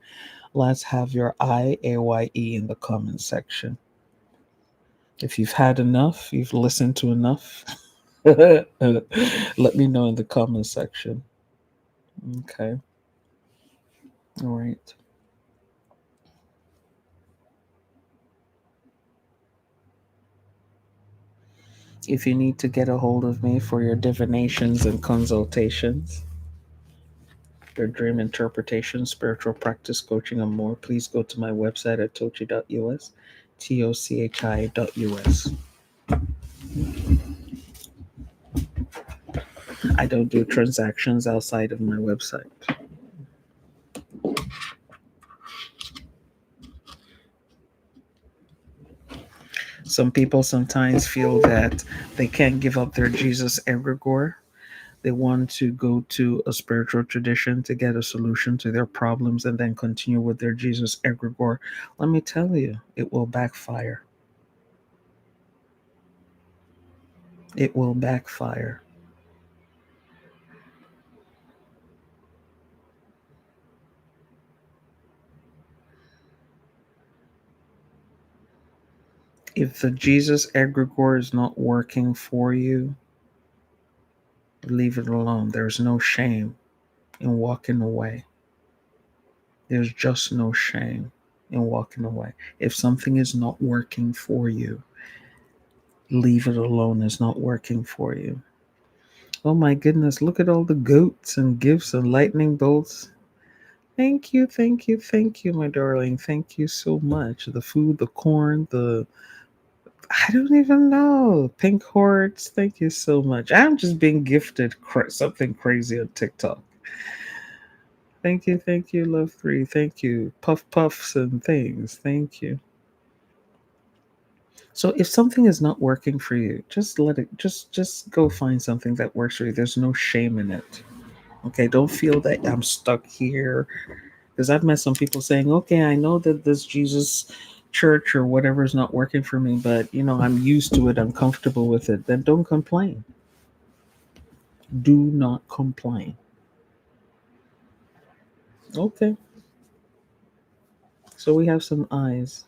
let's have your IAYE in the comment section. If you've had enough, you've listened to enough, let me know in the comment section. Okay. All right. If you need to get a hold of me for your divinations and consultations, your dream interpretation, spiritual practice, coaching, and more, please go to my website at tochi.us, tochi.us. I don't do transactions outside of my website. Some people sometimes feel that they can't give up their Jesus Egregore. They want to go to a spiritual tradition to get a solution to their problems and then continue with their Jesus Egregore. Let me tell you, it will backfire. It will backfire. If the Jesus Egregore is not working for you, leave it alone. There's no shame in walking away. There's just no shame in walking away. If something is not working for you, leave it alone. It's not working for you. Oh my goodness, look at all the goats and gifts and lightning bolts. Thank you, thank you, thank you, my darling. Thank you so much. The food, the corn, I don't even know. Pink hearts. Thank you so much. I'm just being gifted something crazy on TikTok. Thank you, Love 3. Thank you. Puff puffs and things. Thank you. So if something is not working for you, just let it just go find something that works for you. There's no shame in it. Okay, don't feel that I'm stuck here. Because I've met some people saying, okay, I know that this Jesus church or whatever is not working for me, but I'm used to it, I'm comfortable with it. Then don't complain. Do not complain. Okay. So we have some eyes.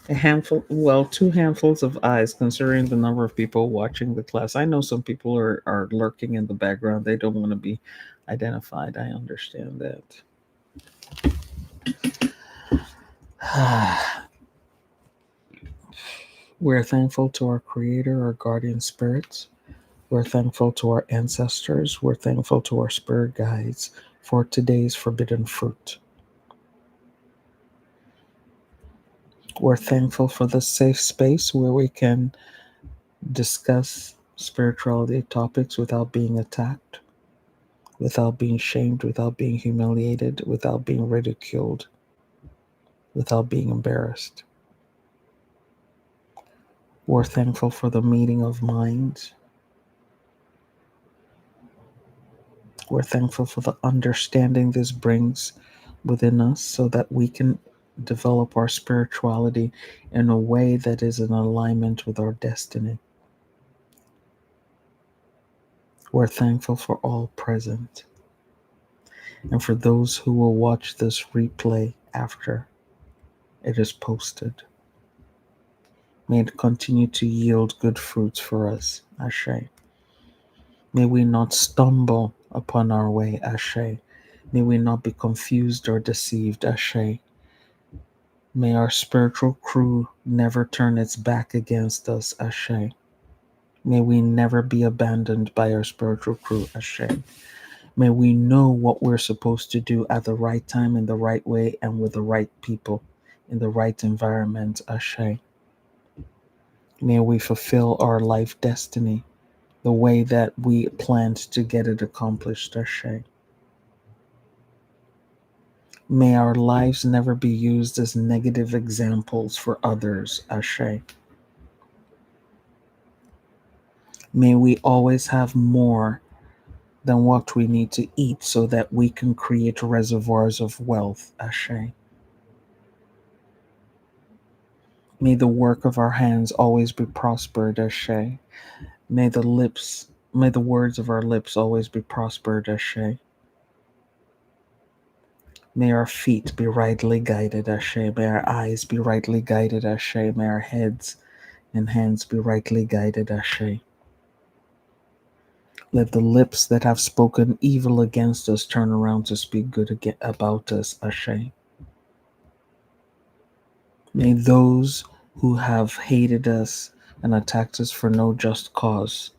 A handful, well, two handfuls of eyes, considering the number of people watching the class. I know some people are lurking in the background. They don't want to be identified. I understand that. We're thankful to our Creator, our guardian spirits. We're thankful to our ancestors. We're thankful to our spirit guides for today's forbidden fruit. We're thankful for the safe space where we can discuss spirituality topics without being attacked, without being shamed, without being humiliated, without being ridiculed, without being embarrassed. We're thankful for the meeting of minds. We're thankful for the understanding this brings within us so that we can develop our spirituality in a way that is in alignment with our destiny. We're thankful for all present and for those who will watch this replay after it is posted. May it continue to yield good fruits for us, Ashe. May we not stumble upon our way, Ashe. May we not be confused or deceived, Ashe. May our spiritual crew never turn its back against us, Ashe. May we never be abandoned by our spiritual crew, Ashe. May we know what we're supposed to do at the right time, in the right way, and with the right people, in the right environment, Ashe. May we fulfill our life destiny the way that we planned to get it accomplished, Ashe. May our lives never be used as negative examples for others, Ashe. May we always have more than what we need to eat so that we can create reservoirs of wealth, Ashe. May the work of our hands always be prospered, Ashe. May the words of our lips always be prospered, Ashe. May our feet be rightly guided, Ashe. May our eyes be rightly guided, Ashe. May our heads and hands be rightly guided, Ashe. Let the lips that have spoken evil against us turn around to speak good about us, Ashe. May those who have hated us and attacked us for no just cause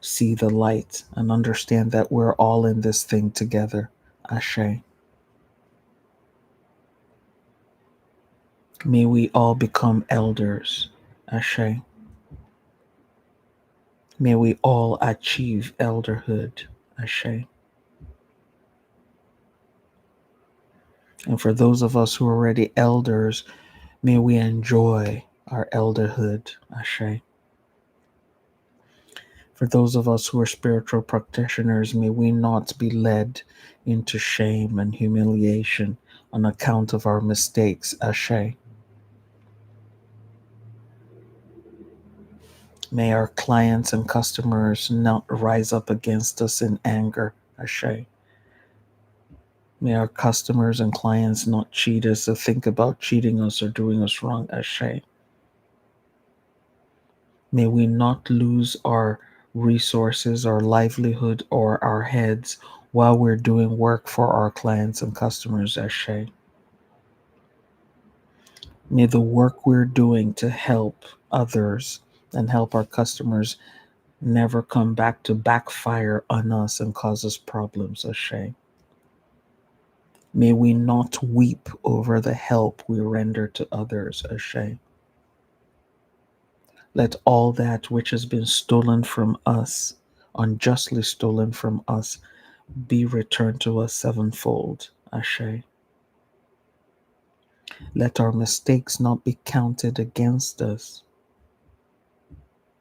see the light and understand that we're all in this thing together, Ashe. May we all become elders, Ashe. May we all achieve elderhood, Ashe. And for those of us who are already elders, may we enjoy our elderhood, Ashe. For those of us who are spiritual practitioners, may we not be led into shame and humiliation on account of our mistakes, Ashe. May our clients and customers not rise up against us in anger, Ashe. May our customers and clients not cheat us or think about cheating us or doing us wrong, Ashe. May we not lose our resources, our livelihood, or our heads while we're doing work for our clients and customers, Ashe. May the work we're doing to help others and help our customers never come back to backfire on us and cause us problems, Ashe. May we not weep over the help we render to others, Ashe. Let all that which has been stolen from us, unjustly stolen from us, be returned to us sevenfold. Ashe. Let our mistakes not be counted against us,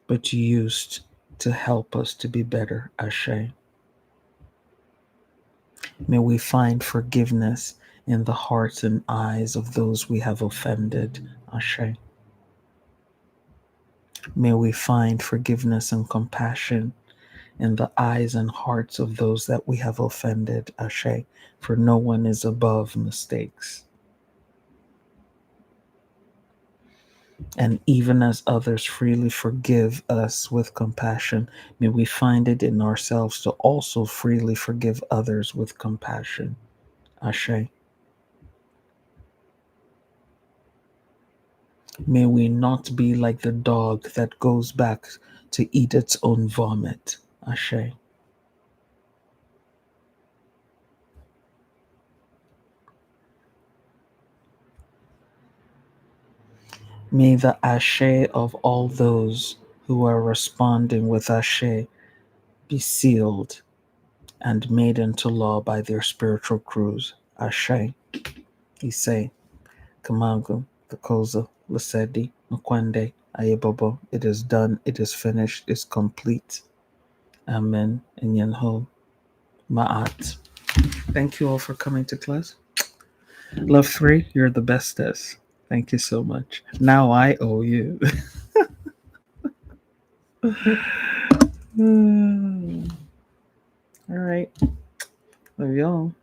but used to help us to be better. Ashe. May we find forgiveness in the hearts and eyes of those we have offended. Ashe. May we find forgiveness and compassion in the eyes and hearts of those that we have offended. Ashe. For no one is above mistakes. And even as others freely forgive us with compassion, may we find it in ourselves to also freely forgive others with compassion. Ashe. May we not be like the dog that goes back to eat its own vomit. Ashe. May the ashe of all those who are responding with ashe be sealed and made into law by their spiritual crews. Ashe. Ise. Kamagu, Koza, Lasedi, Mkwande, Ayebobo. It is done, it is finished, it's complete. Amen. And Yanho, Ma'at. Thank you all for coming to class. Love 3, you're the bestest. Thank you so much. Now I owe you. All right. Love y'all.